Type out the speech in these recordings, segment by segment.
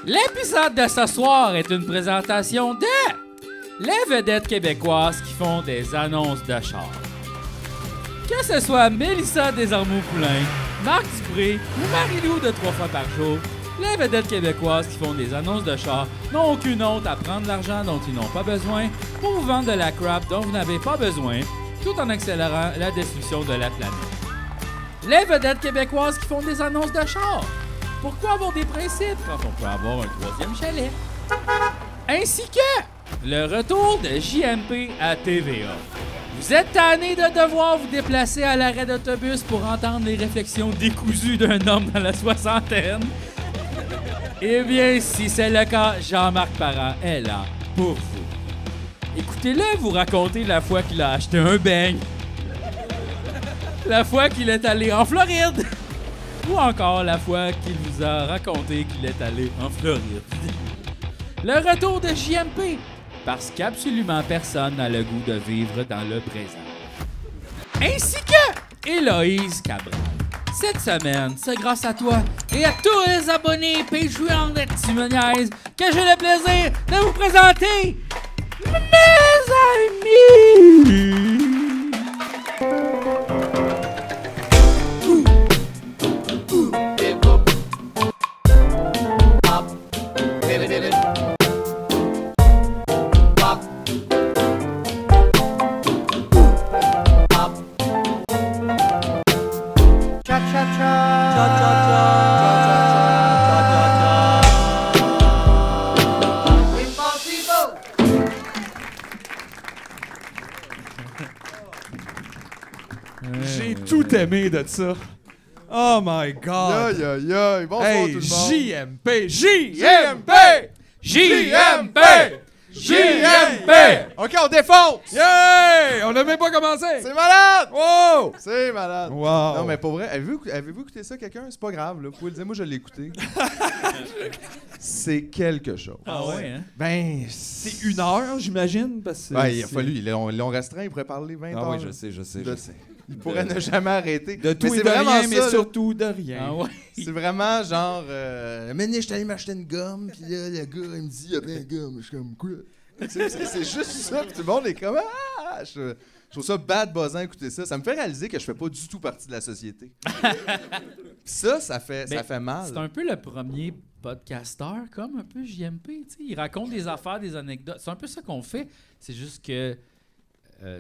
L'épisode de ce soir est une présentation de les vedettes québécoises qui font des annonces de char. Que ce soit Mélissa Desormeaux-Poulain, Marc Dupré ou Marie-Lou de 3 fois par jour, les vedettes québécoises qui font des annonces de char n'ont aucune honte à prendre l'argent dont ils n'ont pas besoin pour vous vendre de la crap dont vous n'avez pas besoin, tout en accélérant la destruction de la planète. Les vedettes québécoises qui font des annonces de char. Pourquoi avoir des principes quand on peut avoir un troisième chalet? Ainsi que le retour de JMP à TVA. Vous êtes tanné de devoir vous déplacer à l'arrêt d'autobus pour entendre les réflexions décousues d'un homme dans la soixantaine? Eh bien, si c'est le cas, Jean-Marc Parent est là pour vous. Écoutez-le vous raconter la fois qu'il a acheté un beigne, la fois qu'il est allé en Floride, ou encore la fois qu'il vous a raconté qu'il est allé en Floride. Le retour de JMP, parce qu'absolument personne n'a le goût de vivre dans le présent. Ainsi que Héloïse Cabral. Cette semaine, c'est grâce à toi et à tous les abonnés Patreon de Timoniaise que j'ai le plaisir de vous présenter mes amis. J'ai tout aimé de ça. Oh my God. Aïe, aïe, aïe. Bonsoir Hey, tout le monde. JMP! JMP! JMP! OK, on défonce. Yeah! On n'a même pas commencé! C'est malade. Wow! C'est malade. Wow! Non, mais pour vrai, avez-vous écouté ça, quelqu'un? C'est pas grave, là. Vous pouvez le dire, moi, je l'ai écouté. C'est quelque chose. Ah ouais, hein? Ben, C'est 1 heure, j'imagine, parce que... Ouais, il a fallu. Ils l'ont restreint, il pourrait parler 20 Ah heures. oui, je sais. Il pourrait ne jamais arrêter. De tout mais et c'est de vraiment rien, mais ça, là. surtout de rien. Ah ouais? C'est vraiment genre... Maintenant, je suis allé m'acheter une gomme, puis là, le gars, il me dit, il y a plein de gommes. Je suis comme, quoi? C'est juste ça, puis tout le monde est comme... Ah! Je trouve ça bad buzzant écouter ça. Ça me fait réaliser que je fais pas du tout partie de la société. Puis ça fait mal. C'est un peu le premier podcasteur, comme un peu JMP. Tu sais, il raconte des affaires, des anecdotes. C'est un peu ça qu'on fait. C'est juste que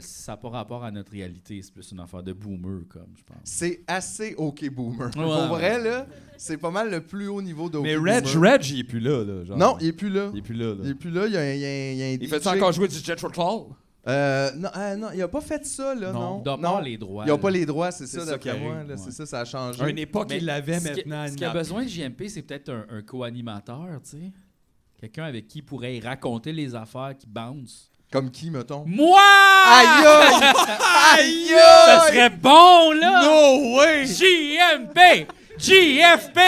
ça n'a pas rapport à notre réalité. C'est plus une affaire de boomer, comme je pense. C'est assez OK boomer. Ouais, Pour vrai, ouais. là, c'est pas mal le plus haut niveau de OK Mais boomer. Reg, il est plus là, genre. Non, il est plus là. Il est plus là. Il est plus là. Il y a un Il DJ. fait-tu encore jouer du Jet Roll? Non, il a pas fait ça, là, non. Il n'a pas les droits. Il n'a là. pas les droits, c'est C'est ça, ça d'après qui moi. arrive, Là, ouais. c'est ça, ça a changé. À une époque, Mais il l'avait, ce qui- maintenant, Ce qu'il a besoin de JMP, c'est peut-être un co-animateur, tu sais. Quelqu'un avec qui il pourrait raconter les affaires qui bounce. Comme qui, mettons? Moi! Aïe, aïe! Aïe, Ça aïe! serait bon, là! No way! JMP! JFP!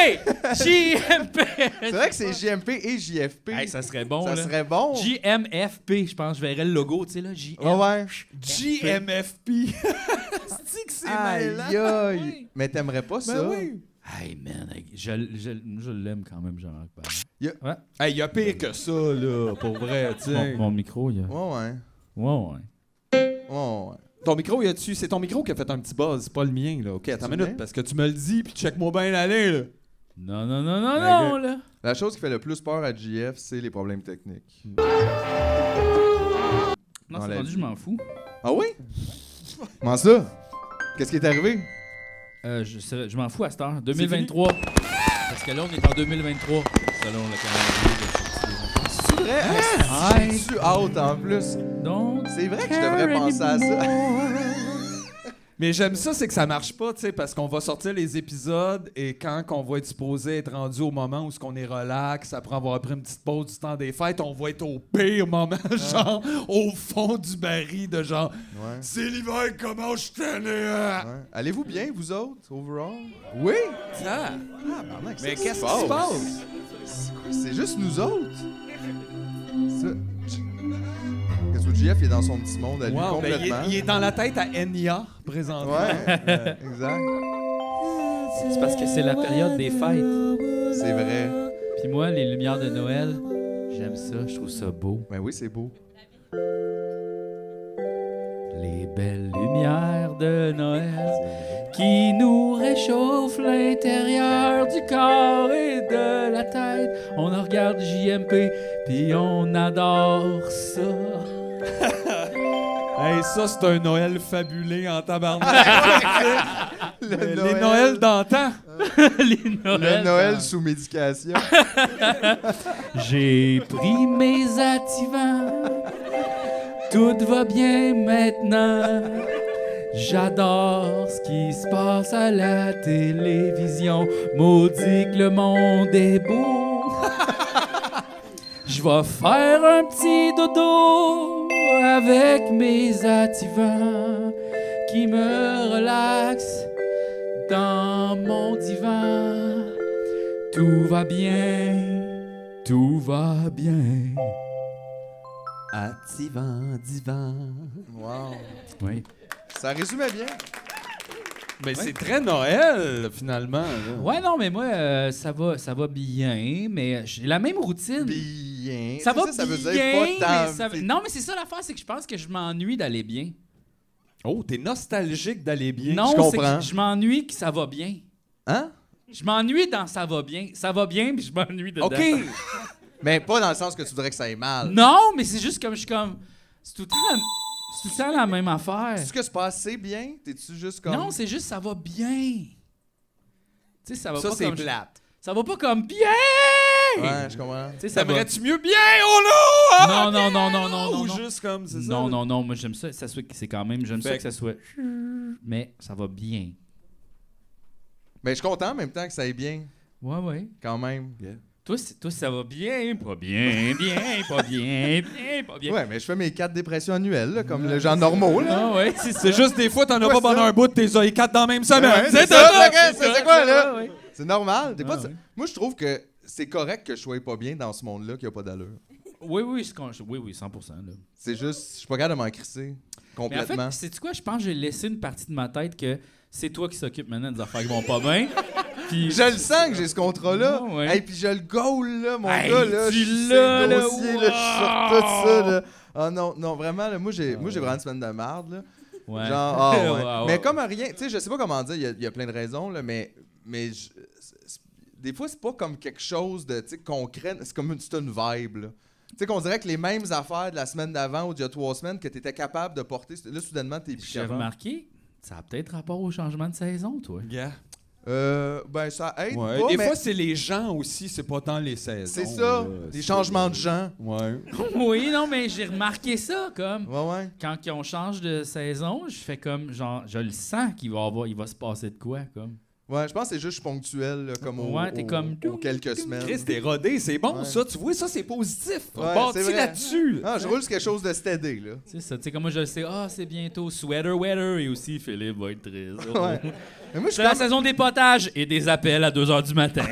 JMP! C'est vrai que c'est JMP et JFP. Hey, ça serait bon, Ça là. serait bon. JMFP, je pense. Je verrais le logo, tu sais, là. Ouais, ouais. JMFP! C'est que c'est Aïe, malade! aïe! Mais t'aimerais pas ça? Ben oui! Hey, man, je l'aime quand même, Jean-Marc Parent. Ouais. Hey, il y a pire que ça, là, pour vrai, tu sais. Mon micro, il y a... Ouais, ouais. Ouais. Ouais. Ton micro, y a-tu... C'est ton micro qui a fait un petit buzz, c'est pas le mien, là. OK, attends une minute, mien? parce que tu me le dis, puis check-moi bien l'aller, là. Non, Ok. là. La chose qui fait le plus peur à JF, c'est les problèmes techniques. Non, Dans c'est la rendu, vie. je m'en fous. Ah oui? Comment ça? Qu'est-ce qui est arrivé? Je m'en fous à cette heure. 2023. Parce que là, on est en 2023, selon le calendrier. C'est vrai? Hein? C'est-tu out en plus? Donc, C'est vrai que je devrais penser à ça. Mais j'aime ça, c'est que ça marche pas, tu sais, parce qu'on va sortir les épisodes et quand on va être supposé être rendu au moment où on est relax, après avoir pris une petite pause du temps des fêtes, on va être au pire moment, genre au fond du baril de genre Ouais. c'est l'hiver, comment je tenais à... Ouais. Allez-vous bien, vous autres, overall? Oui? Ah, Tabarnak, mais c'est qu'est-ce qui se passe? C'est juste nous autres. Ça... Qu'est-ce que JF est dans son petit monde à lui Wow, ben, complètement. il est dans la tête à Enya, présentement. Ouais, exact. C'est parce que c'est la période des fêtes. C'est vrai. Puis moi, les lumières de Noël, j'aime ça, je trouve ça beau. Ben oui, c'est beau. Les belles lumières de Noël qui nous réchauffent l'intérieur du corps et de la tête. On en regarde JMP, puis on adore ça. Hey, ça, c'est un Noël fabulé en tabarnak. Les Noëls d'antan. Le Noël sous médication. J'ai pris mes activants. Tout va bien maintenant. J'adore ce qui se passe à la télévision. Maudit que le monde est beau. Je vais faire un petit dodo avec mes activants qui me relaxent dans mon divan. Tout va bien, tout va bien. Activant, divan. Wow. Oui. Ça résumait bien. Mais c'est très Noël, finalement. Là. Ouais, non, mais moi, ça va bien, mais j'ai la même routine. Bien. Ça va ça veut bien, dire pas tant. Non, mais c'est ça l'affaire, c'est que je pense que je m'ennuie d'aller bien. Oh, t'es nostalgique d'aller bien. Non, je c'est comprends. que je m'ennuie que ça va bien. Hein? Je m'ennuie dans ça va bien. Ça va bien, puis je m'ennuie dedans. OK. Mais pas dans le sens que tu voudrais que ça aille mal. Non, mais c'est juste comme je suis comme... C'est tout le temps la même affaire. Est-ce que c'est pas assez bien? T'es-tu juste comme... Non, c'est juste ça va bien. Tu sais, ça va ça, pas c'est comme... plate. Ça va pas comme bien! Ouais, je comprends. Tu sais, ça va... T'aimerais-tu mieux bien? Oh non! Non, Ah, non, bien! non, non, non, Ou non. juste comme, c'est ça? Non, là? non, non, moi j'aime ça. Ça soit, c'est quand même, j'aime ça Fait que ça soit... Mais ça va bien. Mais je suis content en même temps que ça aille bien, Ouais, ouais. quand même. Toi, ça va bien, pas bien, pas bien, pas bien. Ouais, mais je fais mes 4 dépressions annuelles, là, comme les gens normaux, là. Ah ouais, c'est ça. C'est juste des fois, t'en as Ouais, pas pendant ça. un bout, t'es les 4 dans la même semaine. Ouais, c'est ça, ça! le reste, c'est quoi, là? Ouais, ouais. C'est normal. Des fois, Ah, c'est- ouais. Moi, je trouve que c'est correct que je sois pas bien dans ce monde-là qui a pas d'allure. Oui, oui, oui, 100%. Là. C'est juste, je suis pas capable de m'en crisser Mais en complètement. fait, sais-tu quoi? Je pense que j'ai laissé une partie de ma tête que c'est toi qui s'occupe maintenant des affaires qui vont pas bien. Puis... Je le sens que j'ai ce contrat-là. Ah, ouais. Hey, puis je le gaule, là, mon Hey, gars, là. tu Je sais l'as, le là, dossier, là, je suis sur tout ça, là. Ah non, non, vraiment, là, moi, j'ai vraiment une semaine de merde, là. Ouais. Genre, ah ouais. Ouais, ouais. Mais comme rien, tu sais, je sais pas comment dire, il y a plein de raisons, là, mais des fois, c'est pas comme quelque chose de, tu sais, concret, c'est comme c'est une vibe, là. Tu sais, qu'on dirait que les mêmes affaires de la semaine d'avant ou d'il y a 3 semaines que tu étais capable de porter, là, soudainement, t'es plus J'ai capable. remarqué, ça a peut-être rapport au changement de saison, toi. Yeah. Ben, ça aide Ouais. pas, Des mais fois, c'est les gens aussi, c'est pas tant les saisons. c'est ça, là. des C'est- changements de gens. Ouais. Oui, non, mais j'ai remarqué ça, comme... Ouais, ouais. Quand on change de saison, je fais comme, genre, je le sens qu'il va se passer de quoi, comme. Ouais, je pense que c'est juste ponctuel, là, comme Ouais, t'es comme- aux quelques semaines. Chris, t'es rodé, c'est bon Ouais. ça. Tu vois, ça, c'est positif. Ouais, Bâti c'est vrai. là-dessus. Ah, je roule sur quelque chose de steady, là. C'est ça, tu sais, comme moi je le sais, c'est bientôt sweater weather et aussi Philippe va être triste. Oh. Ouais. Mais moi, je C'est suis la comme... saison des potages et des appels à 2h du matin.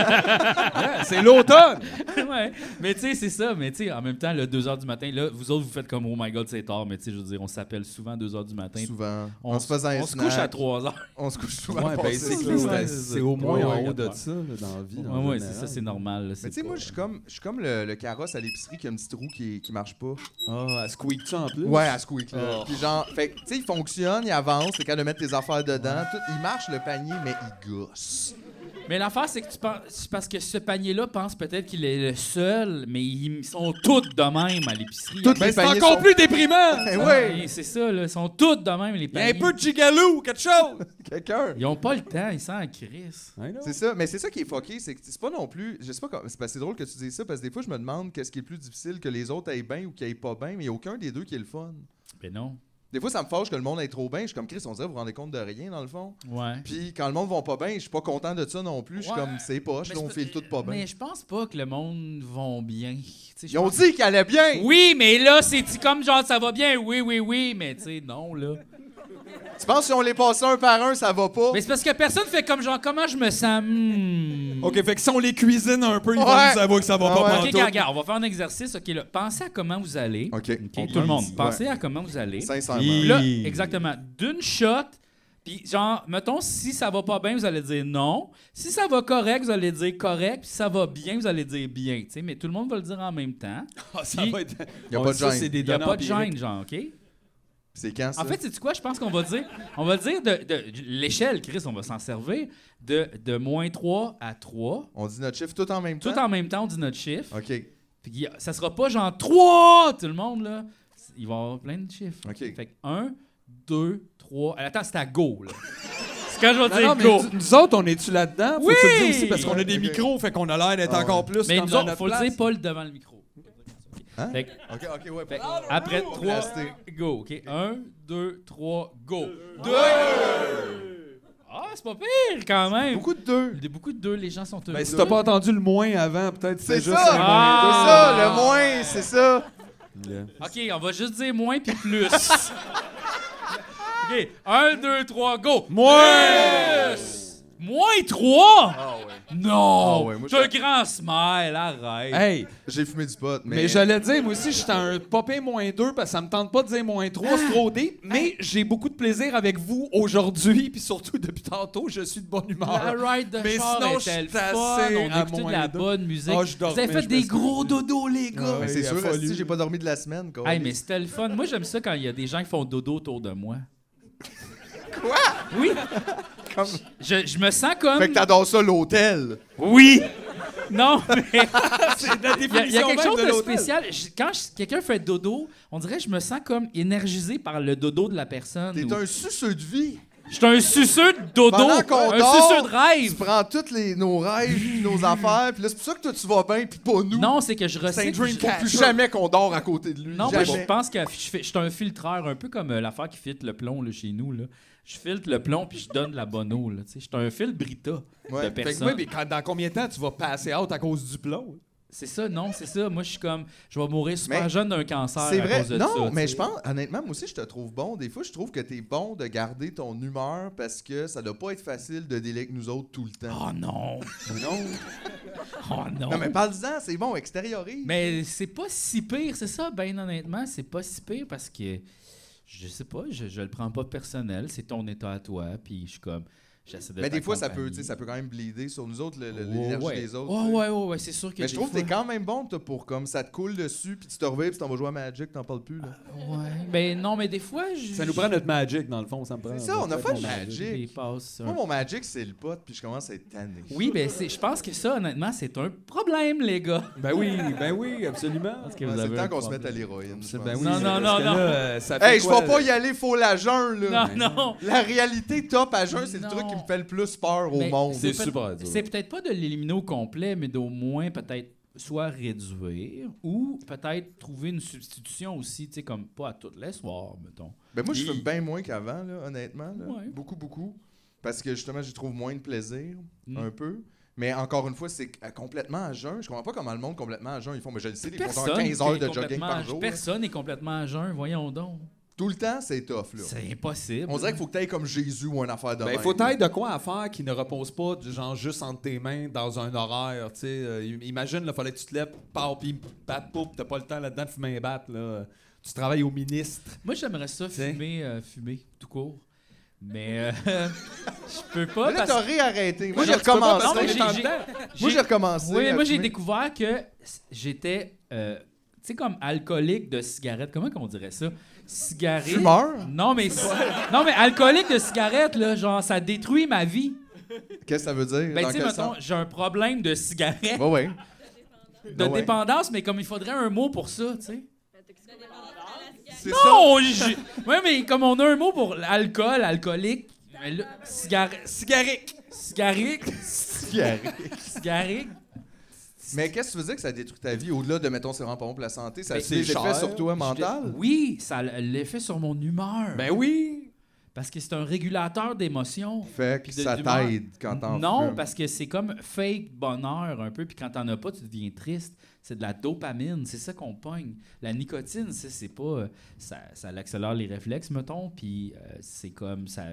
Yeah, c'est l'automne. Ouais. Mais tu sais, c'est ça. Mais tu sais, en même temps, le 2h du matin, là, vous autres, vous faites comme, oh my god, c'est tard. Mais tu sais, je veux dire, on s'appelle souvent 2h du matin. Souvent. On se faisait un on se couche à snack. 3h. On se couche souvent. Ouais, pour ben, ça, c'est ça, clair, ouais. c'est au moins Ouais, en ouais, haut de ouais. ça, là, dans la vie. en Ouais, ouais, c'est général. ça, c'est normal. là, Mais c'est tu sais, moi, pas- je suis comme le carrosse à l'épicerie qui a une petite roue qui marche pas. Ah, elle squeak-tu en plus? Ouais, à squeak, là. Oh. Puis genre, fait que, tu sais, il fonctionne, il avance, t'es capable de mettre tes affaires dedans. Tout, il marche le panier, mais il gosse. Mais l'affaire, c'est que tu penses, c'est parce que ce panier-là pense peut-être qu'il est le seul, mais ils sont tous de même à l'épicerie. Toutes Ben, les c'est paniers encore sont- plus déprimant. Eh ouais, Oui, c'est ça, là. Ils sont tous de même, les Il y a paniers. un peu de gigalou, quelque chose. quelqu'un. Ils ont pas le temps, ils sont en crise. C'est ça, mais c'est ça qui est fucké, c'est que c'est pas non plus. Je sais pas, c'est pas assez drôle que tu dises ça, parce que des fois, je me demande qu'est-ce qui est plus difficile que les autres aillent bien ou qu'ils aillent pas bien, mais il n'y a aucun des deux qui est le fun. Ben non. Des fois, ça me fâche que le monde aille trop bien. Je suis comme Chris, on dirait, vous vous rendez compte de rien, dans le fond. Ouais. Puis quand le monde va pas bien, je suis pas content de ça non plus. Je suis Ouais. comme, c'est poche, Mais là, on c'est- file tout pas bien. Mais je pense pas que le monde vont bien. Tu sais, je Ils ont pense- dit qu'ils allaient bien! Oui, mais là, c'est comme genre ça va bien, oui, mais tu sais, non, là. Tu penses que si on les passe un par un, ça va pas? Mais c'est parce que personne fait comme genre, comment je me sens? OK, fait que si on les cuisine un peu, ils vont Ouais. nous avouer que ça va Ah pas ouais. pantoute. Ok, regarde, on va faire un exercice. Ok, là, pensez à comment vous allez. OK. Ok, tout le monde, pensez à comment vous allez. Sincèrement. Oui. Là, exactement. D'une shot, Puis genre, mettons, si ça va pas bien, vous allez dire non. Si ça va correct, vous allez dire correct. Puis si ça va bien, vous allez dire bien. Tu sais, mais tout le monde va le dire en même temps. Ça Puis- va être... Y a pas de ça, gêne. c'est des Il n'y a données pas de empiriques. gêne, genre, OK? C'est quand, ça? En fait, c'est quoi? Je pense qu'on va dire... On va dire de l'échelle, Chris, on va s'en servir, de -3 à 3. On dit notre chiffre tout en même temps? Tout en même temps, on dit notre chiffre. OK. Puis ça sera pas genre 3, tout le monde, là. Il va y avoir plein de chiffres. OK. Fait que 1, 2, 3... Attends, c'est à go, là. C'est quand je vais Non, dire non, mais go. nous autres, on est-tu là-dedans? Faut Oui! que tu le dises aussi, parce qu'on a des Ok. micros, fait qu'on a l'air d'être Ah encore plus Mais comme nous dans autres, notre faut le place. dire pas le devant le micro. Hein? Fait que- OK, ouais. fait que après 3, Restez. go. OK? 1, 2, 3, go. 2! Ah, c'est pas pire, quand même. Beaucoup de deux. Il y a beaucoup de 2, les gens sont heureux. Ben, si t'as pas entendu le moins avant, peut-être C'est juste ça! un moins. Ah! C'est ça, le moins, c'est ça. OK, on va juste dire moins puis plus. OK, 1, 2, 3, go. Moins! Moins 3? Ah ouais. Non! Ah ouais, moi, T'as un grand smile, arrête. Hey, J'ai fumé du pot, mais j'allais dire, moi aussi, j'étais un popé -2 parce que ça me tente pas de dire -3, c'est trop deep, mais j'ai beaucoup de plaisir avec vous aujourd'hui, puis surtout depuis tantôt, je suis de bonne humeur. La ride de Mais char sinon, était le je suis fun, assez on à écoutait de moins la deux. bonne musique. Ah, je Vous avez dormais, fait je des m'excuse. gros dodos, les gars. Ah, Mais oui, c'est il a sûr, fallu. esti, j'ai pas dormi de la semaine, quoi. Hey, mais c'était le fun. Moi, j'aime ça quand il y a des gens qui font dodo autour de moi. Quoi? Oui. Comme- Je me sens comme... Fait que t'adores ça, l'hôtel. Oui! Non, mais C'est la il y a définition quelque même chose de de l'hôtel. spécial. Quelqu'un fait dodo, on dirait que je me sens comme énergisé par le dodo de la personne. T'es ou- un suceux de vie. Je suis un suceux de dodo, Pendant qu'on un dort, suceux de Tu rêve. prends tous nos rêves, nos affaires, puis là, c'est pour ça que toi, tu vas bien, puis pas nous. Non, c'est que je C'est un recycle. dream Faut catcher. plus jamais qu'on dort à côté de lui. Non, moi, jamais. je pense que je suis un filtreur, un peu comme l'affaire qui filtre le plomb là, chez nous. Là. Je filtre le plomb puis je donne de la bonne eau. là, tu sais. Je suis un fil Brita Ouais. de Fait que personne. oui, mais dans combien de temps tu vas passer out à cause du plomb? C'est ça, non, c'est ça. Moi, je suis comme... Je vais mourir super Mais jeune d'un cancer C'est à vrai. cause de Non, ça. mais tu je sais. pense, honnêtement, moi aussi, je te trouve bon. Des fois, je trouve que t'es bon de garder ton humeur parce que ça doit pas être facile de délai avec nous autres tout le temps. Oh non! Non. Oh non! Non, mais parle-en, c'est bon, extériorise. Mais c'est pas si pire, c'est ça, ben honnêtement, c'est pas si pire parce que je sais pas, je le prends pas personnel, c'est ton état à toi, puis je suis comme j'essaie de Mais des fois, ça t'accompagner. peut, tu sais, ça peut quand même bleeder sur nous autres, Ouais, l'énergie ouais. des autres. Ouais, tu sais. ouais, c'est sûr que Mais je des trouve que fois- t'es quand même bon, toi, pour comme ça te coule dessus, puis tu te reviens, puis t'en vas jouer à Magic, t'en parles plus, là. Ouais, ben non, mais des fois je Ça nous prend notre Magic, dans le fond, ça me prend. C'est ça, on a fait mon Magic. des passes, Moi, mon Magic, c'est le pote, puis je commence à être tanné. Oui, ben je pense que ça honnêtement, c'est un problème les gars. Ben oui, absolument. Parce que Ouais, vous c'est avez le un temps qu'on se problème. mette à l'héroïne. je Ben pense. oui, Non, non, parce non, que non. là, ça fait Hey, je quoi, vais pas y aller full à jeun, là. Non, non. La réalité top à jeun, c'est le Non. truc qui me fait le plus peur au Mais monde. C'est peut- super dur. C'est peut-être pas de l'éliminer au complet, mais d'au moins peut-être soit réduire ou peut-être trouver une substitution aussi, tu sais, comme pas à tous les soirs, mettons. Ben moi, je Hi. fume bien moins qu'avant, là, honnêtement. Là. Ouais. Beaucoup, beaucoup. Parce que justement, j'y trouve moins de plaisir, Mm. un peu. Mais encore une fois, c'est complètement à jeun. Je comprends pas comment le monde complètement à jeun ils font. Mais je le sais, ils font genre Personne 15 heures est de jogging complètement- par jour. là. Personne n'est complètement à jeun, voyons donc. Tout le temps, c'est tough. Là. C'est impossible. On dirait qu'il faut que tu ailles comme Jésus ou une affaire de Ben, il même. faut être de quoi à faire qui ne repose pas genre juste entre tes mains dans un horaire, tu sais. Imagine, il fallait que tu te lèves, pars, puis bat, poup, t'as pas le temps là-dedans de fumer un bat, là. Tu travailles au ministre. Moi, j'aimerais ça Tiens. fumer, tout court. Mais je peux pas Mais là, parce t'as réarrêté. Moi, Mais j'ai non, tu peux pas recommencé. parce Non, que mais t'es en j'ai- dedans. Moi, j'ai recommencé. Oui, à moi, j'ai fumer. découvert que j'étais, tu sais, comme alcoolique de cigarette. Comment qu'on dirait ça? Cigarette. Fumeur? Non, mais non, mais alcoolique de cigarette, là, genre, ça détruit ma vie. Qu'est-ce que ça veut dire? Ben, Dans tu sais, quel mettons, sens? j'ai un problème de cigarette, Ouais, ouais. de ouais. dépendance, mais comme il faudrait un mot pour ça, tu sais. C'est ça. Non! Ouais, mais comme on a un mot pour l'alcool, alcoolique, mais là, cigarette. Cigarique. Cigarette. Cigarette. Cigarette. Mais qu'est-ce que tu veux dire que ça détruit ta vie au-delà de, mettons, c'est vraiment pas bon pour la santé? Ça a Ben, des c'est effets cher. sur toi mental? Oui, ça a l'effet sur mon humeur. Ben oui. Parce que c'est un régulateur d'émotions. Fait que Puis de- ça d'humeur. t'aide quand t'en Non, fumes. parce que c'est comme fake bonheur un peu, puis quand t'en as pas, tu deviens triste. C'est de la dopamine, c'est ça qu'on pogne. La nicotine, c'est pas... ça accélère les réflexes, mettons, puis c'est comme... Ça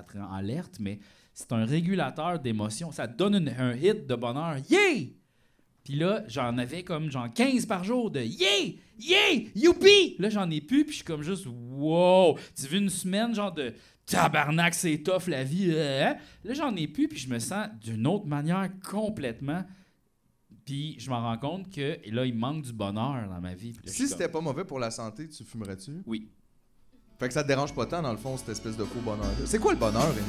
te rend alerte, mais c'est un régulateur d'émotions. Ça te donne un hit de bonheur. Yeah! Puis là, j'en avais comme genre 15 par jour de yeah! Yeah! Youpi! Là, j'en ai plus, puis je suis comme juste wow! Tu veux une semaine genre de tabarnak, c'est tough la vie. Hein? Là, j'en ai plus, puis je me sens d'une autre manière complètement. Puis je m'en rends compte que là, il manque du bonheur dans ma vie. Puis là, Si c'était pas mauvais pour la santé, tu fumerais-tu? Oui. Fait que ça te dérange pas tant, dans le fond, cette espèce de faux bonheur-là. C'est quoi le bonheur, Rémi?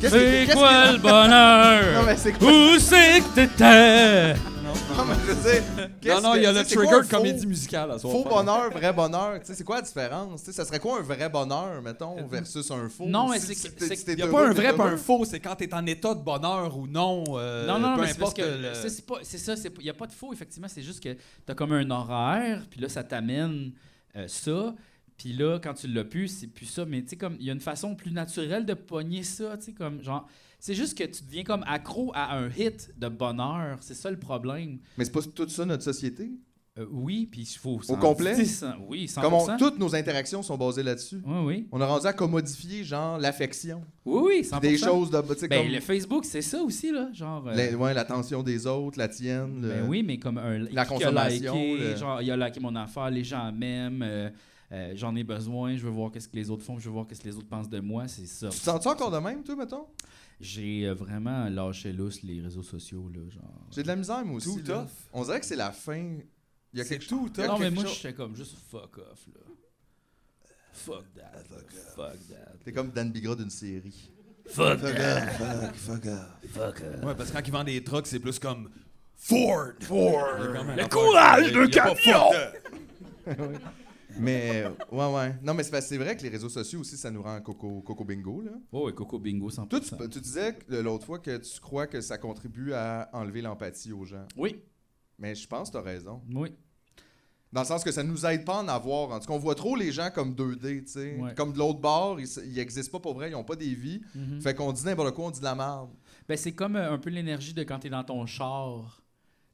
C'est quoi le bonheur? Non, mais c'est quoi? Où c'est que t'étais? Non, mais je sais. Non, il y a le trigger de comédie musicale à Faux bonheur, vrai bonheur. Tu sais, c'est quoi la différence? Tu sais, ça serait quoi un vrai bonheur, mettons, versus un faux? Non, mais Si c'est t'es- que- si t'es Il n'y a heureux, pas un t'es vrai pas heureux. un faux, c'est quand t'es en état de bonheur ou non. Non, peu mais c'est parce importe que c'est ça, il n'y a pas de faux, effectivement, c'est juste que t'as comme un horaire, puis là, ça t'amène ça, puis là, quand tu l'as plus, c'est plus ça, mais tu sais, comme, il y a une façon plus naturelle de pogner ça, tu sais, comme, genre, c'est juste que tu deviens comme accro à un hit de bonheur, c'est ça le problème. Mais c'est pas tout ça notre société? Oui, puis il faut... Au complet? 100%, oui, 100%. Comme toutes nos interactions sont basées là-dessus. Oui, oui. On a rendu à commodifier, genre, l'affection. Oui, oui, 100%. Des choses de... Tu sais, Ben, comme... le Facebook, c'est ça aussi, là, genre... Ouais, l'attention des autres, la tienne. Ben oui, mais comme un... La qui a consommation, liké, genre, il a liké mon affaire, les gens m'aiment, j'en ai besoin, je veux voir qu'est-ce que les autres font, je veux voir qu'est-ce que les autres pensent de moi, c'est ça. Tu te sens-tu encore de même, toi, mettons? J'ai vraiment lâché lousse les réseaux sociaux, là, genre... J'ai de la misère, moi aussi. Tout là. tough. On dirait que c'est la fin. Il y a C'est quelque tout chose. il y a Non, mais quelque moi, chose- j'étais comme juste fuck off, là. Fuck that, fuck that. T'es comme Dan Bigra d'une série. Fuck that, Fuck off. fuck off. Ouais, parce que quand ils vendent des trucks, c'est plus comme Ford. Le courage de camion! Mais, ouais. Non, mais c'est parce que c'est vrai que les réseaux sociaux aussi, ça nous rend coco bingo, là. Oh, ouais, Coco Bingo, 100%. Toi, tu disais l'autre fois que tu crois que ça contribue à enlever l'empathie aux gens. Oui, Mais je pense que t'as raison. oui. Dans le sens que ça nous aide pas à en avoir. En tout cas, on voit trop les gens comme 2D, tu sais. Ouais. Comme de l'autre bord, ils existent pas pour vrai, ils ont pas des vies. Mhm. Fait qu'on dit n'importe quoi, on dit de la merde. Ben, c'est comme un peu l'énergie de quand t'es dans ton char,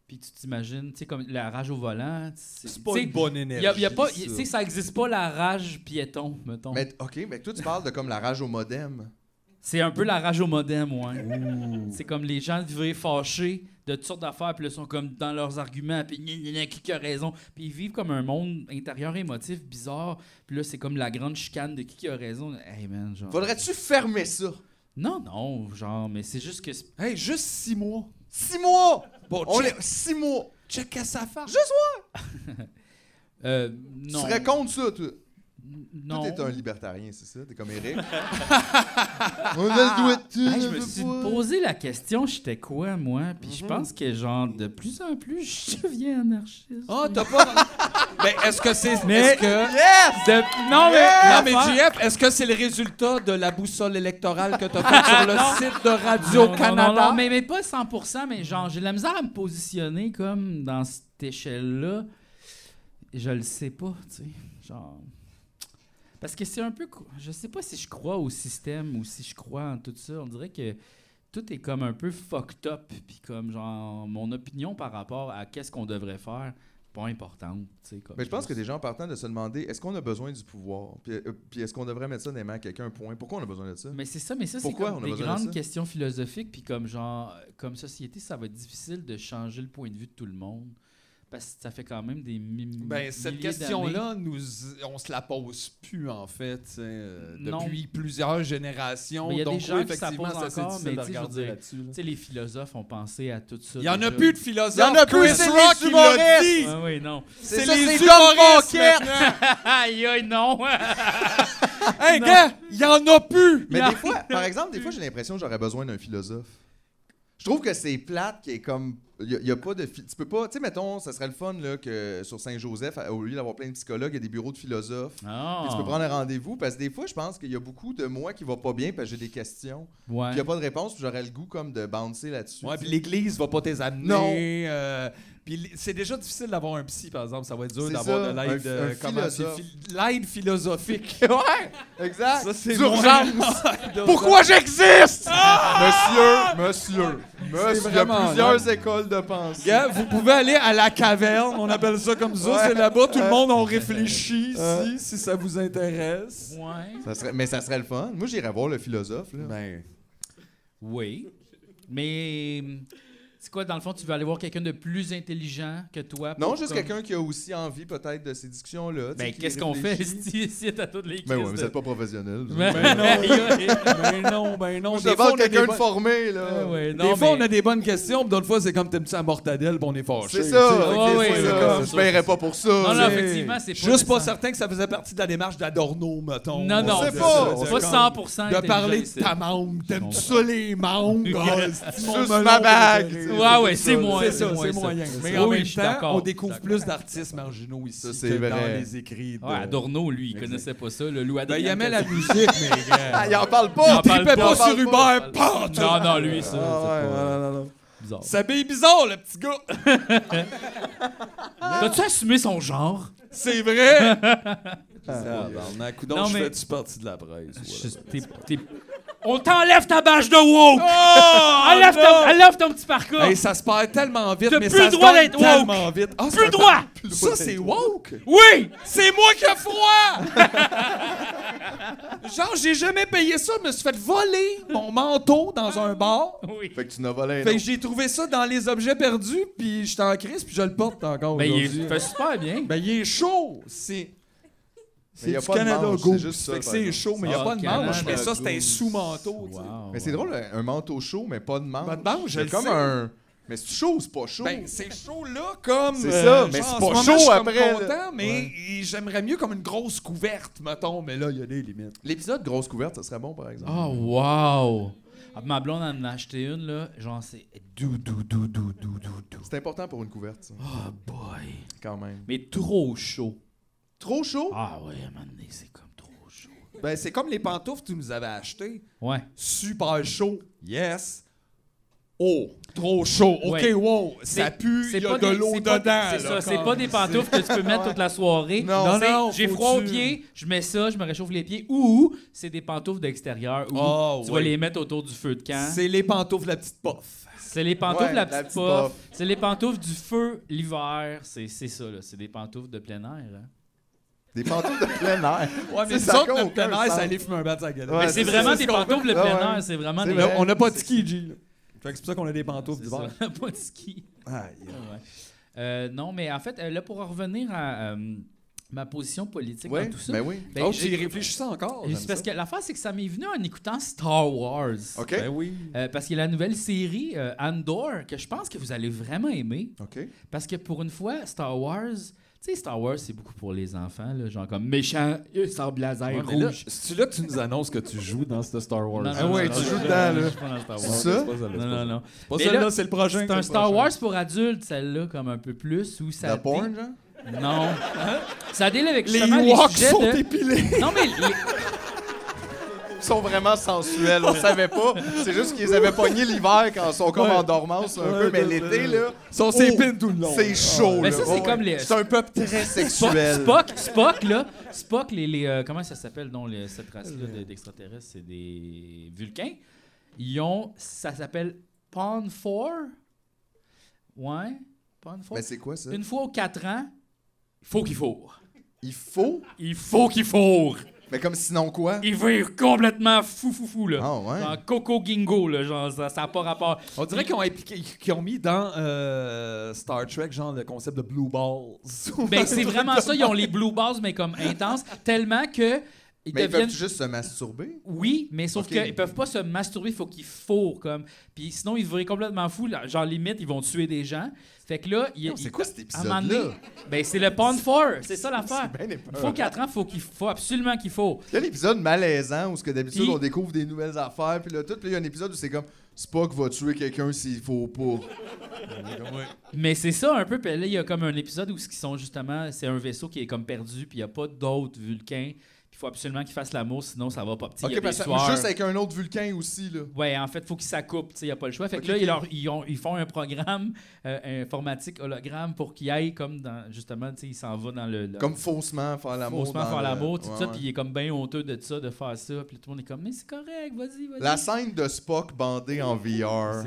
puis tu t'imagines, tu sais, comme la rage au volant. C'est pas une bonne énergie. Y a pas, ça. tu sais, ça existe pas la rage piéton, mettons. Mais OK, mais toi, tu parles de comme la rage au modem. C'est un peu la rage au modem, ouais. C'est comme les gens vivent fâchés de toutes sortes d'affaires, puis là, sont comme dans leurs arguments, puis qui a raison. Puis ils vivent comme un monde intérieur émotif bizarre, puis là, c'est comme la grande chicane de qui a raison. Hey man, genre. Faudrait-tu fermer ça? Non, genre, mais c'est juste que. Hey, juste 6 mois. 6 mois! Bon, On check, est 6 mois! check à sa face. Tu Non. serais contre ça, toi? Non. Toi, t'es un libertarien, c'est ça? T'es comme Eric? On a le doigt de Hey, je me suis posé la question, j'étais quoi, moi? Puis je pense que, genre, de plus en plus, je deviens anarchiste. Ah, t'as pas. Mais est-ce que c'est. Mais- Est-ce que. Yes! Non, Non, mais l'affaire- JF, est-ce que c'est le résultat de la boussole électorale que t'as faite sur le site de Radio-Canada? Non, mais pas 100%, mais genre, j'ai de la misère à me positionner comme dans cette échelle-là. Je le sais pas, tu sais. Genre. Parce que c'est un peu. Je sais pas si je crois au système ou si je crois en tout ça. On dirait que tout est comme un peu fucked up. Puis comme, genre, mon opinion par rapport à qu'est-ce qu'on devrait faire, pas importante, tu sais. Comme Mais je pense que des gens partant de se demander est-ce qu'on a besoin du pouvoir? Puis est-ce qu'on devrait mettre ça dans les mains à quelqu'un? Point. Pourquoi on a besoin de ça? Mais c'est ça, c'est Pourquoi comme on a des besoin de grandes ça? questions philosophiques, puis comme genre, comme société, ça va être difficile de changer le point de vue de tout le monde, parce que ça fait quand même des Ben, cette milliers question-là, on se la pose plus, en fait, tu sais, Non. depuis plusieurs générations. Mais il y a Donc, des gens oui, qui ça effectivement, pose ça, c'est encore, difficile mais de tu sais, je veux regarder dire, là-dessus, là. Tu sais, les philosophes ont pensé à tout ça. Il y en a déjà. plus de philosophes. Il y en a plus, Chris c'est Rock, les il l'a humoristes. dit. Ah oui, non. C'est les Tom humoristes Conquête! maintenant. Aïe, aïe, non. Hey, gars, il y en a plus. Mais Non. des fois, par exemple, des fois, j'ai l'impression que j'aurais besoin d'un philosophe. Je trouve que c'est plate qui est comme. Il y a pas de. Tu peux pas. Tu sais, mettons, ça serait le fun là, que sur Saint-Joseph, au lieu d'avoir plein de psychologues, il y a des bureaux de philosophes. Ah. Puis tu peux prendre un rendez-vous parce que des fois, je pense qu'il y a beaucoup de moi qui va pas bien parce que j'ai des questions. Ouais. Puis il n'y a pas de réponse, puis j'aurais le goût comme de bouncer là-dessus. Ouais, tu puis sais. l'Église va pas t'amener. Non. Puis c'est déjà difficile d'avoir un psy, par exemple. Ça va être dur C'est d'avoir ça, de l'aide. un comment c'est philosophe. l'aide philosophique. Ouais, exact. Ça, c'est D'urgence. moins- Pourquoi j'existe? Monsieur, il y a vraiment plusieurs écoles de pensée. Gars, vous pouvez aller à la caverne, on appelle ça comme ça. Ouais. C'est là-bas, tout le monde on réfléchit ici, si ça vous intéresse. Ouais. Mais ça serait le fun. Moi, j'irais voir le philosophe. Là. Ben, Oui. Mais, tu C'est quoi, dans le fond, tu veux aller voir quelqu'un de plus intelligent que toi? Non, pour juste comme- quelqu'un qui a aussi envie peut-être de ces discussions-là. tu sais, Ben, qui qu'est-ce qu'on fait réfléchit. ici à toutes les Ben oui, crises vous de- n'êtes pas professionnel. Ben, Ben non. Je Des demande fois, on a des quelqu'un de bonnes- formé, là. Ah ouais, Des non, fois, mais- on a des bonnes questions, puis d'autres fois, c'est comme t'aimes-tu à mortadelle, puis on est fâché. C'est ça. tu sais. Ouais, ouais, c'est c'est ça. comme Je ça, paierais c'est pas pour ça. Non, non, c'est- effectivement, c'est pas Juste pas nécessaire. certain que ça faisait partie de la démarche d'Adorno, mettons. Non, non, sait c'est pas, ça. on C'est sait pas comme 100% de parler de intelligent, ta mangue. T'aimes-tu ça, les mangues? Suce ma bague. c'est- Ouais, ouais, c'est moins. C'est ça, c'est ça. moyen. Mais Oui, en oui, même je suis temps, d'accord. on découvre D'accord. plus d'artistes marginaux ici Ça, c'est que vrai. dans les écrits. Ouais, Adorno, lui, il connaissait pas ça. Le Lou Ben, Adrien. il aimait la musique, mais Ah, gars. il en parle Il pas. en parle tripait pas. pas sur Hubert, pas Non, non, lui, ça. Ah, ouais, c'est pas non. bizarre. S'habille bizarre, le petit gars. T'as-tu assumé son genre? C'est vrai. Non, Donc, je mais- fais-tu partie de la presse? On t'enlève ta bâche de woke! Oh, Enlève ton petit parcours! Hey, ça se perd tellement vite, T'as mais plus ça le se droit gagne d'être woke. tellement vite. Ah, Plus le droit! Ça, c'est woke. Oui! C'est moi qui ai froid! Genre, j'ai jamais payé ça. Je me suis fait voler mon manteau dans un bar. Oui. Fait que tu n'as volé un Fait que autre. j'ai trouvé ça dans les objets perdus, puis j'étais en crise, puis je le porte encore Ben, aujourd'hui. il fait super bien. Ben, il est chaud. C'est... Mais y a du pas de Canada manche, Goose. c'est juste ça, Fait que par c'est exemple. chaud, mais il n'y a Ah, pas de Canada manche. Mais ça, c'est un Goose. sous-manteau. tu sais. Wow. Mais c'est drôle, un manteau chaud, mais pas de manche. Pas de manche, je C'est le comme sais. un... Mais c'est chaud ou c'est pas chaud? Ben, c'est chaud là, comme. C'est ça, mais genre, c'est en pas ce moment, chaud je suis comme après, là. content, mais Ouais. j'aimerais mieux comme une grosse couverte, mettons. Mais là, il y a des limites. L'épisode grosse couverte, ça serait bon, par exemple. Oh, wow! Ah, ma blonde en a acheté une, là. Genre, c'est dou. C'est important pour une couverte, ça, Oh, boy. quand même. Mais trop chaud. Trop chaud? Ah, ouais, à un moment donné, c'est comme trop chaud. Ben, c'est comme les pantoufles que tu nous avais achetées. Ouais. Super chaud. Yes. Oh, trop chaud. OK, Ouais. wow. Ça pue, il y a de l'eau c'est dedans. pas- C'est là, ça, c'est comme- pas des pantoufles que tu peux mettre toute la soirée. Non. Non, C'est, non, j'ai faut froid aux tu- pieds, je mets ça, je me réchauffe les pieds. Ou c'est des pantoufles d'extérieur où Oh, tu ouais. vas les mettre autour du feu de camp. C'est les pantoufles de la petite puff. C'est les pantoufles Ouais, la la petite petite puff. puff. C'est les pantoufles du feu l'hiver. C'est ça, là. C'est des pantoufles de plein air. Hein. Des pantoufles de plein air. Ouais, mais Tu sais, nous ça autres, compte notre plein aucun air, sens. c'est aller fumer un bat de sa gueule. Ouais, Mais c'est c'est vraiment ça, des c'est qu'on pantoufles de fait. plein Ah ouais. air. C'est vraiment C'est des. vrai. On n'a pas de ski, G. là. Fait que c'est pour ça qu'on a des pantoufles C'est d'hiver. ça, pas de ski. Aïe. Ouais. Non, mais en fait, là, pour en revenir à ma position politique Ouais, dans tout ça. ben oui. ben, Oh, j'ai- tu y réfléchis ça encore. c'est j'aime parce ça. que l'affaire, c'est que ça m'est venu en écoutant Star Wars. OK. Ben oui. Parce qu'il y a la nouvelle série Andor que je pense que vous allez vraiment aimer. OK. Parce que pour une fois, Star Wars, tu sais, Star Wars, c'est beaucoup pour les enfants, là, genre comme méchant, sable laser Ouais, mais là, rouge. c'est-tu là que tu nous annonces que tu joues dans ce Star Wars? Non, Ah ouais, tu joues dedans, là. Je suis pas dans Star C'est Wars. ça? Non, non. Pas Mais celle-là, là, c'est le prochain. C'est un Star Wars pour adultes, celle-là, comme un peu plus, où ça... La porn, genre? Non. Ça délai avec Les justement Ewoks sujets sont de... épilés. Non, mais... Ils sont vraiment sensuels, on savait pas. C'est juste qu'ils avaient pogné l'hiver quand ils sont comme en dormance un peu, mais l'été, là, Ils sont s'épilent tout le long. c'est chaud, Mais là. ça, c'est Ouais. comme les- C'est un peuple très sexuel. Spock, là. Spock, comment ça s'appelle, non, cette race-là d'extraterrestres? C'est des Vulcains. Ils ont... Ça s'appelle Pawn 4. Ouais. Pawn 4. Mais c'est quoi, ça? Une fois aux 4 ans, il faut qu'il fourre. Il faut, Il faut qu'il fourre. mais comme sinon quoi? Il vire complètement fou, là. Ah ouais? Genre Coco Gingo, là. Genre, ça n'a pas rapport. On dirait qu'ils ont mis dans Star Trek, genre, le concept de Blue Balls. Ben, c'est vraiment ça. Ils ont les blue balls, mais comme intenses. Tellement que. Ils Mais ils deviennent. peuvent juste se masturber? Oui, mais sauf Ok. qu'ils peuvent pas se masturber, il faut qu'ils fourrent comme. Puis sinon, ils viraient complètement fous. Là. Genre, limite, ils vont tuer des gens. Fait que là, C'est quoi cet à un moment donné, épisode-là? ben, c'est le Pawn 4. C'est ça l'affaire. C'est bien Il épeurant. faut 4 ans, faut absolument qu'il faut. Quel épisode malaisant où ce que d'habitude Puis- on découvre des nouvelles affaires, puis là, tout, puis il y a un épisode où c'est comme Spock va tuer quelqu'un s'il faut pas. Mais c'est ça un peu. Puis là, il y a comme un épisode où ce qu'ils sont justement, c'est un vaisseau qui est comme perdu, puis il n'y a pas d'autres Vulcains. Il faut absolument qu'ils fassent l'amour, sinon ça va pas. Petit, il y a Ok, des parce que tueurs. juste avec un autre Vulcain aussi, là. Ouais, en fait, il faut qu'ils s'accoupent, il n'y a pas le choix. Fait que Ok, là, ok. ils font un programme informatique hologramme pour qu'il aille comme dans, justement, tu sais, il s'en va dans le Comme faussement faire l'amour. faussement dans faire le- l'amour, tout Ouais, ça, ouais. puis il est comme bien honteux de ça, de faire ça, puis tout le monde est comme, mais c'est correct, vas-y. La scène de Spock bandé en VR.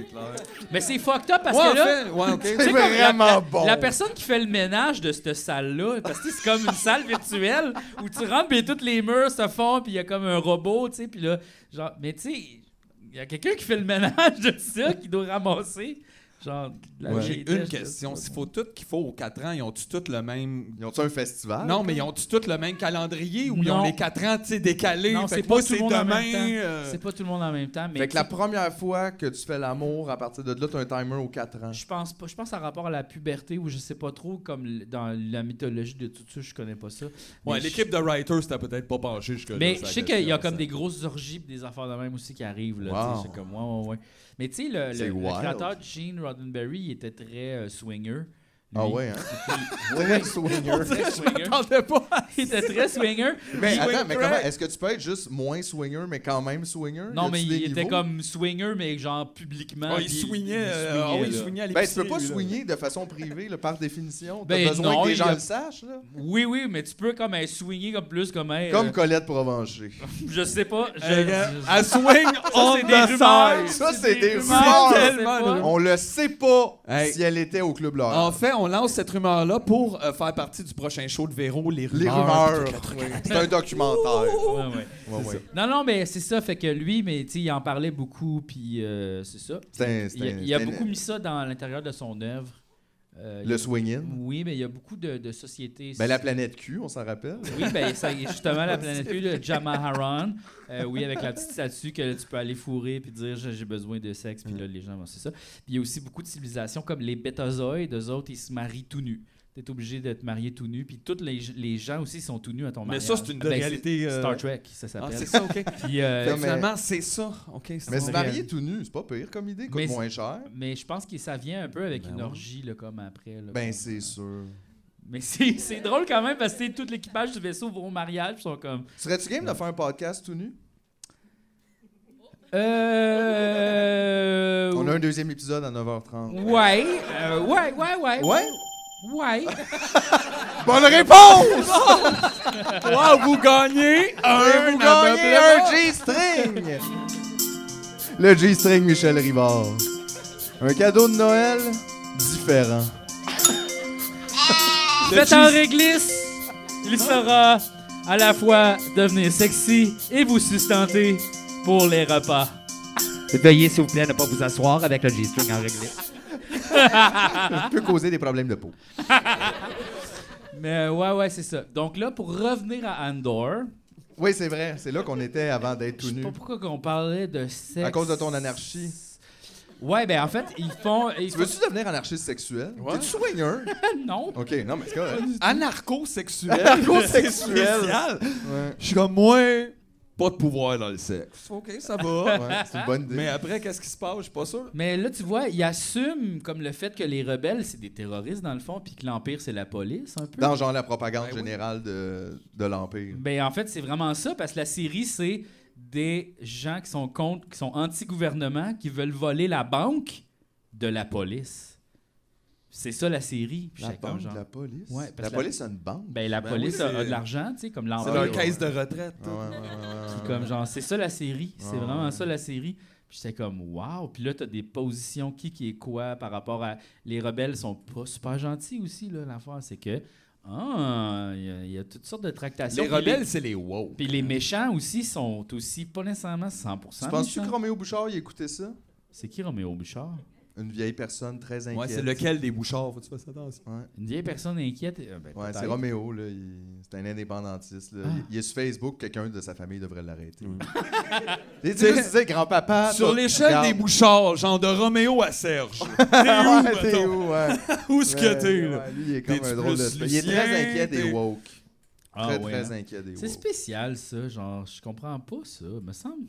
Mais c'est fucked up parce Ouais, que en là, fait, ouais, ok. tu sais, C'est comme vraiment bon. la personne qui fait le ménage de cette salle-là, parce que c'est comme une salle virtuelle où tu rentres, puis tous les murs se font, puis il y a comme un robot, tu sais, puis là, genre, mais tu sais, il y a quelqu'un qui fait le ménage de ça, qui doit ramasser Genre, la Moi, vieille j'ai une dèche, question. là. S'il faut tout qu'il faut aux 4 ans, ils ont-tu tous le même... Ils ont-tu un festival? Non, mais ils ont-tu tous le même calendrier ou ils Non. ont les 4 ans, tu sais, décalés? Non, Fait c'est que pas moi, tout le c'est monde en demain. même temps. C'est pas tout le monde en même temps, mais Fait que la première fois que tu fais l'amour, à partir de là, t'as un timer aux 4 ans. je pense pas. Je pense en rapport à la puberté ou je sais pas trop, comme dans la mythologie de tout ça, je connais pas ça. Ouais, Mais l'équipe de writers, c'était peut-être pas penché jusque-là. Mais sur je la sais qu'il y a question, comme ça. des grosses orgies pis des affaires de même aussi qui arrivent. Là, Wow. tu sais, c'est comme, ouais. Mais tu sais, C'est le wild. créateur de Gene Roddenberry, il était très swinger. Ah lui. ouais, hein? Très swinger. Très swinger. J'attendais pas. Il était très swinger. Mais Swing attends, mais track. comment? Est-ce que tu peux être juste moins swinger, mais quand même swinger? Non, Y mais a-tu il des était niveaux? comme swinger, mais genre publiquement. Ah, il puis swingait. là. Il swingait à Ben, tu l'épicerie. peux pas lui, là. swinguer de façon privée, là, par définition. T'as Ben, besoin non, que les il y gens a- le sachent, là. Oui, mais tu peux comme swinger comme plus comme Comme Colette Provencher. je sais pas. À swing on c'est des the rumeurs. side. Ça, c'est des rumeurs. rumeurs. Je sais Tellement pas. de- On le sait pas Hey. si elle était au Club Laurent. En fait, on lance cette rumeur-là pour faire partie du prochain show de Véro, les rumeurs. Les rumeurs. Oui. C'est un documentaire. Ouais. Ouais, ouais. Non, mais c'est ça. Fait que lui, mais tu sais, il en parlait beaucoup, puis c'est ça. Il a beaucoup mis ça dans l'intérieur de son œuvre. Il y Le a- swing-in. Oui, mais il y a beaucoup de sociétés. Ben, la planète Q, on s'en rappelle. Oui, ben ça, justement, la planète Q, le Jamaharan. Oui, avec la petite statue que tu peux aller fourrer puis dire j'ai besoin de sexe, puis là, les gens, c'est ça. Puis il y a aussi beaucoup de civilisations comme les bétazoïdes, eux autres, ils se marient tout nus. T'es obligé de te marier tout nu, puis tous les gens aussi sont tout nus à ton Mais mariage. ça, c'est une Ben, réalité. Star Trek, ça Ah, s'appelle. c'est ça, OK. Puis, mais- Finalement, c'est ça. OK, c'est Mais ça. se marier tout nu, c'est pas pire comme idée, coûte Mais moins cher. mais je pense que ça vient un peu avec Ben une ouais. orgie, là, comme après. Là, Ben, comme- c'est sûr. Mais c'est drôle quand même, parce que tu sais, tout l'équipage du vaisseau vont au mariage, puis sont comme... Serais-tu game de faire un podcast tout nu? On a un deuxième épisode à 9h30. Ouais. Ouais? Ouais. Bonne réponse! Wow, vous gagnez Et vous gagnez un G-string! Le G-string Michel Rivard. Un cadeau de Noël différent. Faites en réglisse, il saura à la fois devenir sexy et vous sustenter pour les repas. Veuillez, s'il vous plaît, ne pas vous asseoir avec le G-string en réglisse. Peut causer des problèmes de peau. Mais ouais, c'est ça. Donc là, pour revenir à Andor, Oui, c'est vrai. C'est là qu'on était avant d'être je tout sais nu. pas pourquoi qu'on parlait de sexe. À cause de ton anarchie. Ouais, ben en fait, ils font... Tu veux-tu devenir anarchiste sexuel? Ouais. T'es-tu swinger? Non. OK, non, mais c'est correct. Anarcho-sexuel. Anarcho-sexuel. C'est spécial. Ouais. Je suis comme moi, pas de pouvoir dans le sexe. OK, ça va. Ouais, c'est une bonne idée. Mais après, qu'est-ce qui se passe? Je suis pas sûr. Mais là, tu vois, ils assument comme le fait que les rebelles, c'est des terroristes dans le fond, puis que l'Empire, c'est la police, un peu. Dans genre la propagande Ben oui. générale de l'Empire. Ben en fait, c'est vraiment ça, parce que la série, c'est des gens qui sont contre, qui sont anti-gouvernement, qui veulent voler la banque de la police. C'est ça la série. Puis La j'étais comme banque genre- de la police? Ouais, parce la que police a une banque? Ben la Ben police oui, a c'est- de l'argent, tu sais, comme C'est l'Empire. leur ouais, caisse ouais. de retraite. Puis comme genre, c'est ça la série. C'est Ouais, vraiment ouais. ça la série. Puis j'étais comme, wow. Puis là, t'as des positions qui est quoi par rapport à. Les rebelles sont pas super gentils aussi, là. L'affaire, c'est que. Ah, il y a toutes sortes de tractations. Les Puis rebelles, c'est les woke. Puis les méchants aussi sont aussi pas nécessairement 100% Tu penses-tu que méchants. Roméo Bouchard, il écoutait ça? C'est qui Roméo Bouchard? Une vieille personne très inquiète. Ouais, c'est lequel des bouchards? Faut que tu fasses attention. Ouais, Une vieille personne inquiète? Ben, ouais c'est peut-être. Roméo, là. C'est un indépendantiste, là. Ah. Il est sur Facebook, quelqu'un de sa famille devrait l'arrêter. Et tu T'sais, sais, grand-papa... Sur toi, l'échelle regarde. des bouchards, genre de Roméo à Serge. T'es où, Ouais, t'es mettons? où, ouais. Où est-ce que t'es, là? Ouais, lui, il est comme T'es-tu un drôle de... plus Il est Lucien, très inquiet des t'es- woke. Ah, Très, ouais, très hein. inquiet des woke. C'est spécial, ça. Genre, je comprends pas ça. Me semble.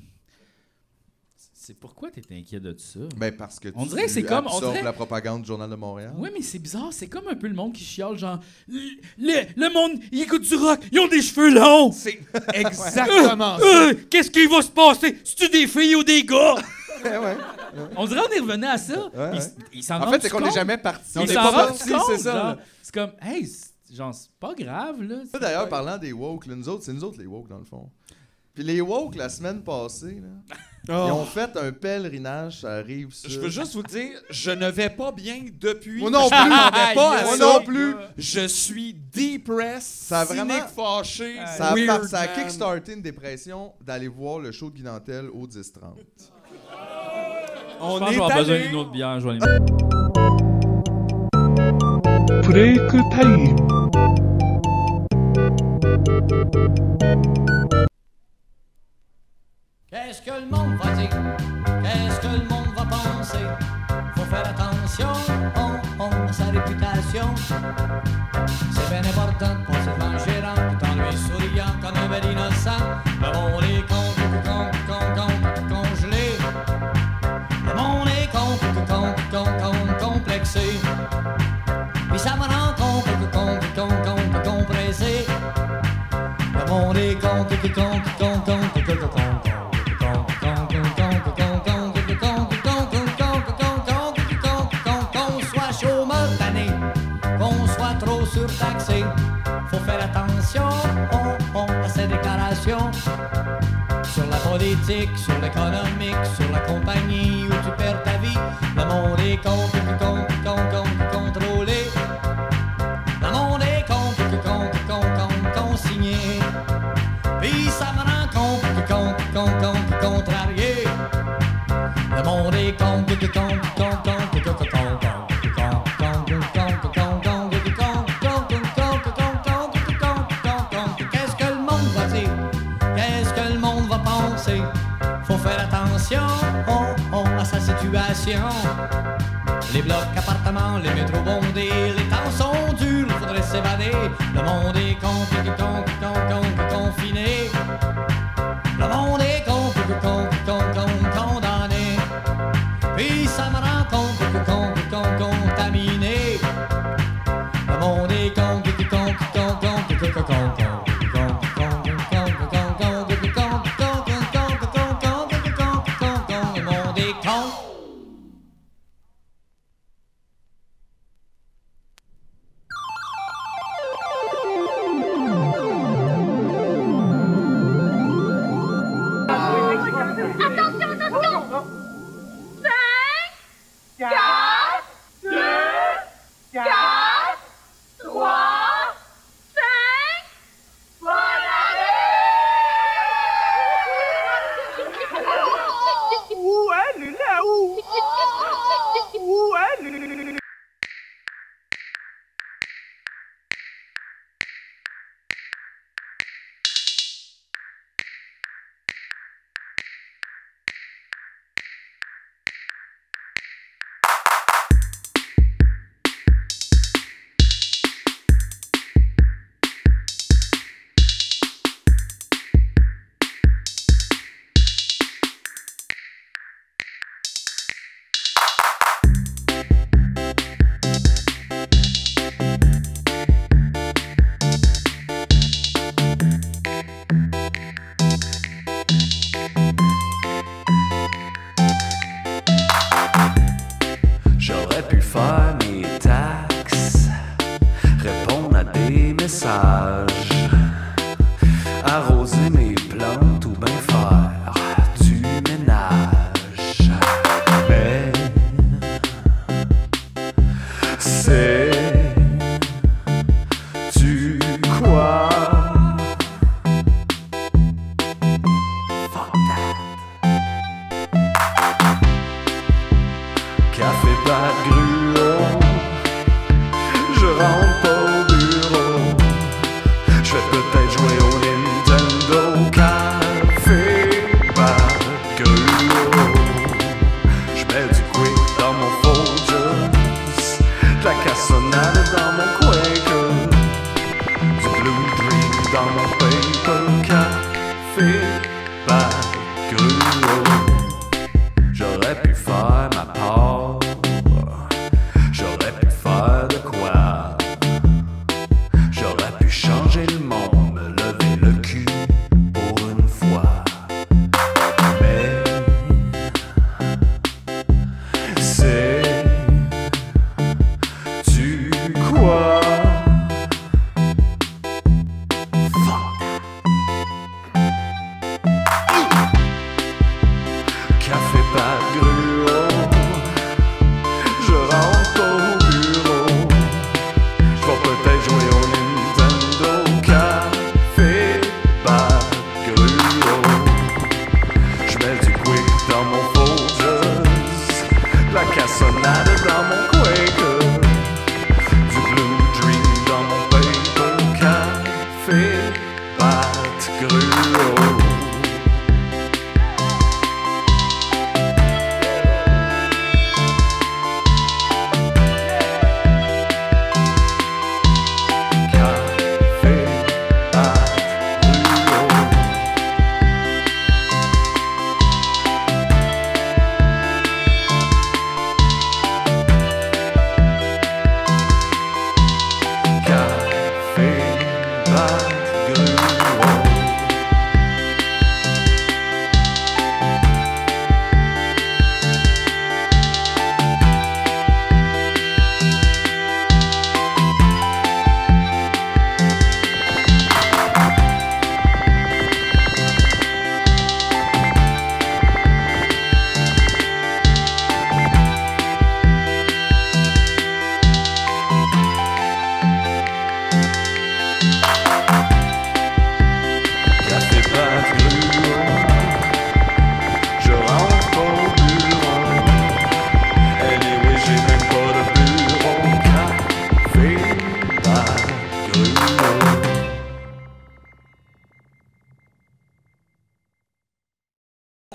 C'est pourquoi t'es inquiet de ça? Ben, parce que On tu dirait que c'est comme- on absorbes dirait- la propagande du Journal de Montréal. Oui, mais c'est bizarre. C'est comme un peu le monde qui chiale, genre. Le monde, il écoute du rock, ils ont des cheveux longs! C'est exactement ça. Qu'est-ce qui va se passer? C'est-tu des filles ou des gars? Ouais. On dirait qu'on est revenu à ça. Ouais, ouais. Ils s'en En rendent fait, c'est qu'on n'est compte? jamais parti. On Ils est s'en pas rendent parti, compte, c'est ça, genre. là. C'est comme, hey, genre, c'est pas grave, là. Ça, d'ailleurs, parlant des woke, là, c'est nous autres les woke, dans le fond. Puis les woke, la semaine passée, là, ils ont fait un pèlerinage, ça arrive ça. Je veux juste vous dire, je ne vais pas bien depuis. Moi non Je plus. m'attendais pas à Moi ça. non plus. Je suis depressed, Ça a vraiment- cynique, fâché, Ça a, weird, ça a man. kickstarté une dépression d'aller voir le show de Guy Nantel au 10-30. Je pense que je vais avoir besoin d'une autre bière. Je vais aller... Break time. Qu'est-ce que le monde va dire? Qu'est-ce que le monde va penser? Faut faire attention à sa réputation. C'est bien important de passer devant le gérant tout en lui souriant comme un bel innocent. Le monde est congelé. Le monde est complexé. Puis ça me rend compressé. Le monde est qu'on soit chômeur d'année, qu'on soit trop surtaxé, faut faire attention à ces déclarations sur la politique, sur l'économique, sur la compagnie où tu perds ta vie. Le monde est contrôlé. Le monde est consigné. Puis ça me rend contrarié. Le monde est qu'est-ce que le monde va dire? Qu'est-ce que le monde va penser? Faut faire attention à sa situation. Les blocs, appartements, les métros bondés, les temps sont durs, il faudrait s'évader. Le monde est confiné. Le monde est condamné. Puis ça me rend contaminé. Le monde est arroser mes plantes ou bien faire du ménage. Mais sais-tu quoi? Fuck that. Café Bad Gruau, je rentre pas au bureau. Je vais peut-être jouer au Nintendo. Café Bad Gruau. Je mets du quick dans mon Folgers, de la cassonade dans mon Quaker, du Blue Dream dans mon Paper. Café Bad Gruau. J'aurais pu faire ma part, j'aurais pu faire de quoi. J'aurais pu changer le monde, me lever le cul pour une fois. Mais sais-tu quoi? Fuck. Café Bad Gruau,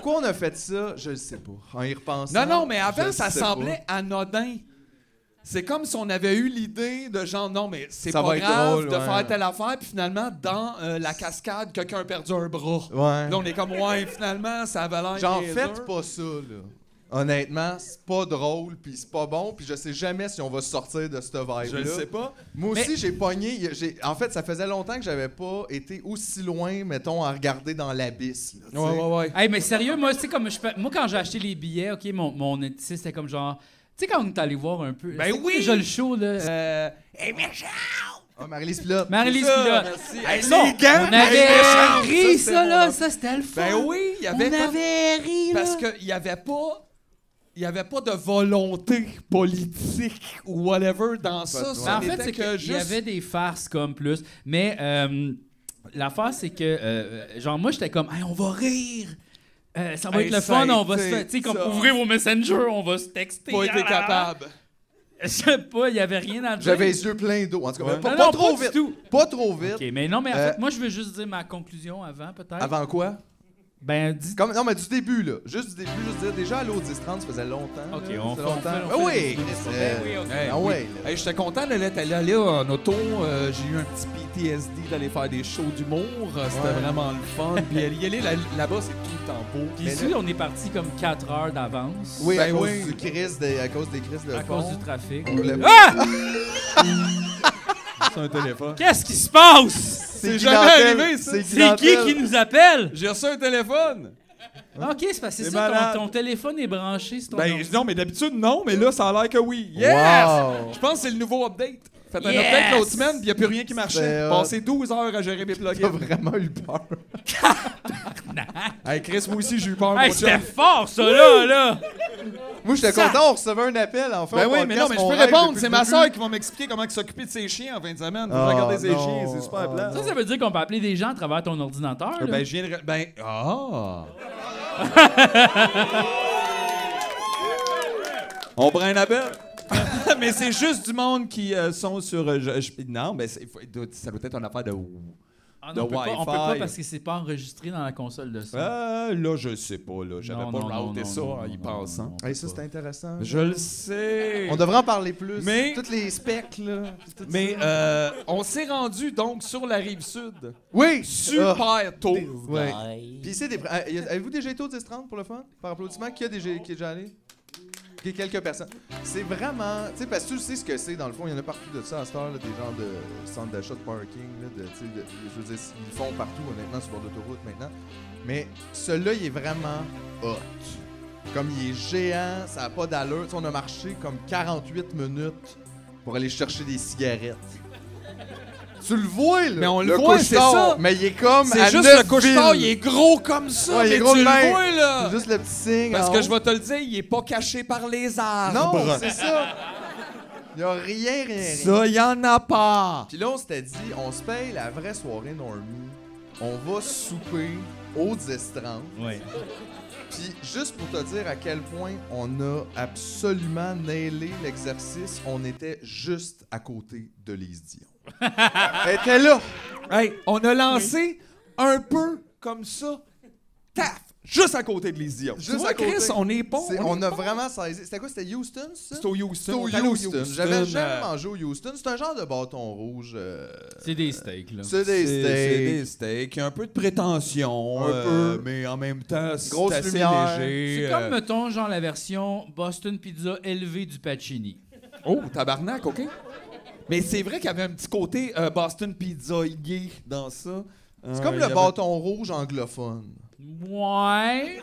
pourquoi on a fait ça, je le sais pas. En y repensant. Non, mais avant, je ça sais semblait anodin. C'est comme si on avait eu l'idée de genre, non, mais c'est Ça pas va être grave drôle, de ouais. faire telle affaire, puis finalement, dans la cascade, quelqu'un a perdu un bras. Ouais. Là, on est comme, ouais, finalement, ça avait l'air Genre, niaiseux. faites pas ça, là. Honnêtement, c'est pas drôle, puis c'est pas bon, puis je sais jamais si on va sortir de cette vibe-là. Je le sais pas. Moi aussi, j'ai pogné. En fait, ça faisait longtemps que j'avais pas été aussi loin, mettons, à regarder dans l'abysse. là, tu sais. Ouais. Hey, mais sérieux, moi, c'est comme moi quand j'ai acheté les billets, OK, mon édition, c'était comme genre tu sais quand on est allé voir un peu. Ben c'était oui! déjà le show là. Hey, méchant! Ah, Marie-Lise Pilote. Marie-Lise C'est ça, Pilote. merci. Hey, Hey, ça, les gants, on avait méchant, ri ça, ça c'était là, mon- ça c'était le fun. Ben oui, il y avait on avait ri là. Parce qu'il n'y avait pas... Il n'y avait pas de volonté politique ou whatever dans ça. Ouais. Ça En fait, n'était c'est que qu'il y avait des farces comme plus. Mais l'affaire, c'est que, genre, moi, j'étais comme, hey, on va rire. Ça va Hey, être le ça fun, a on va se été faire. Tu sais, comme ça. ouvrez vos messengers, on va se texter. pas été capable. Je sais pas, il y avait rien à dire. J'avais les yeux pleins d'eau. En tout cas, Ouais. pas, Non, pas non, trop pas du vite. tout. Pas trop vite. OK, mais non, mais en Euh, fait, moi, je veux juste dire ma conclusion avant, peut-être. Avant quoi? Ben, dis... Non, mais du début, là. Juste du début, juste dire. Déjà, à l'eau 10-30, ça faisait longtemps. OK, là. on Ça fait... faisait longtemps. on Ah fait- oui! Ben oui, OK. Hey, Ah oui. ouais, là. Hey, j'étais content d'être allé là en auto. J'ai eu un petit PTSD d'aller faire des shows d'humour. C'était Ouais. vraiment le fun. Puis y aller là-bas, c'est tout le temps beau. Puis Mais ici, on est parti comme 4 heures d'avance. Oui, à Ben cause oui. à cause des crises de À fond. cause du trafic. On voulait- C'est un téléphone. Qu'est-ce qui se passe? C'est Guy jamais Nantel. arrivé, ça. C'est qui Nantel. nous appelle? J'ai reçu un téléphone. OK, c'est parce que C'est c'est ça, malade. ton téléphone est branché sur ton Ben, ordi. non, mais d'habitude, non. Mais là, ça a l'air que oui. Yes! Wow. Je pense que c'est le nouveau update. Faites un Yes! update l'autre semaine, puis il n'y a plus rien qui marchait. C'est hot. Passé 12 heures à gérer mes T'as plugins. vraiment eu peur. Hey, Chris, moi aussi, j'ai eu peur, Hey, mon c'était chum. fort, ça, là! Moi, j'étais Ça- content, on recevait un appel, enfin. Ben au oui, podcast, mais non, mais je mon peux rêve répondre. depuis C'est le ma début. soeur qui va m'expliquer comment s'occuper de ses chiens en fin de semaine. Faut Ah, regarder ses non. chiens, c'est super plat. Ça veut dire qu'on peut appeler des gens à travers ton ordinateur, là? Ben, je viens de... Ben, ah! On prend un appel. Mais c'est juste du monde qui sont sur... non, mais ça doit être une affaire de... Ah de non, on peut pas Wi-Fi. parce que c'est pas enregistré dans la console de son. Là, je sais pas. Là, j'avais Non, pas non, routé non, ça non, en non, y non, pensant. non, non. Hey, ça, c'est intéressant. Je le sais. On devrait en parler plus. Mais- Toutes les specs, là. puis tout Mais ça. on s'est rendu donc sur la rive sud. Oui! Super tôt. Ouais. Puis c'est des. Avez-vous déjà été au 10-30 pour le fun? Par applaudissement, qui est déjà allé? Ok, quelques personnes. C'est vraiment. Tu sais, parce que tu sais ce que c'est, dans le fond, il y en a partout de ça à cette heure, là, des genres de centres d'achat de parking. Là, je veux dire, ils le font partout, honnêtement, sur bord d'autoroute maintenant. Mais celui-là, il est vraiment hot. Comme il est géant, ça n'a pas d'allure. Tu sais, on a marché comme 48 minutes pour aller chercher des cigarettes. Tu le vois, là? Mais on le voit, c'est couche-tard, ça. Mais il est comme. C'est à juste 9 le couche-tard, villes. il est gros comme ça. Ouais, il est mais gros tu de le même. vois, là. C'est juste le petit signe. Parce en que haut. je vais te le dire, il est pas caché par les arbres. Non, c'est ça. Il n'y a rien. Ça, y en a pas. Puis là, on s'était dit, on se paye la vraie soirée Normie. On va souper au 10-30. Ouais. Puis juste pour te dire à quel point on a absolument nailé l'exercice, on était juste à côté de Lise Dion. Elle était là. Hey, on a lancé un peu comme ça. Taf! Juste à côté de Lise Dion. Juste Tu vois, à côté. Chris, on est bon. On a vraiment saisi. C'était quoi? C'était Houston, ça? C'est au Houston. C'était au On est allé Houston. J'avais jamais euh, mangé au Houston. C'est un genre de bâton rouge. C'est des steaks, là. C'est des C'est steaks. des steaks. Il y a un peu de prétention. Un peu. Mais en même temps, c'est Grosse assez lumière. léger. C'est comme, mettons, genre la version Boston Pizza élevée du Pacini. Oh, tabarnak, OK. Mais c'est vrai qu'il y avait un petit côté Boston Pizza gay dans ça. C'est comme le bâton rouge anglophone. Ouais.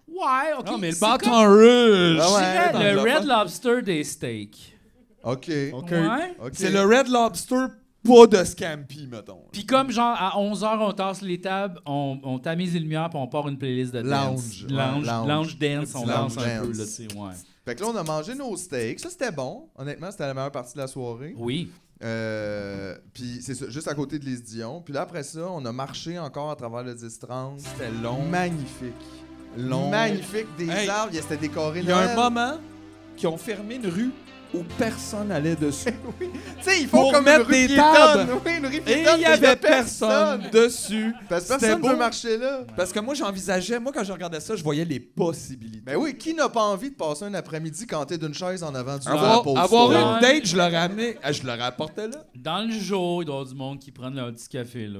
Ouais, OK. Non, mais le C'est bâton comme- rouge. Ah ouais, Je dirais le anglophone. Red Lobster des steaks. OK. OK. Ouais. OK. C'est le Red Lobster, pas de Scampi, mettons. Puis comme genre à 11h, on tasse les tables, on tamise les lumières, puis on part une playlist de dance. Lounge. Lounge dance, on Lounge danse un peu, dance. là, tu sais, ouais. Fait que là, on a mangé nos steaks. Ça, c'était bon. Honnêtement, c'était la meilleure partie de la soirée. Oui. Puis c'est ça, juste à côté de Lise Dion. Puis là, après ça, on a marché encore à travers le 10-30. C'était long. Magnifique. Long. Magnifique. Des Hey, arbres. C'était décoré Il y a un Noël. moment qu'ils ont fermé une rue où personne allait dessus. Tu sais, ils font Pour comme mettre une rue des piétonne. tables. Oui, une rue Et piétonne, il y mais avait personne dessus. Parce que C'était personne ne beau. veut marcher là. Parce que moi, j'envisageais, quand je regardais ça, je voyais les possibilités. Ben oui, qui n'a pas envie de passer un après-midi canté d'une chaise en avant du Avoir drapeau? store. une date, je l'aurais amené, je l'aurais apporté là. Dans le jour, il doit y avoir du monde qui prend leur petit café là.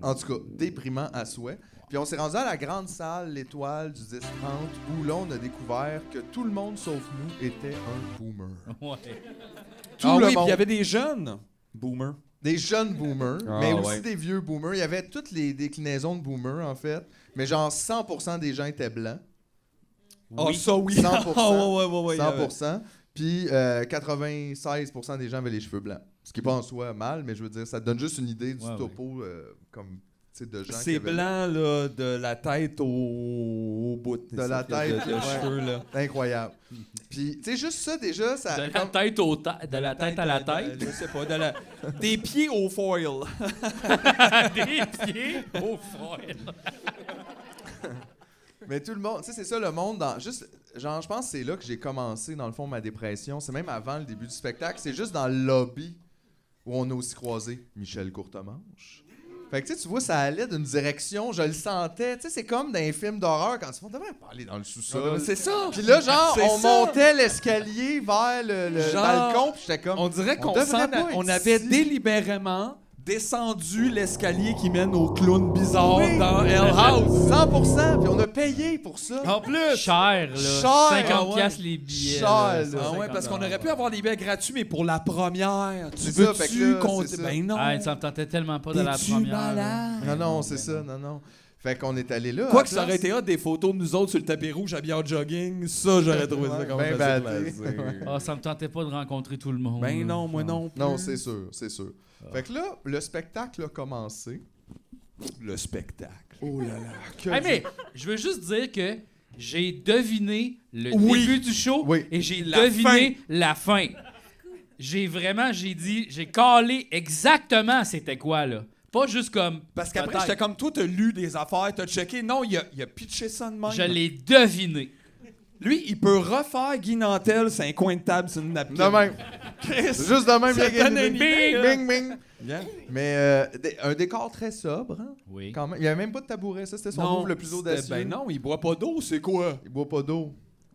En tout cas, déprimant à souhait. Puis on s'est rendu à la grande salle, l'étoile du 10-30, où l'on a découvert que tout le monde sauf nous était un boomer. Ouais. Tout Ah le oui, puis monde. il y avait des jeunes boomers. Des jeunes boomers, Ah, mais aussi ouais. des vieux boomers. Il y avait toutes les déclinaisons de boomers, en fait. Mais genre 100% des gens étaient blancs. Ah, ça oui. 100%. Ah, ouais, 100%. Puis 96% des gens avaient les cheveux blancs. Ce qui n'est pas en soi mal, mais je veux dire, ça te donne juste une idée du Ouais, topo comme, tu sais, de gens qui C'est avaient- blanc, là, de la tête au bout. De la tête, de ouais. cheveux, là. Incroyable. Puis, tu sais, juste ça, déjà, ça... De la tête de la tête à la tête. Je sais pas, des pieds au foil. Des pieds au foil. Mais tout le monde, tu sais, c'est ça le monde dans juste genre je pense que c'est là que j'ai commencé dans le fond ma dépression, c'est même avant le début du spectacle, c'est juste dans le lobby où on a aussi croisé Michel Courtemanche. Fait que tu vois ça allait d'une direction, je le sentais, tu sais c'est comme dans les films d'horreur quand on devrait pas aller dans le sous-sol. C'est ça. Puis là genre C'est on ça. montait l'escalier vers le Genre, balcon, puis j'étais comme On dirait qu'on devrait pas on être avait ici. délibérément descendu l'escalier qui mène au clown bizarre Oui. dans Hell House. 100%, puis on a payé pour ça. En plus. Cher, là. Cher, 50 ah ouais. piastres les billets. Cher, là. là. Ah ouais, parce qu'on aurait pu avoir des billets gratuits, mais pour la première. Tu C'est ça, fait que veux-tu là, qu'on... c'est ça. Ben non. Ah, ça me tentait tellement pas de la T'es-tu première. malade? Non, c'est ça, non. Fait qu'on est allé là. Quoi à que la ça aurait place. été hot, des photos de nous autres sur le tapis rouge habillés en jogging, ça, j'aurais trouvé ça quand même Ben assez batté. classique. Ah, ça me tentait pas de rencontrer tout le monde. Ben là. non, moi non plus. Non, c'est sûr, c'est sûr. Fait que là, le spectacle a commencé. Le spectacle. Oh là là. Que Hey, mais je veux juste dire que j'ai deviné le Oui. début du show Oui. et j'ai La deviné la fin. J'ai calé exactement c'était quoi, là. Pas juste comme. Parce qu'après, peut-être. j'étais comme toi, t'as lu des affaires, t'as checké. Non, il a pitché ça de même. Je l'ai deviné. Lui, il peut refaire Guy Nantel sur un coin de table sur une napkin. De même. Chris. Juste de même, Ça il y a donne une idée, là. Bing, bing. Bien. Mais un décor très sobre, hein, Oui. quand même. Il n'y avait même pas de tabouret, ça, c'était son Non, move le plus c'était- audacieux. Ben non, il boit pas d'eau, c'est quoi? Il boit pas d'eau.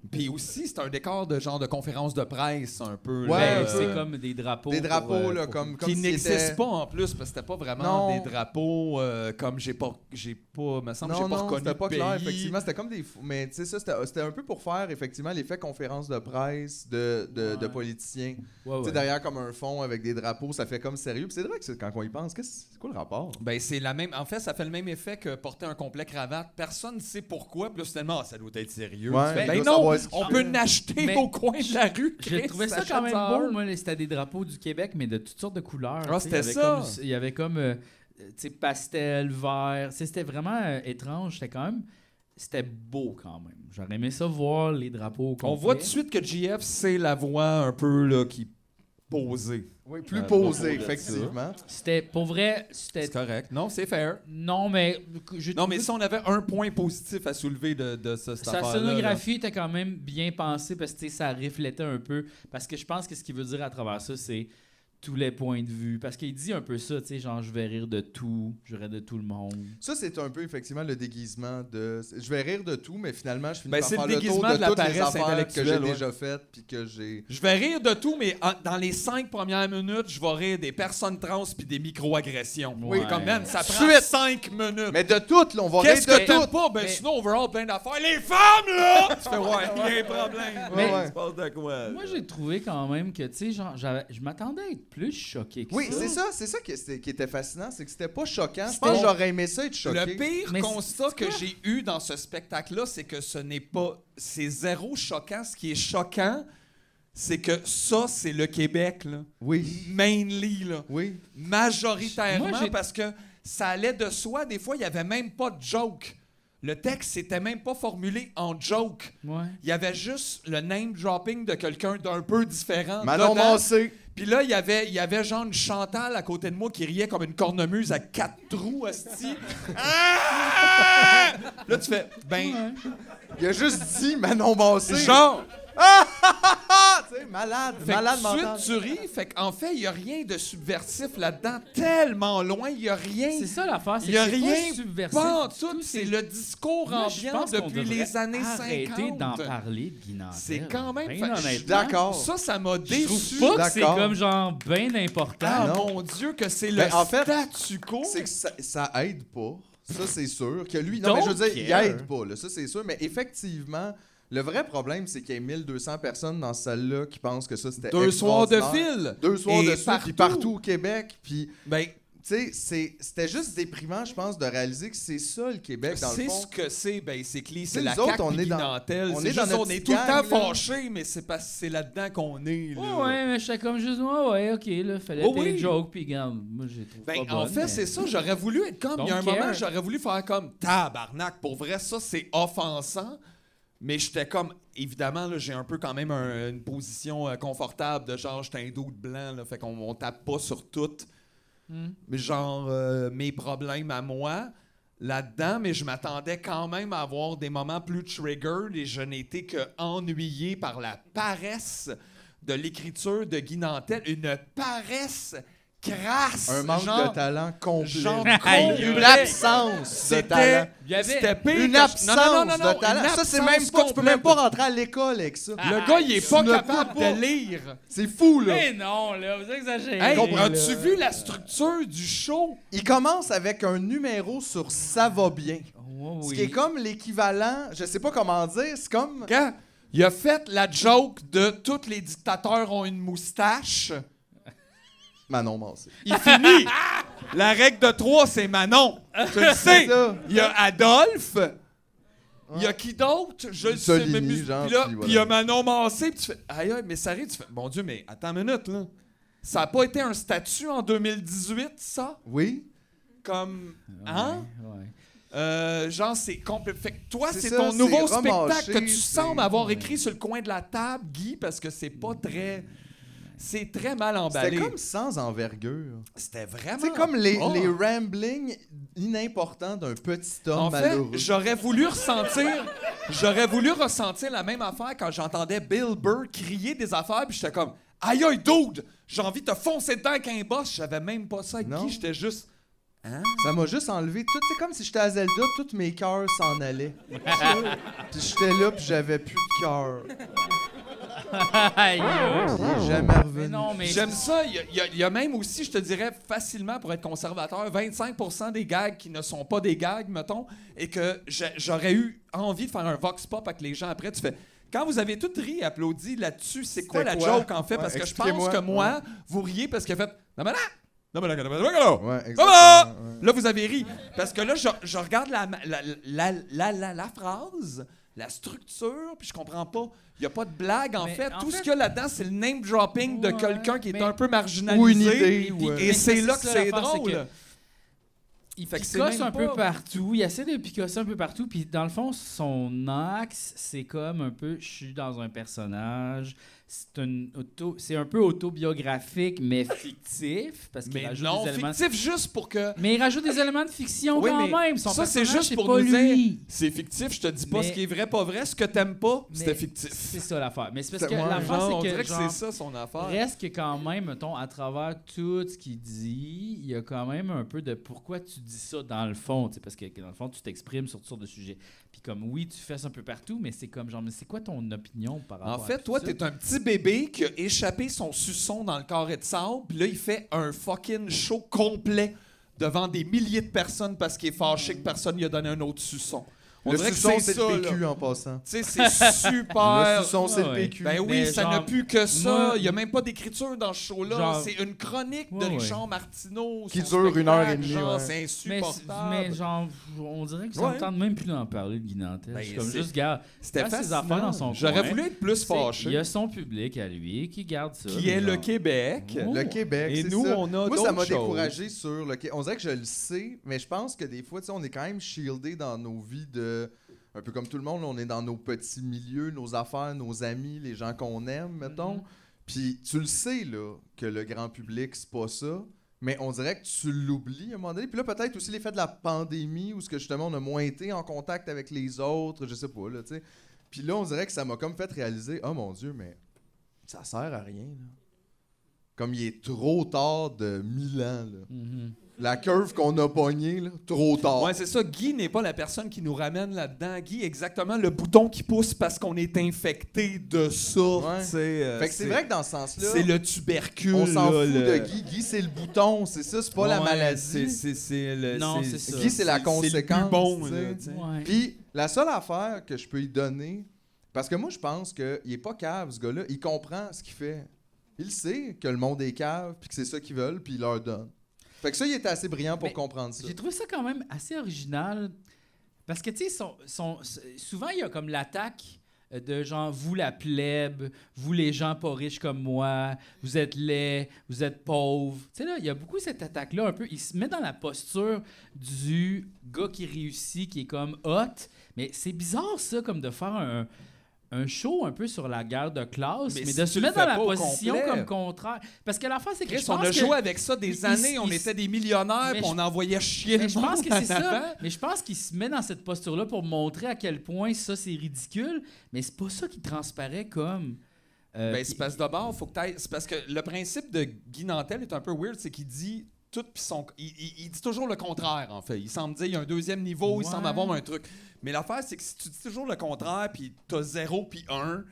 Puis aussi, c'est un décor de genre de conférence de presse, un peu. Ouais, là. Ben, un c'est peu. comme des drapeaux. Des drapeaux, pour, là, pour- comme Qui s'il n'existent était- pas en plus, parce que c'était pas vraiment Non. des drapeaux comme j'ai pas, me semble que j'ai Non, pas non, reconnu c'était pas le clair, pays. effectivement. C'était comme des... Mais tu sais, ça, c'était un peu pour faire, effectivement, l'effet conférence de presse de politiciens. Ouais, Tu sais, ouais. derrière comme un fond avec des drapeaux, ça fait comme sérieux. Puis c'est vrai que quand on y pense, c'est quoi le rapport? Ben, c'est la même. En fait, ça fait le même effet que porter un complet cravate. Personne ne sait pourquoi. Puis là, finalement, ça doit être sérieux. Ouais, Tu fais, il ben doit non, savoir ce qu'il on fait. peut l'acheter Mais au coin de la rue. J'ai Chris, trouvé ça achète quand même ça. beau, moi. C'était des drapeaux du Québec, mais de toutes sortes de couleurs. Ah, tu sais. c'était Il y avait ça. comme- Il y avait comme, tu sais, pastel, vert. Tu sais, c'était vraiment étrange. C'était quand même... C'était beau, quand même. J'aurais aimé ça voir les drapeaux au On complet. voit tout de suite que JF, c'est la voix un peu là, qui posée. Oui, plus Ouais, posé, bon, effectivement. C'était, pour vrai, c'était... C'est correct. Non, c'est fair. Non, mais... j'ai Non, mais trouvé si on avait un point positif à soulever de cette Sa affaire-là, sonographie était quand même bien pensée parce que tu sais, ça reflétait un peu. Parce que je pense que ce qu'il veut dire à travers ça, c'est tous les points de vue. Parce qu'il dit un peu ça, tu sais, genre je vais rire de tout, je vais rire de tout le monde. Ça, c'est un peu, effectivement, le déguisement de... Je vais rire de tout, mais finalement, je finis Ben, par c'est faire le le tour déguisement de de la toutes les paresse affaires que intellectuelle, j'ai ouais. déjà faites, puis que j'ai... Je vais rire de tout, mais dans les 5 premières minutes, je vais rire des personnes trans puis des micro-agressions. Oui. Comme man, ça prend Suite. 5 minutes. Mais de toutes, là, on va Qu'est-ce rire que de t'aimes toutes! pas? Ben Mais- sinon, overall, plein d'affaires. Les femmes, là! Tu fais, ouais, il y a un problème. Mais- Il se passe de quoi? Moi, j'ai trouvé quand même que, tu sais, genre, je m'attendais à être plus choqué que Oui, ça. c'est ça qui était fascinant, c'est que c'était pas choquant. Je C'était- pense que j'aurais aimé ça être choqué. Le pire Mais constat c'est que quoi? j'ai eu dans ce spectacle-là, c'est que ce n'est pas... C'est zéro choquant. Ce qui est choquant, c'est que ça, c'est le Québec, là. Oui, Mainly, là. oui. Majoritairement, Moi, j'ai- parce que ça allait de soi. Des fois, il n'y avait même pas de joke. Le texte n'était même pas formulé en joke. Ouais. Il y avait juste le name dropping de quelqu'un d'un peu différent. Manon dedans. Massé. Puis là, il y avait genre une Chantal à côté de moi qui riait comme une cornemuse à 4 trous, asti. Ah! Là, tu fais, ben, Il a juste dit Manon Massé. genre, Tu sais, malade Fait que tout de mental. suite, tu ris. Fait qu'en fait, il n'y a rien de subversif là-dedans. Tellement loin, il n'y a rien. C'est ça l'affaire, c'est Il n'y a que c'est rien. pas subversif. Pas en du tout. tout, C'est le discours Moi, je ambiant pense qu'on depuis devrait les années arrêter 50. d'en parler de Guy Nantel. C'est quand même... Ben fait- honnêtement. Je suis d'accord. Ça m'a Je déçu. trouve pas que c'est D'accord. comme genre bien important. Ah Non. mon Dieu, que c'est le Ben, en fait, statu quo. C'est que ça aide pas. Ça, c'est sûr. Que lui, non, mais je veux dire, il care. aide pas, là. Ça, c'est sûr. Mais effectivement, le vrai problème, c'est qu'il y a 1200 personnes dans cette salle-là qui pensent que ça, c'était 2 soirs de extraordinaire. fil. 2 soirs Et de suite, puis partout au Québec. Puis, Ben, tu sais, c'était juste déprimant, je pense, de réaliser que c'est ça, le Québec, dans le c'est fond. ce que c'est, basically. C'est nous la autres, CAQ on puis est Guy dans- Nantel. on C'est est dans juste, notre on est petite tout le temps gang, là. fâchés, mais c'est parce que c'est là-dedans qu'on est. Là. Ouais, mais j'étais comme juste, ouais, ok, là, fallait Oh, faire oui. une joke, puis regarde, moi, j'ai trouvé Ben, pas en bonne, fait, mais- c'est ça. J'aurais voulu être comme. Il y a un Don't care. moment, j'aurais voulu faire comme tabarnak. Pour vrai, ça, c'est offensant. Mais j'étais comme. Évidemment, là, j'ai un peu quand même une position confortable de genre, j'étais un doute blanc, là, fait qu'on tape pas sur tout. Mais genre, mes problèmes à moi là-dedans, mais je m'attendais quand même à avoir des moments plus triggered et je n'étais que ennuyé par la paresse de l'écriture de Guy Nantel. Une paresse crasse. Un manque genre, de talent complet. genre Une complet. absence de talent. Il y avait- C'était pire Une que- absence Non, non, non, non, de talent. une Ça, c'est absence même pas... Tu peux même pas complète. rentrer à l'école avec ça. Le gars, il est pas ne capable peux pas. de lire. C'est fou, là. Mais non, là, vous exagérez. Hey, comprends, as-tu vu la structure du show? Il commence avec un numéro sur Ça va bien. Ouais, Ce oui. qui est comme l'équivalent, je sais pas comment dire, c'est comme... Quand il a fait la joke de tous les dictateurs ont une moustache, Manon Massé. il finit. La règle de 3, c'est Manon. Tu le sais. ça. Il y a Adolphe. Il y a qui d'autre? Je le sais. Mussolini, mais genre, puis là, puis puis il y a Manon Massé. Puis tu fais, aïe, aïe, mais ça arrive. Tu fais, mon Dieu, mais attends une minute, là. Ça n'a pas été un statut en 2018, ça? Oui. Comme, hein? Ouais. Genre, c'est complet. Fait que toi, C'est c'est ça, ton c'est nouveau remâché, spectacle que tu sembles c'est- avoir écrit sur le coin de la table, Guy, parce que c'est pas très. C'est très mal emballé. C'était comme sans envergure. C'était vraiment. C'est comme les Oh. ramblings inimportants d'un petit homme En fait, malheureux. j'aurais voulu ressentir la même affaire quand j'entendais Bill Burr crier des affaires, puis j'étais comme, aïe aïe, dude, j'ai envie de te foncer dedans avec un boss. J'avais même pas ça avec Non. Guy, j'étais juste. Hein? Ça m'a juste enlevé tout. C'est comme si j'étais à Zelda, tous mes cœurs s'en allaient. Puis j'étais là, puis j'avais plus de cœur. Aïe, aïe. Il est jamais Mais revenu. non, mais. J'aime ça. Il y a même aussi, je te dirais facilement pour être conservateur, 25% des gags qui ne sont pas des gags, mettons, et que j'aurais eu envie de faire un vox pop avec les gens après. Tu fais. Quand vous avez tout ri, applaudi là-dessus, c'est quoi la C'était quoi? joke en fait? Ouais, Parce que je pense expliquez-moi. que moi, vous riez parce qu'il a fait. Non, mais là! Non, mais là, non, mais là! Ouais, Ça exactement. va! Ouais. Là, vous avez ri. Parce que là, je regarde la phrase, la structure, puis je comprends pas. Il n'y a pas de blague, en Mais fait. en Tout ce fait- qu'il y a là-dedans, c'est le name dropping de Ouais, quelqu'un qui est mais- un peu marginalisé. Ou une idée, Et ouais. c'est Mais là c'est que ça, c'est l'affaire, c'est drôle. que il Fait que c'est picosse même un peu pas- partout. Il essaie de picosser un peu partout. Puis dans le fond, son axe, c'est comme un peu, je suis dans un personnage. C'est un peu autobiographique, mais fictif. Parce qu'il Mais rajoute non, des éléments. fictif juste pour que... Mais il rajoute des éléments de fiction Oui, quand mais même. Son ça, c'est personnage, juste pour pas nous lui. dire... C'est fictif, je te dis pas Mais- ce qui est vrai, pas vrai. Ce que t'aimes pas, Mais c'était fictif. C'est ça l'affaire. Mais c'est parce C'est- que ouais, l'affaire, Genre, on c'est dirait que, que genre, c'est ça son affaire. reste que quand même, mettons, à travers tout ce qu'il dit, il y a quand même un peu de pourquoi tu dis ça dans le fond, tu sais, parce que dans le fond, tu t'exprimes sur toutes sortes de sujets. Puis comme, oui, tu fais ça un peu partout, mais c'est comme, genre, mais c'est quoi ton opinion par rapport En à fait, tout toi, ça? t'es un petit bébé qui a échappé son suçon dans le carré de sable, puis là, il fait un fucking show complet devant des milliers de personnes parce qu'il est fâché que personne lui a donné un autre suçon. On Le dirait que suçon, c'est c'est ça, le PQ là. en passant. Tu sais, c'est super. Le suçon, c'est le ouais. PQ. Ben oui, Mais ça genre, n'a plus que ça. moi- Il n'y a même pas d'écriture dans ce show-là. Genre- C'est une chronique de Ouais, ouais. Richard Martineau. Qui son dure 1h30, spectacle, genre, ouais. C'est mais, insupportable. mais genre, on dirait que ça Ouais. me tente même plus d'en parler de Guy Nantel. Ben, Je suis comme c'est- juste, garde, C'était fasse ses fascinant. affaires dans son J'aurais coin. voulu être plus Il y fâché. a son public à lui qui garde ça. Qui mais est le genre- Québec. Oh. Le Québec, Et c'est nous, ça. on a Moi, ça d'autres m'a choses. découragé sur le Québec. On dirait que je le sais, mais je pense que des fois, tu sais, on est quand même shieldé dans nos vies de... Un peu comme tout le monde, là, on est dans nos petits milieux, nos affaires, nos amis, les gens qu'on aime, mettons. Mhm. Puis tu le sais, là, que le grand public, c'est pas ça. Mais on dirait que tu l'oublies à un moment donné. Puis là, peut-être aussi l'effet de la pandémie, où ce que justement, on a moins été en contact avec les autres, je sais pas, là, tu sais. Puis là, on dirait que ça m'a comme fait réaliser, oh mon Dieu, mais ça sert à rien, là. Comme il est trop tard de 1000 ans, là. La curve qu'on a pognée, là, trop tard. Ouais, c'est ça. Guy n'est pas la personne qui nous ramène là-dedans. Guy est exactement le bouton qui pousse parce qu'on est infecté de ça. Ouais. Fait que c'est vrai que dans ce sens-là, c'est le tubercule. on s'en là, fout de Guy. Guy, c'est le bouton, c'est ça, c'est pas la maladie. Non, c'est ça. Guy, c'est la conséquence. C'est le bon, tu sais. là, tu sais. Ouais. Puis la seule affaire que je peux lui donner, parce que moi, je pense qu'il est pas cave, ce gars-là. Il comprend ce qu'il fait. Il sait que le monde est cave, puis que c'est ça qu'ils veulent, puis il leur donne. Fait que ça, il était assez brillant pour Mais comprendre ça. J'ai trouvé ça quand même assez original. Parce que, tu sais, souvent, il y a comme l'attaque de genre, vous la plèbe, vous les gens pas riches comme moi, vous êtes laids, vous êtes pauvres. Tu sais, là, il y a beaucoup cette attaque-là un peu. Il se met dans la posture du gars qui réussit, qui est comme hot. Mais c'est bizarre, ça, comme de faire un show un peu sur la guerre de classe, mais si de tu se le mettre fais dans la pas au position complet. comme contraire. Parce que l'affaire, c'est que Chris, je on pense a que... joué avec ça des années, on était des millionnaires, mais puis on envoyait chier Mais le je pense monde que c'est en ça. avant. Mais je pense qu'il se met dans cette posture-là pour montrer à quel point ça, c'est ridicule. Mais c'est pas ça qui transparaît comme... Ben, c'est parce que d'abord, faut que t'ailles. C'est parce que le principe de Guy Nantel est un peu weird, c'est qu'il dit tout puis il dit toujours le contraire, en fait. Il semble dire il y a un deuxième niveau, il semble avoir un truc. Mais l'affaire, c'est que si tu dis toujours le contraire, puis t'as 0 puis 1,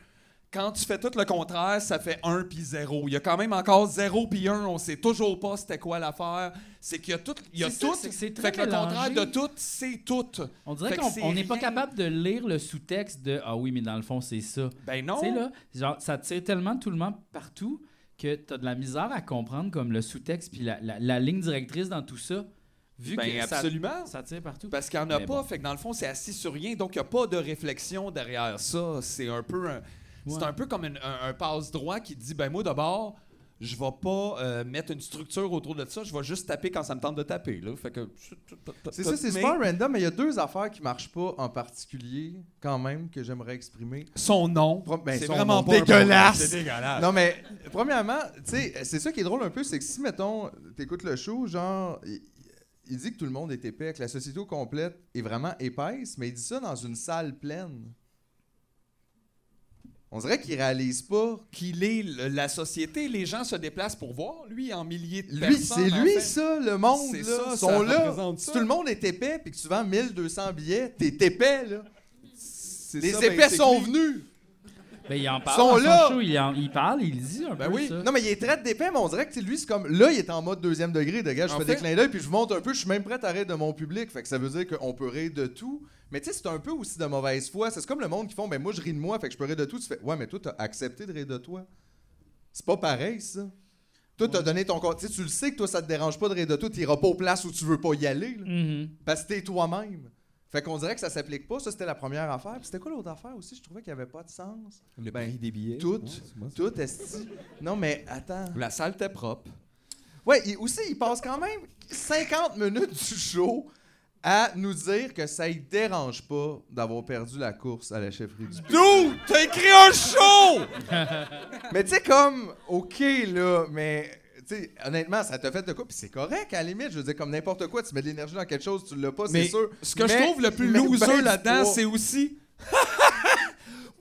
quand tu fais tout le contraire, ça fait 1 puis 0. Il y a quand même encore 0 puis 1, on sait toujours pas c'était quoi l'affaire. C'est qu'il y a tout. Il y a C'est ça, tout. c'est que c'est très Fait que le contraire mélangé. de tout, c'est tout. On dirait Fait que c'est qu'on n'est pas rien. capable de lire le sous-texte de « Ah oui, mais dans le fond, c'est ça ». Ben non. Tu sais, là, genre, ça tire tellement tout le monde partout que t'as de la misère à comprendre comme le sous-texte puis la ligne directrice dans tout ça. Vu Ben, que absolument. ça tire partout. Parce qu'il n'y en a Mais pas, bon. fait que dans le fond, c'est assis sur rien, donc il n'y a pas de réflexion derrière ça. C'est un peu c'est un peu comme un passe-droit qui dit ben moi d'abord, je vais pas mettre une structure autour de ça, je vais juste taper quand ça me tente de taper. Là. Fait que C'est ça, c'est super random, mais il y a deux affaires qui marchent pas en particulier, quand même, que j'aimerais exprimer. Son nom, Ben, c'est son vraiment nom, pas dégueulasse. C'est dégueulasse. Non, mais premièrement, tu sais, c'est ça qui est drôle un peu, c'est que si, mettons, t'écoutes le show, genre, il dit que tout le monde est épais, que la société au complète est vraiment épaisse, mais il dit ça dans une salle pleine. On dirait qu'il réalise pas. Qu'il est la société, les gens se déplacent pour voir, lui, en milliers de Lui, personnes. c'est en lui, fait. ça, le monde, C'est là. ça, Ils ça sont là. représente Si ça. tout le monde est épais puis que tu vends 1200 billets, t'es épais, là. C'est Les ça, ben, épais c'est sont que lui- venus. Ben, il en parle Sont dans là. son show, il parle, il dit un Ben peu oui. ça. Non, mais il est très d'épais, mais on dirait que tu sais, lui, c'est comme. Là, il est en mode deuxième degré. De gars, je En fais fait- des clins d'œil, puis je vous montre un peu. Je suis même prêt à rire de mon public. Fait que ça veut dire qu'on peut rire de tout. Mais tu sais, c'est un peu aussi de mauvaise foi. C'est comme le monde qui font, ben moi, je ris de moi, fait que je peux rire de tout. Tu fais, ouais, mais toi, t'as accepté de rire de toi. C'est pas pareil, ça. Toi, t'as donné ton compte. Tu sais, tu le sais que toi, ça te dérange pas de rire de toi. T'iras pas aux places où tu veux pas y aller, là. Mhm. Parce que t'es toi-même. Fait qu'on dirait que ça s'applique pas. Ça, c'était la première affaire. Puis c'était quoi l'autre affaire aussi? Je trouvais qu'il y avait pas de sens. Le prix des billets. Tout. Ouais, c'est moi, ça. Tout, esti. Non, mais attends. La salle était propre. Ouais, aussi, il passe quand même 50 minutes du show à nous dire que ça ne dérange pas d'avoir perdu la course à la chefferie du D'où t'as écrit un show? Mais tu sais, comme, OK, là, mais, tu sais, honnêtement, ça t'a fait de quoi? Puis c'est correct, à la limite, je veux dire, comme n'importe quoi, tu mets de l'énergie dans quelque chose, tu l'as pas, Mais c'est sûr. ce que je Mais trouve le plus il met loser ben du là-dedans, poids. c'est aussi.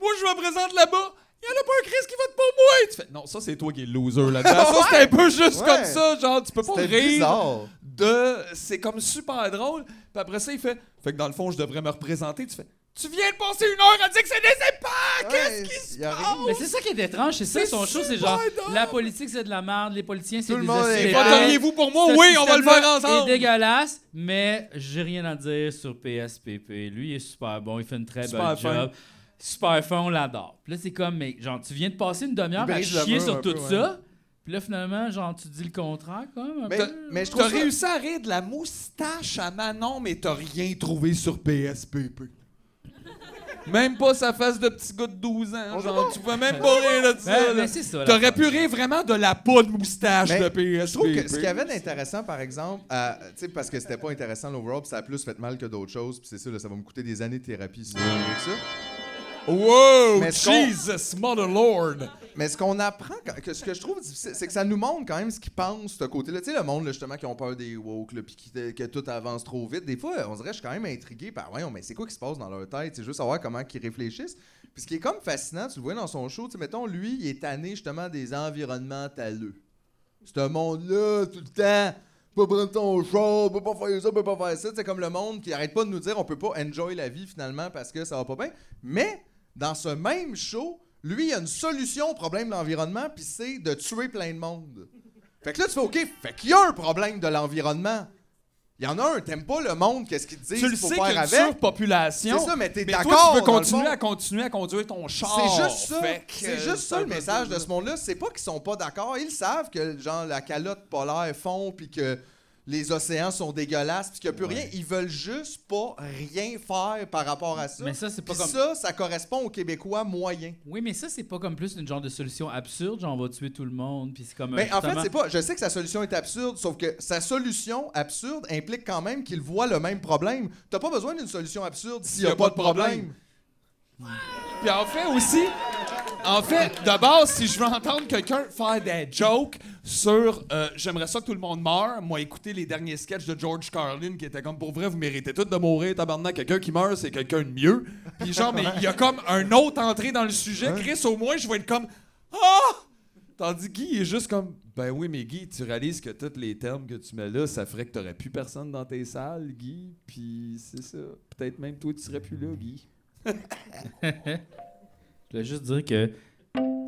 Moi, je me présente là-bas. Il y en a pas un Chris qui vote pour moi. Tu fais, non, ça, c'est toi qui es le loser là-dedans. Ça, c'est un peu juste Ouais. comme ça. Genre, tu peux pas C'était rire bizarre. de. C'est comme super drôle. Puis après ça, il fait. Fait que dans le fond, je devrais me représenter. Tu fais. Tu viens de passer 1 heure à dire que c'est des épais! Qu'est-ce Ouais, qui se y a passe? rien. Mais c'est ça qui est étrange, c'est ça C'est son show, c'est super genre drôle. la politique c'est de la merde, les politiciens c'est Tout le des monde est épais. Voteriez-vous pour moi? Ce Oui, on va le faire système-là ensemble. est dégueulasse, mais j'ai rien à dire sur PSPP. Lui, il est super bon, il fait une très Super bonne fin. job. Super fin, on l'adore. Puis là, c'est comme, mais genre, tu viens de passer une demi-heure Il à brise le chier mur sur un tout peu, ouais. ça. Puis là, finalement, genre, tu dis le contraire, quand même. un Mais, peu. mais je trouve T'as ça... réussi à rire de la moustache à Manon, mais t'as rien trouvé sur PSPP. Même pas sa face de petit gars de 12 ans. Genre, tu peux même pas rire de ça. Ben, là. mais c'est ça. T'aurais l'affaire. pu rire vraiment de la peau de moustache Mais de PSPP. Je trouve que ce qu'il y avait d'intéressant, par exemple, tu sais, parce que c'était pas intéressant l'overall, puis ça a plus fait mal que d'autres choses, puis c'est ça, là, ça va me coûter des années de thérapie si avec ça. Wow, Mais ce qu'on- Jesus, Mother Lord. Mais ce qu'on apprend, ce que je trouve difficile, c'est que ça nous montre quand même ce qu'ils pensent, ce côté-là. Tu sais, le monde, là, justement, qui ont peur des woke, là, puis que tout avance trop vite. Des fois, on dirait, je suis quand même intrigué par, voyons, mais c'est quoi qui se passe dans leur tête? C'est juste savoir comment ils réfléchissent. Puis ce qui est comme fascinant, tu le vois dans son show, tu sais, mettons, lui, il est tanné justement des environnementaux. C'est un monde-là, tout le temps, pas prendre ton char, peut pas faire ça, peut pas faire ça. C'est comme le monde qui arrête pas de nous dire on peut pas enjoy la vie finalement parce que ça va pas bien. Mais dans ce même show, lui, il a une solution au problème de l'environnement, puis c'est de tuer plein de monde. Fait que là, tu fais OK, fait qu'il y a un problème de l'environnement. Il y en a un, t'aimes pas le monde, qu'est-ce qu'ils te disent Tu le qu'il faut sais faire qu'il y a une avec. surpopulation. C'est ça, mais t'es mais d'accord. toi, tu veux dans le continuer à conduire ton char. C'est juste ça. Fait que, C'est juste ça le message de ce monde-là. C'est pas qu'ils sont pas d'accord. Ils savent que genre la calotte polaire fond puis que les océans sont dégueulasses puis qu'il n'y a plus rien. Ils veulent juste pas rien faire par rapport à ça. Mais ça, c'est pas Puis comme... ça correspond aux Québécois moyens. Oui, mais ça, c'est pas comme plus une genre de solution absurde, genre on va tuer tout le monde, puis c'est comme... Mais en fait, justement- c'est pas. Je sais que sa solution est absurde, sauf que sa solution absurde implique quand même qu'il voit le même problème. T'as pas besoin d'une solution absurde s'il n'y a pas de problème. Puis en fait aussi, de base, si je veux entendre quelqu'un faire des jokes sur j'aimerais ça que tout le monde meure, moi écouter les derniers sketchs de George Carlin qui étaient comme pour vrai, vous méritez tous de mourir, tabarnak, quelqu'un qui meurt, c'est quelqu'un de mieux. Puis genre, mais il y a comme un autre entrée dans le sujet. Chris, au moins, je vais être comme ah! Tandis que Guy il est juste comme ben oui, mais Guy, tu réalises que tous les termes que tu mets là, ça ferait que t'aurais plus personne dans tes salles, Guy. Puis c'est ça. Peut-être même toi, tu serais plus là, Guy. Je voulais juste dire que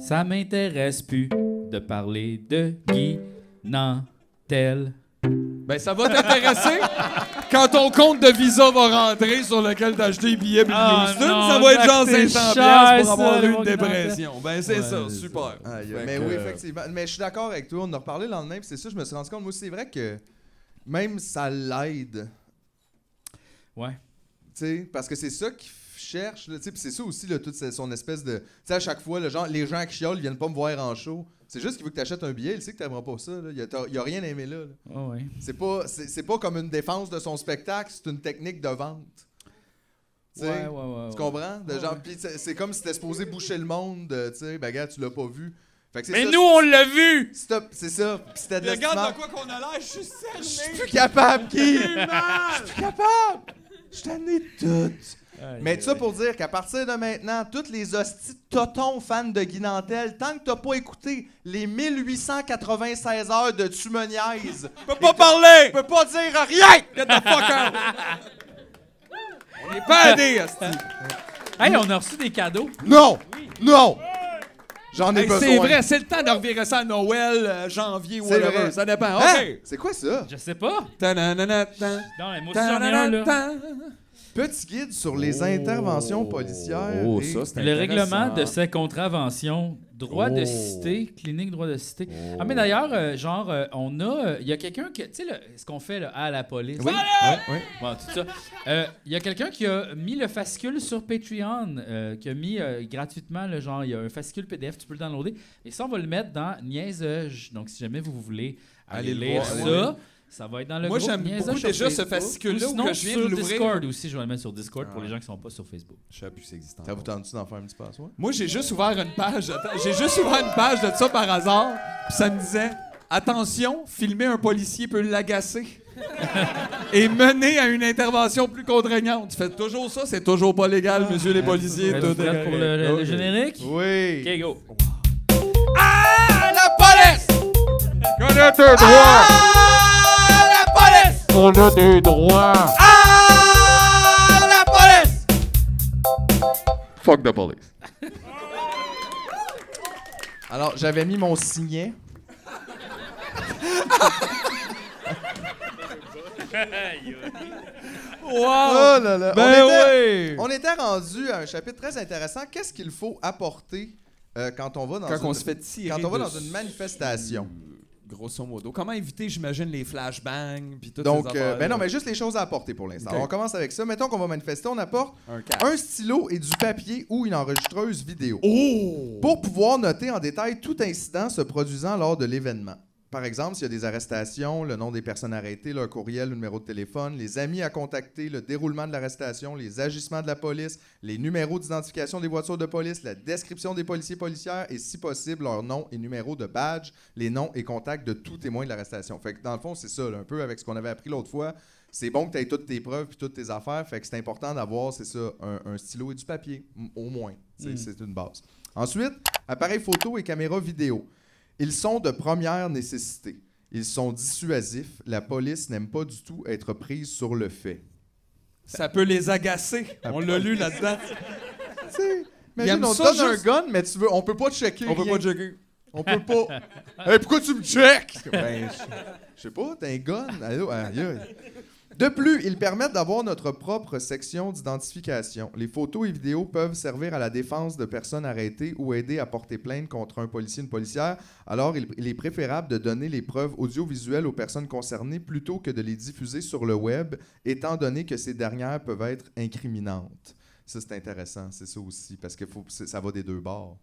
ça m'intéresse plus de parler de Guy Nantel. Ben, ça va t'intéresser quand ton compte de Visa va rentrer sur lequel t'as acheté les billets Bill Ah, Houston. non, Ça va être ça genre a coûté 500$ cher, pour avoir ça, eu mon une dépression. Ben, c'est Ouais, ça, c'est super. Aïe, Fait mais que, oui, effectivement. Mais je suis d'accord avec toi. On en a reparlé le lendemain, puis c'est ça, je me suis rendu compte. Moi aussi, c'est vrai que même ça l'aide. Ouais. Tu sais, parce que c'est ça qu'il cherche. Là, tu sais, puis c'est ça aussi, là, toute son espèce de. Tu sais, à chaque fois, le genre, les gens qui chiolent, ils viennent pas me voir en show. C'est juste qu'il veut que tu achètes un billet. Il sait que tu n'aimeras pas ça. Là. Il a rien aimé là. Oh, ouais. C'est pas comme une défense de son spectacle, c'est une technique de vente. Tu sais, Ouais. tu comprends? De genre, pis c'est comme si t'étais supposé boucher le monde, tu sais, ben gars, tu l'as pas vu. Fait que c'est Mais ça, nous, on l'a vu! c'est ça. Pis c'était de la Regarde de quoi qu'on a l'air, je suis cerné. Je suis plus capable, Guy! Je suis plus capable! Je suis tanné de tout. Mais tout ça pour dire qu'à partir de maintenant, toutes les hosties de totons fans de Guy Nantel, tant que t'as pas écouté les 1896 heures de Tu me niaises, Je peux pas parler! tu peux pas dire rien! Get the fuck out! On est pas aidés, asti. Hey, on a reçu des cadeaux. Non! Non! J'en ai Hey, besoin. c'est vrai, c'est le temps de revirer ça à Noël, janvier, C'est whatever. vrai. Ça dépend. Hein? OK. C'est quoi ça? Je sais pas. Ta-na-na-na-tan. Non, mais moi aussi, j'en ai un, là. Ta-na-na-tan. Petit guide sur les interventions policières. Oh, et- ça, c'est Le intéressant. règlement de ces contraventions, droit de cité, clinique droit de cité. Ah, mais d'ailleurs, on a. Il y a quelqu'un qui. Tu sais, ce qu'on fait là, à la police. Oui, oui. Bon, tout ça. Il y a quelqu'un qui a mis le fascicule sur Patreon, qui a mis gratuitement, le genre, il y a un fascicule PDF, tu peux le downloader. Et ça, on va le mettre dans Niaiseuge. Donc, si jamais vous voulez aller Allez le lire voir, ça, ça va être dans le Moi, groupe j'aime Niaiseuge beaucoup sur déjà ce Facebook. fascicule-là Ou où sinon, que je viens de sur l'ouvrir. Discord aussi, je vais le mettre sur Discord pour les gens qui sont pas sur Facebook. Je sais plus si ça existe Ça vous tente-tu d'en faire un petit passe, ouais? Moi, j'ai juste ouvert une page. Attends, j'ai juste ouvert une page de ça par hasard. Puis ça me disait attention, filmer un policier peut l'agacer. Et mener à une intervention plus contraignante. Tu fais toujours ça, c'est toujours pas légal, monsieur les policiers. Êtes-vous Tout est prêts pour correct. le Ok. générique? Oui. OK, go. La police! Connais tes droits! La police! On a des droits! La police! Fuck the police. Alors, j'avais mis mon signet. Wow! Oh là là. Ben On était rendu à un chapitre très intéressant. Qu'est-ce qu'il faut apporter quand on va dans Quand une... on se fait tirer quand on va dans dessus. une manifestation? Grosso modo. Comment éviter, j'imagine, les flashbangs puis toutes Donc, ces affaires-là? ben non, mais juste les choses à apporter pour l'instant. Ok. Alors, on commence avec ça. Mettons qu'on va manifester, on apporte Un casque. un stylo et du papier ou une enregistreuse vidéo. Oh! Pour pouvoir noter en détail tout incident se produisant lors de l'événement. Par exemple, s'il y a des arrestations, le nom des personnes arrêtées, leur courriel, le numéro de téléphone, les amis à contacter, le déroulement de l'arrestation, les agissements de la police, les numéros d'identification des voitures de police, la description des policiers policières et, si possible, leur nom et numéro de badge, les noms et contacts de tout témoin de l'arrestation. Fait que dans le fond, c'est ça, là, un peu avec ce qu'on avait appris l'autre fois. c'est bon que tu aies toutes tes preuves puis toutes tes affaires. Fait que c'est important d'avoir, c'est ça, un stylo et du papier, au moins. C'est une base. Ensuite, appareil photo et caméra vidéo. Ils sont de première nécessité. Ils sont dissuasifs. La police n'aime pas du tout être prise sur le fait. Ça peut les agacer. On l'a lu là-dedans. Imagine, on te donne un gun, mais on peut pas checker. On peut rien. pas checker. On peut pas. Hey, pourquoi tu me checkes? Ben, je sais pas, t'as un gun. Allô, aïe, aïe. De plus, ils permettent d'avoir notre propre section d'identification. Les photos et vidéos peuvent servir à la défense de personnes arrêtées ou aider à porter plainte contre un policier ou une policière. Alors, il est préférable de donner les preuves audiovisuelles aux personnes concernées plutôt que de les diffuser sur le web, étant donné que ces dernières peuvent être incriminantes. Ça, c'est intéressant, c'est ça aussi, parce que ça va des deux bords.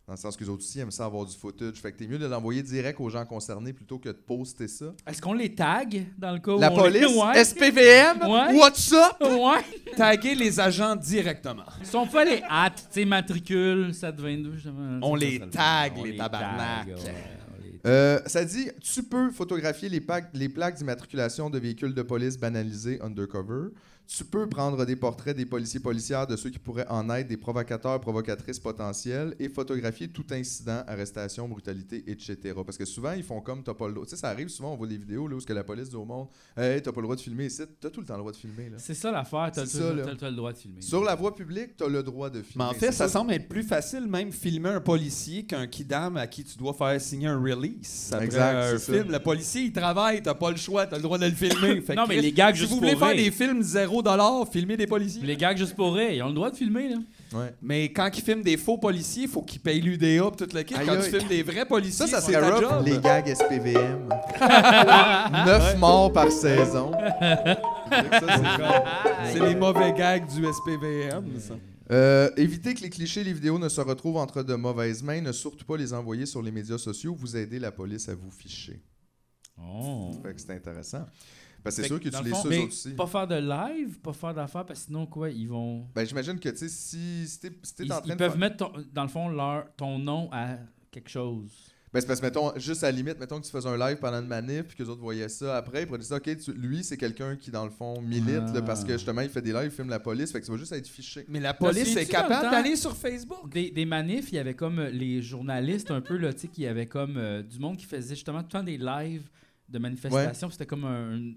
Dans le sens que les autres aussi aiment ça avoir du footage. Fait que t'es mieux de l'envoyer direct aux gens concernés plutôt que de poster ça. Est-ce qu'on les tag dans le cas où La on police, ouais. SPVM, Ouais. what's up? Ouais. Taguer les agents directement. Si on fait les hâtes, tu sais, matricule 722, justement. On les ça, tag, on les les tabarnak. tag, ouais, on les tag. Ça dit, tu peux photographier les plaques d'immatriculation de véhicules de police banalisés undercover. Tu peux prendre des portraits des policiers-policières de ceux qui pourraient en être des provocateurs-provocatrices potentiels et photographier tout incident, arrestation, brutalité, etc. Parce que souvent, ils font comme t'as pas le droit. Tu sais, ça arrive souvent, on voit des vidéos là, où que la police dit au monde « Hey, t'as pas le droit de filmer ici. » T'as tout le temps le droit de filmer. Là. C'est ça l'affaire, t'as C'est ça, là. le droit de filmer. Sur la voie publique, t'as le droit de filmer. Mais en fait, C'est ça semble être plus facile même filmer un policier qu'un kidam à qui tu dois faire signer un release. Après Exact, un c'est film, ça. le policier, il travaille, t'as pas le choix, t'as le droit de le filmer. Fait Non, que mais Chris, les gags si juste vous voulez pour faire rire. des films $0, filmer des policiers. Les gags juste pour rire, ils ont le droit de filmer, là. Ouais. Mais quand ils filment des faux policiers, il faut qu'ils payent l'UDA et tout le kit. Aïe, Quand aïe. tu filmes des vrais policiers, Ça c'est serait ta rough, job. les gags SPVM. 9 morts par saison. C'est les mauvais gags du SPVM, ça. Évitez que les clichés et les vidéos ne se retrouvent entre de mauvaises mains. Ne surtout pas les envoyer sur les médias sociaux. Vous aidez la police à vous ficher. Oh. Fait que c'est intéressant. Parce que c'est Fait sûr que, qu'ils dans le utilisent fond, ça eux mais autres aussi. pas faire de live, pas faire d'affaires, parce que sinon, quoi, ils vont... Ben, j'imagine que, tu sais, si t'es Ils, en train ils de peuvent faire... mettre, dans le fond, ton nom à quelque chose. Ben, c'est parce que, mettons, juste à la limite, mettons que tu faisais un live pendant une manif, puis que les autres voyaient ça après, ils pourraient dire, OK, lui, c'est quelqu'un qui, dans le fond, milite, là, parce que, justement, il fait des lives, il filme la police, fait que ça va juste être fiché. Mais la police souviens-tu est capable dans le temps? d'aller sur Facebook. Des manifs, il y avait comme les journalistes un peu, là, tu sais, qui avaient comme du monde qui faisait justement tout le temps des lives de manifestations. C'était comme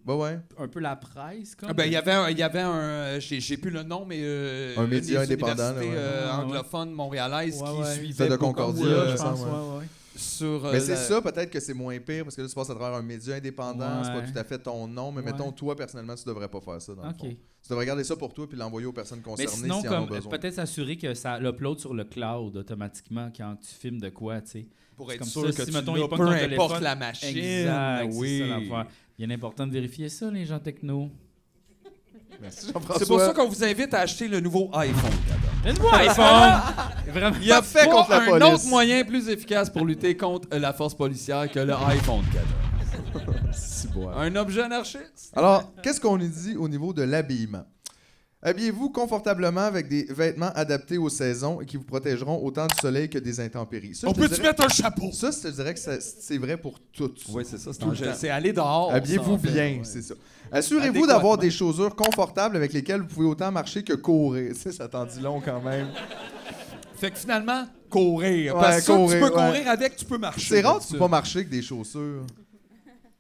Ouais. un peu la presse, comme. Ah ben, il y avait un j'ai plus le nom, mais Un média une des indépendant, universités, là, ouais. anglophone montréalaise Ouais, qui ouais. suivait Celle de beaucoup, Concordia, je me pense, semble, ouais. sur Mais c'est ça, peut-être que c'est moins pire, parce que là, tu passes à travers un média indépendant, c'est Ouais. pas tout à fait ton nom, mais Ouais. mettons, toi, personnellement, tu devrais pas faire ça, dans le OK. fond. Tu devrais garder ça pour toi, puis l'envoyer aux personnes Mais concernées sinon, s'ils en ont comme besoin. peut-être s'assurer que ça l'upload sur le cloud automatiquement quand tu filmes de quoi, tu sais. pour c'est être comme sûr ça, que si, tu mettons, l'as, il pogne peu ton importe téléphone. la machine. Exact, oui. c'est ça l'affaire. Bien important de vérifier ça, les gens techno. Merci, Jean-François. C'est pour ça qu'on vous invite à acheter le nouveau iPhone. Une voix iPhone! Vraiment. Il y a fait contre la un police. autre moyen plus efficace pour lutter contre la force policière que le iPhone cadeau. Un objet anarchiste. Alors, qu'est-ce qu'on nous dit au niveau de l'habillement? Habillez-vous confortablement avec des vêtements adaptés aux saisons et qui vous protégeront autant du soleil que des intempéries. Ça, On je te peut-tu dirais- mettre un chapeau? Ça, je te dirais que c'est vrai pour toutes. Oui, c'est ça. Tout le temps. C'est aller dehors. Habillez-vous ça, en fait. bien, Ouais. c'est ça. Assurez-vous Adéquatement. d'avoir des chaussures confortables avec lesquelles vous pouvez autant marcher que courir. Tu sais, ça t'en dit long quand même. Fait que finalement, courir. Ouais, Parce que ça, courir, tu peux ouais. courir avec, tu peux marcher. C'est rare que tu d'habitude. peux pas marcher avec des chaussures.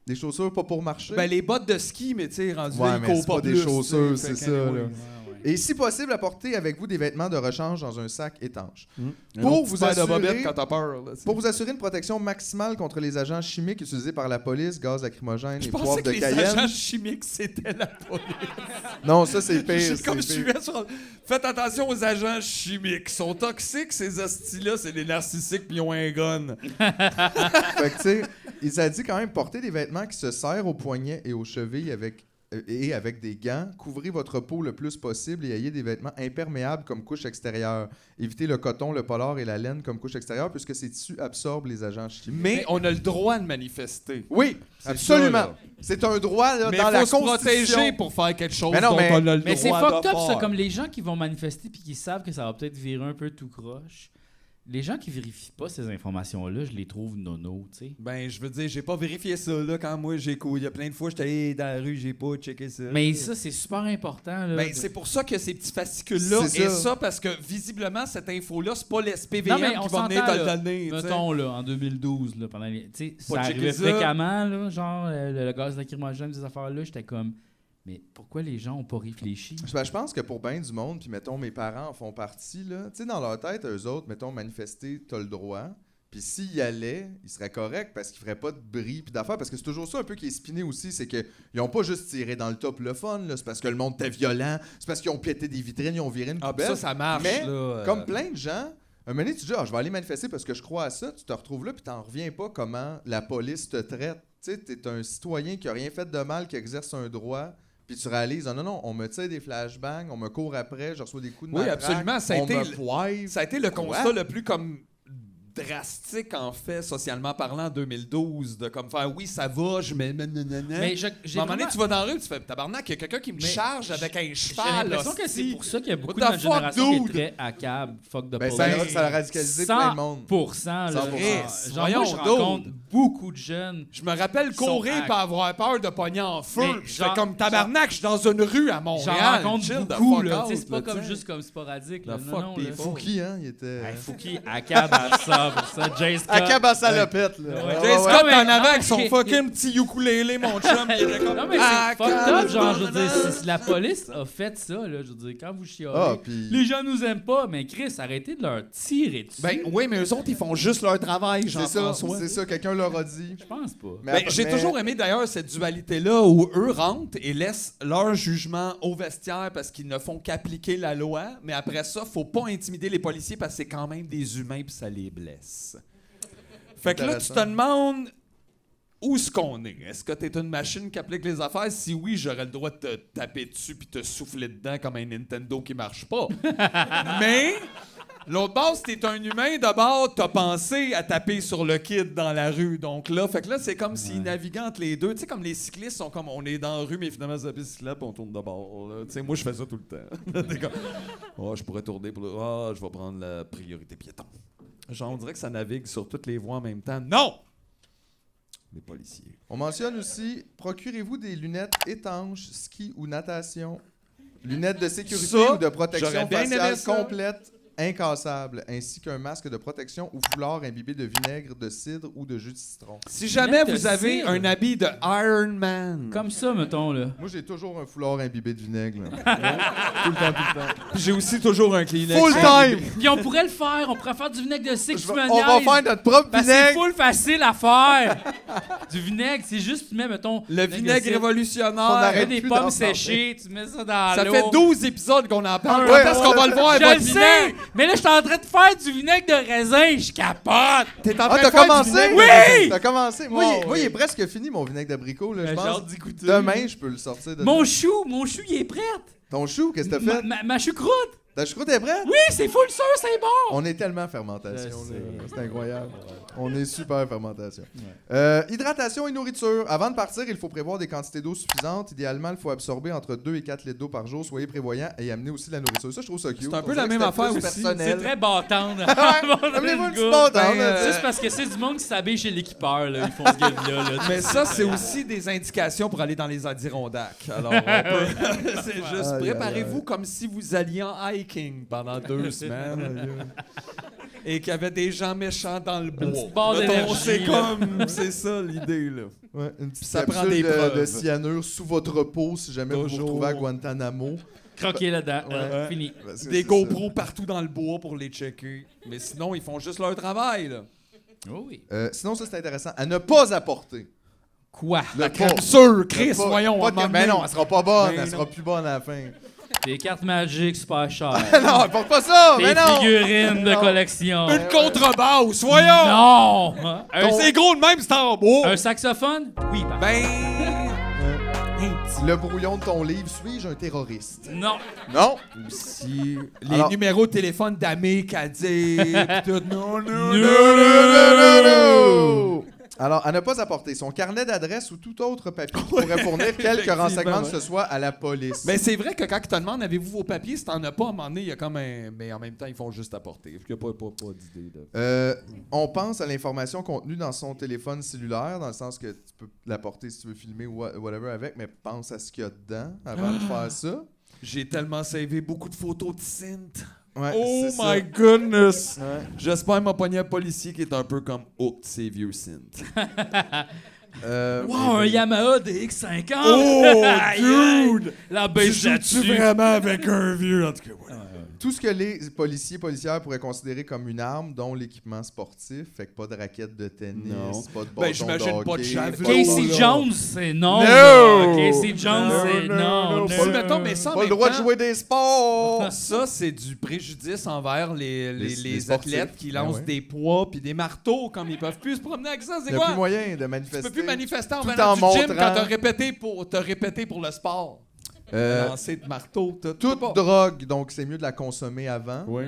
Des chaussures pas pour marcher. Ben, les bottes de ski, mais tu sais, rendu Ouais, là, ils mais courent c'est pas pas des plus, chaussures, tu sais, c'est fait ça, qu'anyway. là. Et si possible, apportez avec vous des vêtements de rechange dans un sac étanche. Un Pour autre vous petit paire de assurer- bobettes quand t'as peur. Là, tu sais. Pour vous assurer une protection maximale contre les agents chimiques utilisés par la police, gaz lacrymogène Je et pensais poivre que de les Cayenne. agents chimiques, c'était la police. Non, ça c'est pire. Comme je c'est pire. suivais sur... Faites attention aux agents chimiques. Ils sont toxiques, ces hosties-là. C'est des narcissiques puis ils ont un gun. Fait que, tu sais, il a dit quand même porter des vêtements qui se serrent aux poignets et aux chevilles avec des gants. Couvrez votre peau le plus possible et ayez des vêtements imperméables comme couche extérieure. Évitez le coton, le polar et la laine comme couche extérieure puisque ces tissus absorbent les agents chimiques. Mais on a le droit de manifester. Oui, C'est absolument. ça, là. C'est un droit là, Mais dans il la faut se Constitution. protéger pour faire quelque chose Mais non, dont mais- on a le Mais c'est droit fucked de up, ça, faire. comme les gens qui vont manifester puis qui savent que ça va peut-être virer un peu tout croche. les gens qui vérifient pas ces informations-là, je les trouve nono, tu sais. Ben, je veux dire, j'ai pas vérifié ça, là, quand moi, il y a plein de fois, j'étais allé dans la rue, j'ai pas checké ça. Mais ça, c'est super important, là. Ben, c'est pour ça que ces petits fascicules-là, C'est et ça. ça, parce que visiblement, cette info-là, c'est pas Non, l'SPVM mais qui on va venir s'entend, te le là. donner, tu sais. Mettons, là, en 2012, là, pendant les... Tu sais, ça Pas arrivait checker ça. fréquemment, là, genre, le gaz lacrymogène, ces affaires-là, j'étais comme... Mais pourquoi les gens ont pas réfléchi? Ben, je pense que pour bien du monde, puis mettons, mes parents en font partie, là. Tu sais, dans leur tête, eux autres, mettons, manifester, t'as le droit. Puis s'ils y allaient, ils seraient corrects parce qu'ils feraient pas de bris puis d'affaires. Parce que c'est toujours ça un peu qui est spiné aussi, c'est qu'ils ont pas juste tiré dans le top le fun, là. C'est parce que le monde était violent, c'est parce qu'ils ont pété des vitrines, ils ont viré une Ah, pis poubelle. ça marche, Mais, là. comme plein de gens, un moment donné, tu dis, ah, je vais aller manifester parce que je crois à ça, tu te retrouves là, puis t'en reviens pas comment la police te traite. Tu sais, t'es un citoyen qui a rien fait de mal, qui exerce un droit, puis tu réalises, ah, non, on me tire des flashbangs, on me court après, je reçois des coups de Oui, matraque, absolument, ça a on été me poive. Ça a été le Quoi? constat le plus comme drastique, en fait, socialement parlant, en 2012, de comme faire, oui, ça va, je mets... Mais j'ai À un moment donné, vraiment- tu vas dans la rue, tu fais, tabarnak, il y a quelqu'un qui me Mais charge avec un J'ai cheval. l'impression que c'est hostie. pour ça qu'il y a beaucoup de What the notre fuck, génération qui est dude? très ACAB, fuck the Ben, police. ça a radicalisé plein de monde. 100%, là. 100%. Genre, Voyons moi, je donc. rencontre beaucoup de jeunes. Je me rappelle Sont courir hack. pour avoir peur de pogner en feu. Mais Je genre- fais comme tabarnak, je suis dans une rue à Montréal. J'en rencontre chill the beaucoup, fuck là. out, Tu sais, c'est pas là, comme t'sais. juste comme sporadique. Là. The Non, fuck non, people. là. Fouki, hein, il était... Hey, Fouki, ACAB à ça, pour ça. Jay Scott. À cab à salopette, là. Ouais. Jay Ouais, Scott ouais. Non, mais- en avant avec non, son mais- fucking petit ukulélé, mon chum. il était comme, Non, mais Ah, c'est fucked up, genre, je veux dire, calme. si la police a fait ça, là, je veux dire, quand vous chialez, Ah, puis... les gens nous aiment pas, mais Chris, arrêtez de leur tirer dessus. Ben oui, mais eux autres, ils font juste leur travail, C'est ça, Jean-François. c'est ça, quelqu'un leur a dit. Je pense pas. Mais Ben, après- j'ai mais- toujours aimé d'ailleurs cette dualité-là où eux rentrent et laissent leur jugement au vestiaire parce qu'ils ne font qu'appliquer la loi, mais après ça, faut pas intimider les policiers parce que c'est quand même des humains puis ça les blesse. Fait que là, tu te Intéressant. demandes où est-ce qu'on est? Est-ce que t'es une machine qui applique les affaires? Si oui, j'aurais le droit de te taper dessus puis te souffler dedans comme un Nintendo qui marche pas. Mais... L'autre base, si t'es un humain, d'abord, t'as pensé à taper sur le kid dans la rue. Donc là, fait que là, c'est comme s'ils naviguaient entre les deux. Tu sais, comme les cyclistes sont comme, on est dans la rue, mais finalement, c'est la piste cyclable, puis on tourne de bord. là. Tu sais, moi, je fais ça tout le temps. T'es comme, oh, je pourrais tourner pour je vais prendre la priorité piéton. Genre, on dirait que ça navigue sur toutes les voies en même temps. Non! Les policiers. On mentionne aussi, procurez-vous des lunettes étanches, ski ou natation. Lunettes de sécurité Ça, ou de protection j'aurais bien aimé faciale ça. complète, incassable, ainsi qu'un masque de protection ou foulard imbibé de vinaigre, de cidre ou de jus de citron. Si jamais Lunettes de vous avez cidre. un habit de Iron Man, Comme ça, mettons, là. Moi, j'ai toujours un foulard imbibé de vinaigre. Là. Tout le temps. j'ai aussi toujours un Kleenex. Full time! Puis on pourrait le faire, on pourrait faire du vinaigre de cidre, tu me On va niaises. faire notre propre Parce que c'est vinaigre. full facile à faire. Du vinaigre, c'est juste, tu mets, mettons... Le vinaigre de cidre, On révolutionnaire. arrête tu mets des plus pommes d'en séchées, tu mets ça dans Ça l'eau. fait 12 épisodes qu'on en parle. Ouais, Quand est-ce ouais, qu'on va le voir, Je votre le sais, vinaigre? mais là, je suis en train de faire du vinaigre de raisin, je capote. T'es en Ah, train t'as de faire du commencé? vinaigre? Oui! T'as commencé. Moi, Oh, moi, il est oui. presque fini, mon vinaigre d'abricot. Là, je J'ai pense. hâte d'y goûter. Demain, je peux le sortir de Mon chou, il est prêt. Ton chou, qu'est-ce que t'as fait? Ma choucroute. Ta choucroute est prête? Oui, c'est full sûr, c'est bon. On est tellement fermentation. Je là. sais. C'est incroyable. On est super fermentation. Hydratation et nourriture. Avant de partir, il faut prévoir des quantités d'eau suffisantes. Idéalement, il faut absorber entre 2 et 4 litres d'eau par jour. Soyez prévoyants et amenez aussi de la nourriture. Ça, je trouve ça cute. C'est un peu On la dirait même que c'était affaire plus aussi. personnel. C'est très bâtard. Amenez-moi une petite bâtonne, là, tu sais. C'est parce que c'est du monde qui s'habille chez l'équipeur, là. Ils font ce game-là. Là. Mais ça, c'est aussi des indications pour aller dans les Adirondacks. Alors, on peut... c'est juste, Aïe, préparez-vous aïe. comme si vous alliez en hiking pendant 2 semaines. Et qu'il y avait des gens méchants dans le bois. petite barre Mettons, d'énergie, c'est là. comme... C'est ça, l'idée, là. Ouais, une petite Ça prend capsule des de preuves. cyanure sous votre peau si jamais vous vous Toujours. retrouvez à Guantanamo. Croquer là-dedans. Ouais. Fini. Parce que Des c'est GoPros partout dans le bois pour les checker. Mais sinon, ils font juste leur travail, là. Oh oui. ça. Sinon, ça, c'est intéressant. À ne pas apporter. Quoi? Le Crème pas. sûre, Chris, Le pas. voyons. Pas à un de- moment Mais donné. non, elle sera pas bonne. Mais Elle sera non. plus bonne à la fin. Des cartes magiques super chères. non, apporte pas ça! Des Mais non! figurines de Non. collection. Une contrebasse, voyons! Non! Un, C'est gros de même, c'est en bois! un saxophone? Oui, pardon. Ben... Le brouillon de ton livre, suis-je un terroriste? Non. Non! Si les Alors- numéros de téléphone d'Amé, Kadir, pis tout. Non, non, Non. Non! Alors, à ne pas apporter son carnet d'adresse ou tout autre papier qui pourrait fournir quelques renseignements que ce soit à la police. Mais c'est vrai que quand ils te demandent avez-vous vos papiers, si t'en as pas, à un moment donné, il y a comme un. Mais en même temps, ils font juste apporter. Il n'y a pas d'idée de. On pense à l'information contenue dans son téléphone cellulaire, dans le sens que tu peux l'apporter si tu veux filmer ou whatever avec, mais pense à ce qu'il y a dedans avant de faire ça. J'ai tellement savé beaucoup de photos de Synth. Ouais, Oh c'est ça. my goodness! Ouais. J'espère m'a pogné un policier qui est un peu comme Hooked, ces vieux Synth. Wow, un Yamaha DX50! Oh, Aïe, dude! La Tu baisse joues-tu là-dessus! vraiment avec un vieux? En tout cas, ouais. Tout ce que les policières pourraient considérer comme une arme, dont l'équipement sportif, fait que pas de raquette de tennis, Non. pas de bâton Ben, j'imagine de pas de hockey, javelot. Casey là. Jones, c'est non! No! là. Casey Jones, c'est Non, non! Si, mettons, mais ça, en Pas le même droit de temps, jouer des sports! Ça, c'est du préjudice envers les sportifs. athlètes qui Ben lancent ouais. des poids puis des marteaux comme ils peuvent plus se promener avec ça. Il C'est n'y a plus quoi? moyen de Tu manifester. peux plus manifester en tout venant en du gym montrant. quand t'as répété pour le sport. Lancer de marteau. Toute pas. drogue, donc c'est mieux de la consommer avant. Oui.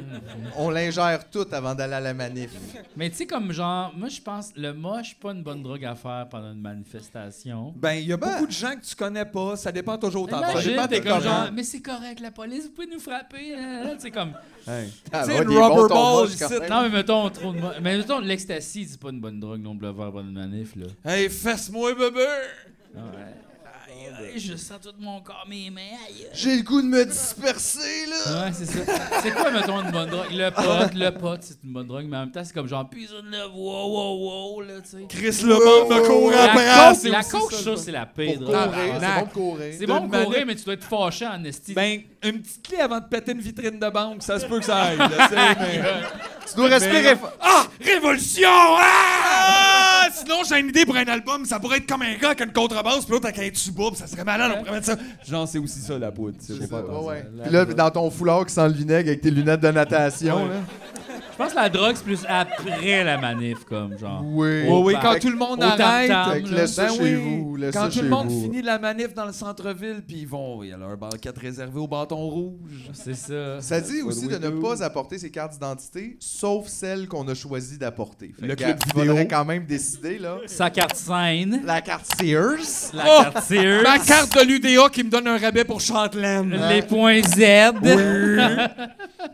On l'ingère toute avant d'aller à la manif. Mais tu sais, comme genre, moi je pense, le moche, pas une bonne drogue à faire pendant une manifestation. Ben, il y a beaucoup de gens que tu connais pas. Ça dépend toujours de ta Imagine, dépend t'es de comme comment. genre, mais c'est correct, la police, vous pouvez nous frapper. C'est comme. Hey. Ah, Tu sais, ouais, une des bons rubber tombes ball moches, ici. quand même. Non, mais mettons, trop de mais mettons, l'ecstasy, c'est pas une bonne drogue non plus à faire pendant une manif, là. Hey, fesse-moi, bébé! Ouais. Aïe, je sens tout mon corps, mes mains, aïe. J'ai le goût de me disperser, là! Ouais, c'est ça. C'est quoi, mettons, une bonne drogue? Le pot, c'est une bonne drogue, mais en même temps, c'est comme genre, puis une love, wow, là, tu sais. Chris le monde me court après! La coke, je trouve, c'est la pire Pour drogue. courir, c'est bon de courir. C'est bon de D'une courir, manip. mais tu dois être fâché en esti. Ben, une petite clé avant de péter une vitrine de banque, ça se peut que ça aille. Là, tu sais, mais... Tu dois respirer fort. Ah! Révolution! Ah! Sinon, j'ai une idée pour un album. Ça pourrait être comme un gars qui a une contrebasse, puis l'autre avec un tuba, puis ça serait malade, on pourrait mettre ça. Genre, c'est aussi ça, la poudre. C'est ça, ouais. Puis là, dans ton foulard qui sent le vinaigre avec tes lunettes de natation, là. Je pense que la drogue, c'est plus après la manif, comme genre. Oui. Oui, quand Avec- tout le monde au arrête. tam-tam, Fait que là. laisse ça Ben chez oui. vous. laisse Quand ça tout le chez monde vous. finit la manif dans le centre-ville, puis ils vont, il y a leur banquette réservée au bâton rouge. C'est ça. Ça dit aussi de ne do? pas apporter ses cartes d'identité, sauf celles qu'on a choisi d'apporter. Fait Le que, club il vidéo. faudrait quand même décider, là. Sa carte scène. La carte Sears. La Oh! carte Sears. Ma carte de l'UDA qui me donne un rabais pour Chantelaine. Les points Z.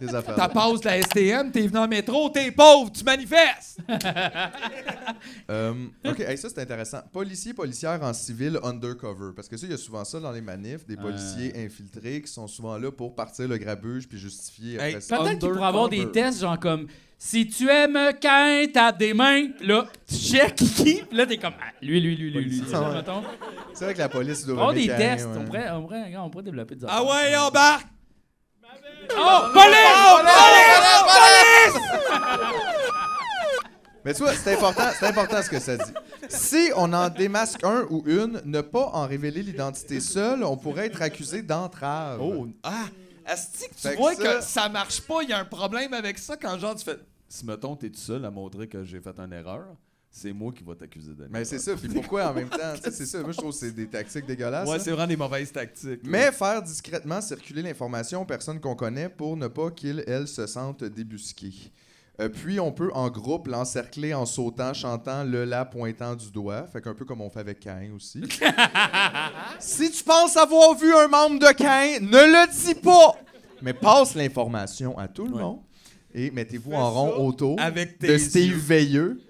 Des affaires. Ta passe de la STM, t'es venu en métro, t'es pauvre, tu manifestes! OK, hey, ça c'est intéressant. Policiers, policières en civil undercover. Parce que ça, il y a souvent ça dans les manifs, des policiers infiltrés qui sont souvent là pour partir le grabuge puis justifier Hey, après ça. Peut-être qu'il pourrait avoir des Undercover. tests, genre comme si tu aimes quand tape des mains, là, tu check qui, puis là, t'es comme ah, lui. Ça, Ouais. mettons. C'est vrai que la police doit Avoir des aimer tests, quand même, ouais. on pourrait développer des Ah ouais, embarque! Oh, police! Mais tu vois, c'est important ce que ça dit. Si on en démasque un ou une, ne pas en révéler l'identité seule, on pourrait être accusé d'entrave. Oh, ah! Asti que tu Fait que vois ça- que ça marche pas, il y a un problème avec ça quand genre tu fais... Si mettons t'es tout seul à montrer que j'ai fait une erreur, c'est moi qui vais t'accuser de Mais c'est ça, puis pourquoi en même temps? Tu sais, c'est ça, moi je trouve que c'est des tactiques dégueulasses. Ouais, là. c'est vraiment des mauvaises tactiques. Mais faire discrètement circuler l'information aux personnes qu'on connaît pour ne pas qu'ils, elles, se sentent débusquées. Puis on peut en groupe l'encercler en sautant, chantant le la pointant du doigt. Fait qu'un peu comme on fait avec Cain aussi. Si tu penses avoir vu un membre de Cain, ne le dis pas! Mais passe l'information à tout le monde. Et mettez-vous en rond autour avec tes de Steve yeux. Veilleux.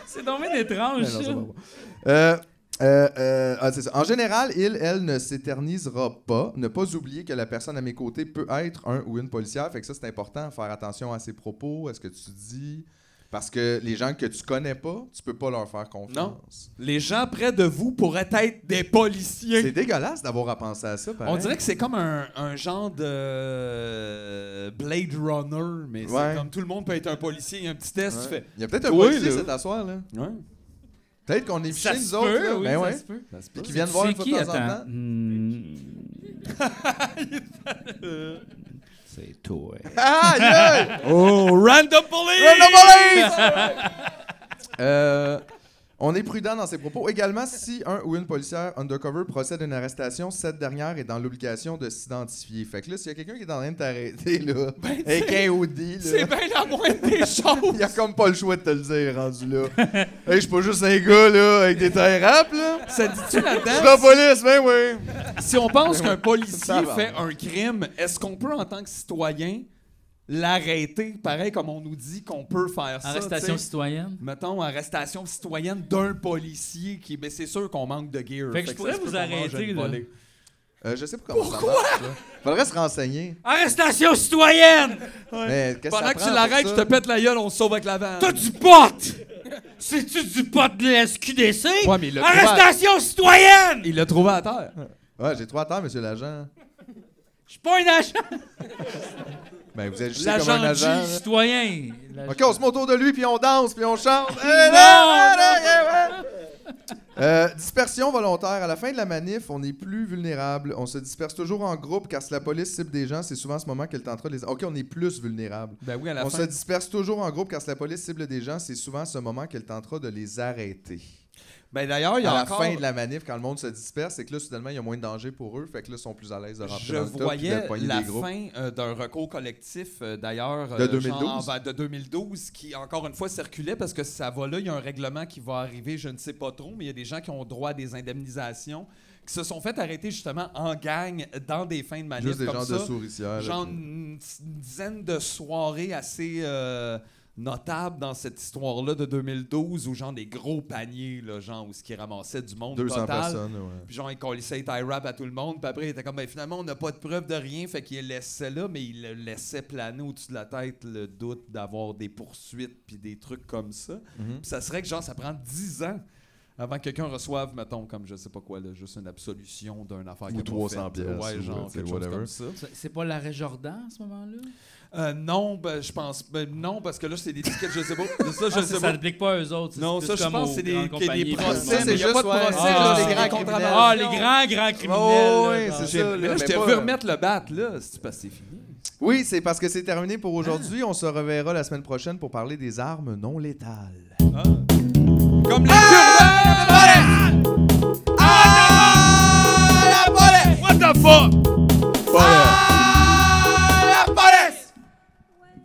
C'est dommage étrange, Non, ça. ça c'est ça. En général, elle ne s'éternisera pas. Ne pas oublier que la personne à mes côtés peut être un ou une policière. Fait que ça, c'est important. Faire attention à ses propos, à ce que tu dis. Parce que les gens que tu connais pas, tu peux pas leur faire confiance. Les gens près de vous pourraient être des policiers. C'est dégueulasse d'avoir à penser à ça, pareil. On dirait que c'est comme un genre de Blade Runner, mais Ouais. c'est comme tout le monde peut être un policier. Il y a un petit test, Ouais. tu fais. Il y a peut-être un Oui, policier là. cet assoir, là. Ouais. Peut-être qu'on est Ça fichés, se nous autres. peut, là. oui, Ben ça ouais. se peut. Puis qui viennent voir une fois de C'est temps en attends? temps. C'est toi. Aïe, aïe! Oh, Random Police! Random Police! On est prudent dans ses propos. Également, si un ou une policière undercover procède à une arrestation, cette dernière est dans l'obligation de s'identifier. Fait que là, s'il y a quelqu'un qui est en train de t'arrêter, là, avec un hoodie, là, C'est bien la moindre des choses. il a comme pas le choix de te le dire, rendu là. Hey, je suis pas juste un gars, là, avec des tailles rap, là. Ça dit-tu Je suis là-dedans? la police, ben oui. Si on pense qu'un policier Ça va. fait un crime, est-ce qu'on peut, en tant que citoyen, l'arrêter? Pareil comme on nous dit qu'on peut faire ça. Arrestation tu sais. citoyenne. Mettons, arrestation citoyenne d'un policier qui... Ben, c'est sûr qu'on manque de gear. Fait que je ça pourrais se peut vous qu'on mange arrêter, une là. volée. Je sais pas comment ça marche, là. Faudrait se renseigner. Arrestation citoyenne! Mais qu'est-ce Pendant ça que prend tu l'arrêtes, pour je ça? te pète la gueule, on se sauve avec la vanne. T'as du pot! C'est-tu du pot de la SQDC? Ouais, mais il l'a Arrestation citoyenne! Il l'a trouvé à terre. Ouais, j'ai trop à terre, monsieur l'agent. Je suis pas un agent! Ben, vous agissez comme un L'agent agent. G là. citoyen. OK, on se met autour de lui, puis on danse, puis on chante. Dispersion volontaire. À la fin de la manif, on est plus vulnérable. On se disperse toujours en groupe, car si la police cible des gens, c'est souvent à ce moment qu'elle tentera de les... OK, on est plus vulnérable. Ben oui, à la On fin. se disperse toujours en groupe, car si la police cible des gens, c'est souvent à ce moment qu'elle tentera de les arrêter. Ben d'ailleurs, il y a À la encore... fin de la manif, quand le monde se disperse, c'est que là, soudainement, il y a moins de danger pour eux. Fait que là, ils sont plus à l'aise de rentrer Je dans le top puis de voyais pogner la des groupes. fin d'un recours collectif, d'ailleurs, De 2012? de 2012, qui, encore une fois, circulait parce que ça va là. Il y a un règlement qui va arriver, je ne sais pas trop, mais il y a des gens qui ont droit à des indemnisations qui se sont fait arrêter justement en gang dans des fins de manif Juste des comme gens ça. de souricière. Genre une dizaine de soirées assez notables dans cette histoire-là de 2012 où genre des gros paniers, là, genre où ce qui ramassait du monde 200 total. personnes, ouais. Puis genre, il colissait tie rap à tout le monde. Puis après, il était comme, ben, finalement, on n'a pas de preuve de rien. Fait qu'il le laissait là, mais il le laissait planer au-dessus de la tête le doute d'avoir des poursuites puis des trucs comme ça. Puis ça serait que genre, ça prend 10 ans avant que quelqu'un reçoive, mettons, comme je sais pas quoi, là, juste une absolution d'une affaire Ou qu'il a pas 300 faite. pièces, Ouais, ou, genre, tu sais, quelque chose whatever. comme ça. C'est pas l'arrêt Jordan à ce moment-là? Non, ben, je pense. Ben, non, parce que là, c'est des tickets, je sais pas. Ça, je sais Ça pas. n'applique pas à eux autres. Non, c'est ça, plus je comme pense aux que c'est des, grandes qu'il y a des compagnies. procès. Ça, c'est mais il y a juste, pas de ouais, procès, c'est là, juste c'est des des grands contraventions. Ah, les grands criminels. Oh, là, oui, genre. c'est ça. Mais là, je mais t'ai pas- vu remettre le bat, là. C'est parce que c'est fini. Oui, c'est parce que c'est terminé pour aujourd'hui. On se reverra la semaine prochaine pour parler des armes non létales. Comme les urbains! La police! What the fuck? La police!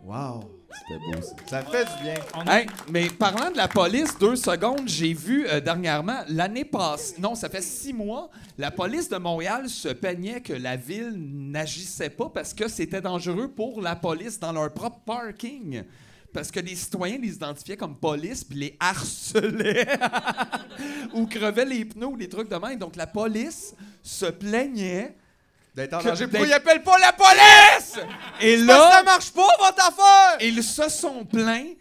Wow, c'était beau ça. Ça fait du bien. Hey, mais parlant de la police, 2 secondes, j'ai vu dernièrement, l'année passée, non, ça fait 6 mois, la police de Montréal se plaignait que la ville n'agissait pas parce que c'était dangereux pour la police dans leur propre parking. Parce que les citoyens les identifiaient comme police puis les harcelaient ou crevaient les pneus ou des trucs de même. Donc la police se plaignait. D'être en Que- danger. Pourquoi d'être- ils appellent pas la police? Et Parce que ça là, marche pas, votre affaire! ils se sont plaints.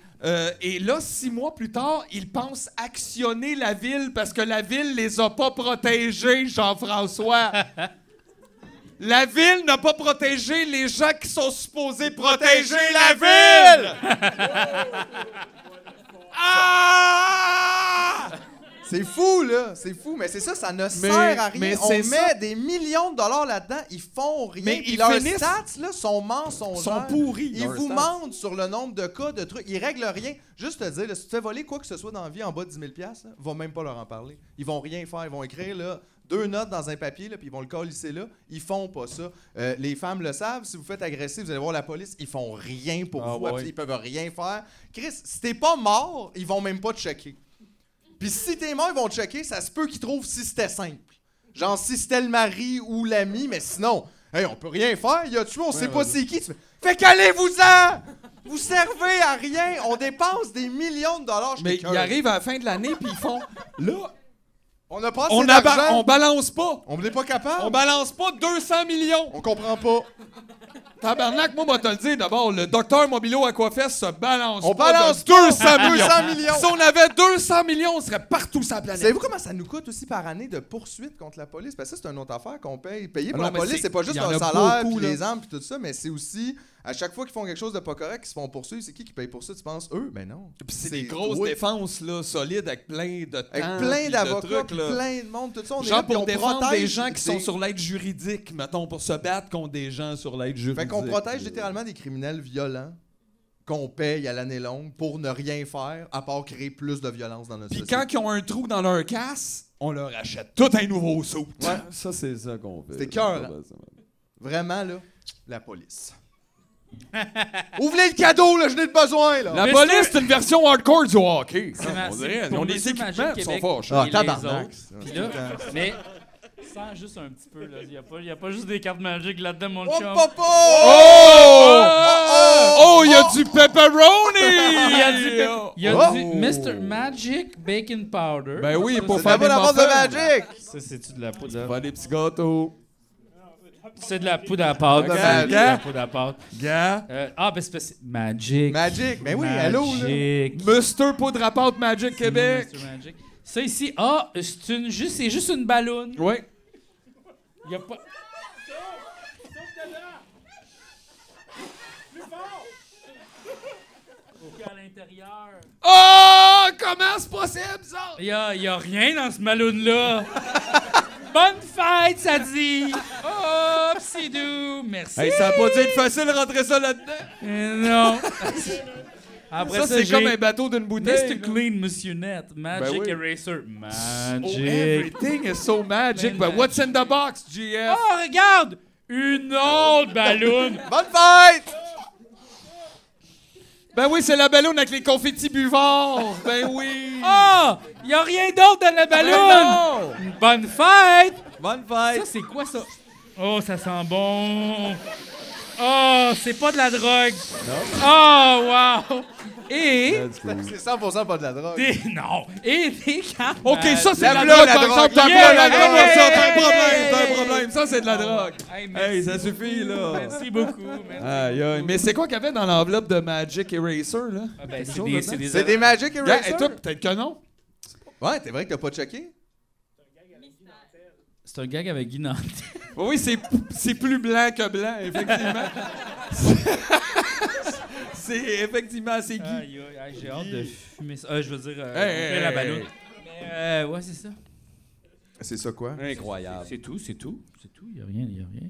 Et là, 6 mois plus tard, ils pensent actionner la ville parce que la ville les a pas protégés, Jean-François. La ville n'a pas protégé les gens qui sont supposés protéger la ville! Ah! C'est fou, là. C'est fou. Mais c'est ça, ça ne sert à rien. mais On c'est met ça. des millions de dollars là-dedans. Ils font rien. Mais Puis ils leurs finissent- stats, là, sont mensongers. Sont pourris, Ils leurs vous stats. mentent sur le nombre de cas, de trucs. Ils règlent rien. Juste te dire, là, si tu te fais voler quoi que ce soit dans la vie en bas de 10 000 $, là, va même pas leur en parler. Ils vont rien faire. Ils vont écrire, là, 2 notes dans un papier, là, puis ils vont le colisser là. Ils font pas ça. Les femmes le savent. Si vous faites agresser, vous allez voir la police. Ils font rien pour Ah, vous. ouais. Ils peuvent rien faire. Chris, si t'es pas mort, ils vont même pas te checker. Puis si t'es mort, ils vont te checker. Ça se peut qu'ils trouvent si c'était simple. Genre si c'était le mari ou l'ami, mais sinon, hey, on peut rien faire. Il a tué, on sait pas c'est qui. Tu fait qu'allez-vous-en! Vous servez à rien. On dépense des millions de dollars. Mais ils arrivent à la fin de l'année puis ils font là, On n'a pas on assez d'argent. on balance pas. On n'est pas capable. On balance pas 200 millions. On comprend pas. Tabarnak, moi, moi te le dire d'abord, le docteur Mobilo Aquafest se balance On pas balance de 200 millions. 200 millions. Si on avait 200 millions, on serait partout sur la planète. Savez-vous comment ça nous coûte aussi par année de poursuites contre la police? Parce que ça, c'est une autre affaire qu'on paye. Payer pour Ah non, la mais police, c'est- c'est pas juste il y en un a salaire, beaucoup, puis là. les armes, puis tout ça, mais c'est aussi, à chaque fois qu'ils font quelque chose de pas correct, qu'ils se font poursuivre, c'est qui paye pour ça? Tu penses, eux? Ben non. Puis c'est des grosses toi. défenses là, solides avec plein de temps. Avec puis plein de d'avocats, trucs, puis là. plein de monde, tout ça. On est là, Genre puis pour on défendre des protège gens qui sont des- sur l'aide juridique, mettons, pour se battre contre des gens sur l'aide juridique. Fait qu'on protège littéralement des criminels violents qu'on paye à l'année longue pour ne rien faire, à part créer plus de violence dans notre Puis société. quand ils ont un trou dans leur casse, on leur achète tout un nouveau saut. Ouais. Ça, c'est ça qu'on fait. C'était cœur. Vraiment, là, la police. Ouvrez le cadeau, là, je n'ai pas besoin, là. La Mister- police, c'est une version hardcore du hockey. ma- On dirait. c'est Ils ont pour des Monsieur équipements Magic qui sont Québec. fâcheux. Ah, Et les tabarnak. autres. Puis là, mais sans juste un petit peu, là. Il y a pas juste des cartes magiques là-dedans, mon Oh, chum. papa! Oh, il y a du pepperoni! Il y a Oh! du Mr. Magic Bacon Powder. Ben oui, pour C'est faire pas des la bande de muffins. Magic! Ça, c'est-tu de la poudre? Faire des petits gâteaux. C'est de la poudre à pâte. Ok. C'est de la poudre à pâte. Gars. Ben c'est parce que Magic. Magic, ben oui, allô, là. Magic. Mr. Poudre à pâte Magic Québec. Mr. Magic. Ça ici, c'est juste une balloune. Oui. Il y a pas. À l'intérieur. Oh, comment c'est possible, ça? Il y a rien dans ce ballon-là. Bonne fête, ça dit. Oh, c'est doux. Merci. Hey, ça a pas dû être facile de rentrer ça là-dedans. Non. Après Ça, ça, c'est j'ai comme un bateau d'une bouteille. Mr. Clean, Monsieur Net, Magic oui. Eraser, Oh, Magic. everything is so magic. Man, But what's in the box, GF? Oh, regarde! Une autre balloune! Bonne fête! Ben oui, c'est la ballonne avec les confettis buvards. Ben oui. Oh! Il a rien d'autre dans la ballonne! Ben non. Bonne fête! Bonne Ça, fête! c'est quoi, ça? Oh, ça sent bon! Oh, c'est pas de la drogue! Oh, wow! Et... C'est 100% pas de la drogue. Non! Et des cartes... OK, ça, c'est de la Lève-le, drogue, la par drogue. exemple. T'as un Yeah, problème, yeah, ça, t'as un yeah, problème, yeah, t'as un yeah, problème. Ça, c'est de la drogue. Hey, merci. Hey, ça suffit, là. Merci beaucoup. Merci. Aïe, aïe. Mais c'est quoi qu'il y avait dans l'enveloppe de Magic Eraser, là? Ah, ben, c'est chose des, dedans? c'est des... C'est des Magic Gars, Eraser? et toi, peut-être que non. Ouais, t'es vrai que t'as pas checké? C'est un gag avec Guy Nantel. Oui, c'est plus blanc que blanc, effectivement. C'est effectivement, c'est Guy. Aïe, aïe, aïe, j'ai hâte de fumer ça. Je veux dire, Hey, ouvrir la hey, balloune. hey. Mais, ouais, c'est ça. C'est ça quoi? Incroyable. C'est tout. Il a rien.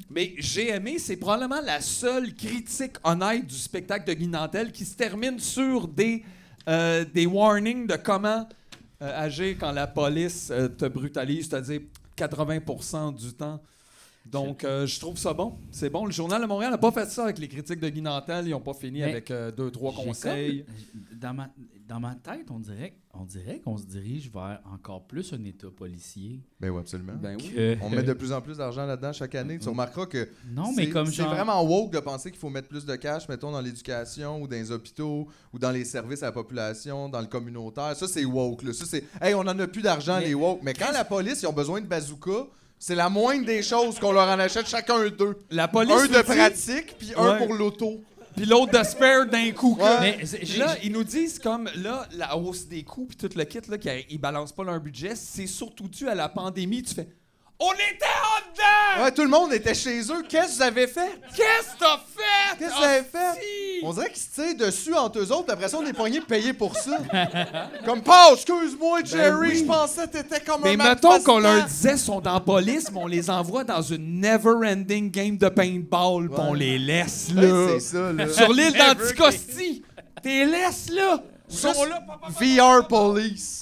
Mais j'ai aimé, c'est probablement la seule critique honnête du spectacle de Guy Nantel qui se termine sur des warnings de comment agir quand la police te brutalise, c'est-à-dire 80% du temps. Donc, je trouve ça bon. C'est bon. Le Journal de Montréal n'a pas fait ça avec les critiques de Guy Nantel. Ils n'ont pas fini Mais avec 2-3 J'ai conseils. comme- dans ma tête, on dirait qu'on se dirige vers encore plus un État policier. Ben oui, absolument. Ben oui. que- On met de plus en plus d'argent là-dedans chaque année. Tu remarqueras que Non, mais comme c'est genre... vraiment woke de penser qu'il faut mettre plus de cash, mettons, dans l'éducation ou dans les hôpitaux ou dans les services à la population, dans le communautaire. Ça, c'est woke. Là. Ça, c'est « Hey, on en a plus d'argent, Mais- les woke. » Mais quand la police, ils ont besoin de bazooka, c'est la moindre des choses qu'on leur en achète chacun deux. La police Un de nous dit- pratique, puis un Ouais. pour l'auto. Puis l'autre de spare d'un coup. Ouais. Mais Là, ils nous disent comme, là, la hausse des coûts puis tout le kit, là, qu'ils balancent pas leur budget, c'est surtout dû à la pandémie. Tu fais, on était en dedans! Ouais, tout le monde était chez eux. Qu'est-ce que vous avez fait? Qu'est-ce que t'as fait? Qu'est-ce que vous avez fait? Si! On dirait qu'ils se tirent dessus entre eux autres, puis après ça, on est pognés payés pour ça. Comme, pas, excuse-moi, Jerry, oui. je pensais que t'étais comme Mais un mettons qu'on leur manifestant. disait sont dans la police, mais on les envoie dans une never-ending game de paintball, puis on les laisse là. Ouais, c'est ça, là. Sur l'île d'Anticosti. T'es laisse là. Ils sont Juste là, papa. VR Police.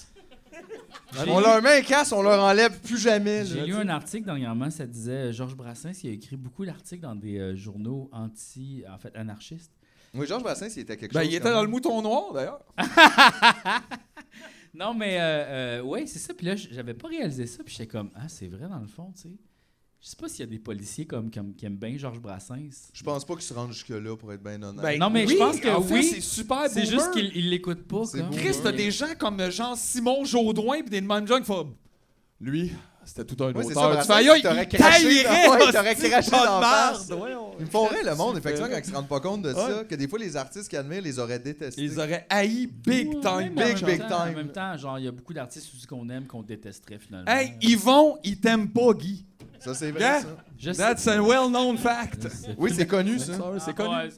On leur met un casque, on leur enlève plus jamais. J'ai là, lu tu sais. un article dernièrement, ça disait Georges Brassens, il a écrit beaucoup d'articles dans des journaux anarchistes. Oui, Georges Brassens, il était quelque Ben, chose. il était quand dans le même. mouton noir, d'ailleurs. Non, mais ouais, c'est ça. Puis là, j'avais pas réalisé ça. Puis j'étais comme, ah, c'est vrai dans le fond, tu sais. Je sais pas s'il y a des policiers comme qui aiment bien Georges Brassens. Je pense pas qu'ils se rendent jusque-là, pour être bien honnête. Ben, Non, mais je pense que en fait, oui. c'est super C'est boomer. juste qu'ils l'écoutent pas. C'est comme. beau. Chris, t'as des gens comme genre Simon Jaudoin pis des mêmes gens qui font. Lui, c'était tout un Ouais, c'est auteur. ça, Tu Brassens, fais, aïe, il t'aurait il craché taillerait, dans- ouais, il t'aurait hostie, craché pas de dans la marde. face. Voyons. Ils me font rire, le monde, Tu effectivement, fais- quand ils se rendent pas compte de ça, que des fois, les artistes qui admirent les auraient détestés. Ils auraient haï big Ouais, time. mais en Big, même big temps- En time. même temps, genre, il y a beaucoup d'artistes aussi qu'on aime, qu'on détesterait finalement. Hey, Yvon, il t'aime pas, Guy. Ça, c'est vrai, Gars, ça. Je sais That's a well-known fact. Oui, c'est connu, ça. C'est connu. Ouais,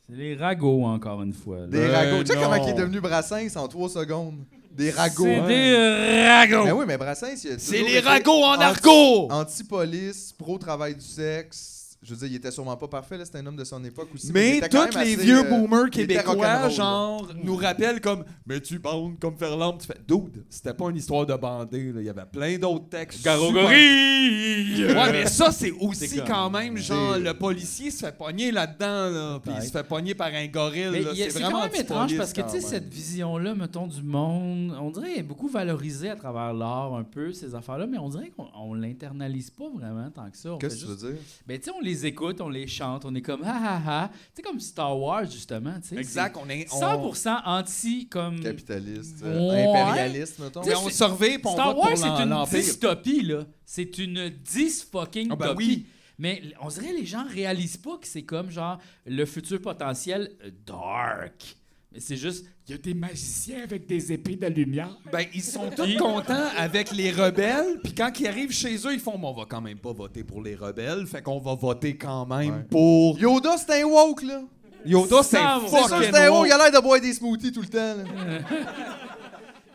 c'est les ragots, encore une fois. là. Des ragots. Tu sais non. comment il est devenu Brassens en 3 secondes? Des ragots. C'est des ragots! Ben oui, mais Brassens, il a C'est toujours les été ragots en argot! Anti-police, pro-travail du sexe, je veux dire, il était sûrement pas parfait, là, c'était un homme de son époque aussi. Mais il était quand tous même les assez, vieux boomers il était québécois, rock'n'roll, genre, nous rappellent comme « Mais tu bandes comme Ferland. » Tu fais « Dude, c'était pas une histoire de bander. Là. Il y avait plein d'autres textes. Garogori! Ouais, mais ça, c'est aussi C'est quand comme- même, genre, le policier se fait pogner là-dedans, là, puis il se fait pogner par un gorille. Mais là. c'est vraiment quand même étrange anti-police, parce que, tu sais, quand cette même. vision-là, mettons, du monde, on dirait qu'elle est beaucoup valorisée à travers l'art, un peu, ces affaires-là, mais on dirait qu'on l'internalise pas vraiment tant que ça. On Qu'est-ce fait que tu juste- veux dire? Ben, tu sais, on les écoute, on les chante, on est comme ha ha ha. Tu sais, comme Star Wars, justement, tu sais. Exact, on est... c'est 100% anti, comme. Capitaliste, Ouais. impérialiste, mettons. Mais on surveille, puis on Star vote Wars, pour c'est une l'Empire. dystopie, là. C'est une dis-fucking Ah, ben topie. oui. Mais on dirait que les gens réalisent pas que c'est comme, genre, le futur potentiel dark. Mais c'est juste, il y a des magiciens avec des épées de lumière. Ben, ils sont tous contents avec les rebelles, puis quand ils arrivent chez eux, ils font « Mais on va quand même pas voter pour les rebelles, fait qu'on va voter quand même Ouais. pour... » Yoda, c'est un woke, là. Yoda, c'est un C'est C'est sûr que fucking c'est un woke, woke. il a l'air de boire des smoothies tout le temps, là.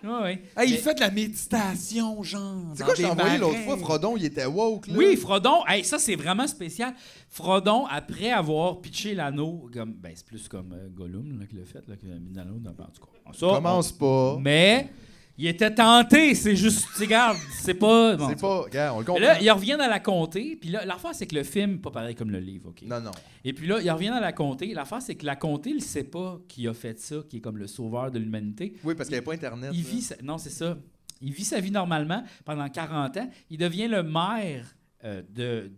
Ouais, ouais. Hey, il Mais- fait de la méditation, genre. C'est dans quoi, je t'ai des envoyé l'autre marais. fois, Frodon, il était woke, là. Oui, Frodon, hey, ça c'est vraiment spécial. Frodon, après avoir pitché l'anneau, comme, ben c'est plus comme Gollum là, qui l'a fait, là, qui a mis l'anneau dans en tout cas. Ça, Commence pas. Mais il était tenté, c'est juste, regarde, c'est pas. Bon, C'est pas... Regarde, on le Mais comprend. là, il revient à la comté, puis là, l'affaire, c'est que le film, pas pareil comme le livre, OK? Non, non. Et puis là, il revient à la comté. L'affaire, c'est que la comté, il sait pas qui a fait ça, qui est comme le sauveur de l'humanité. Oui, parce qu'il n'y avait pas Internet. Il là. vit non, c'est ça. Il vit sa vie normalement pendant 40 ans. Il devient le maire de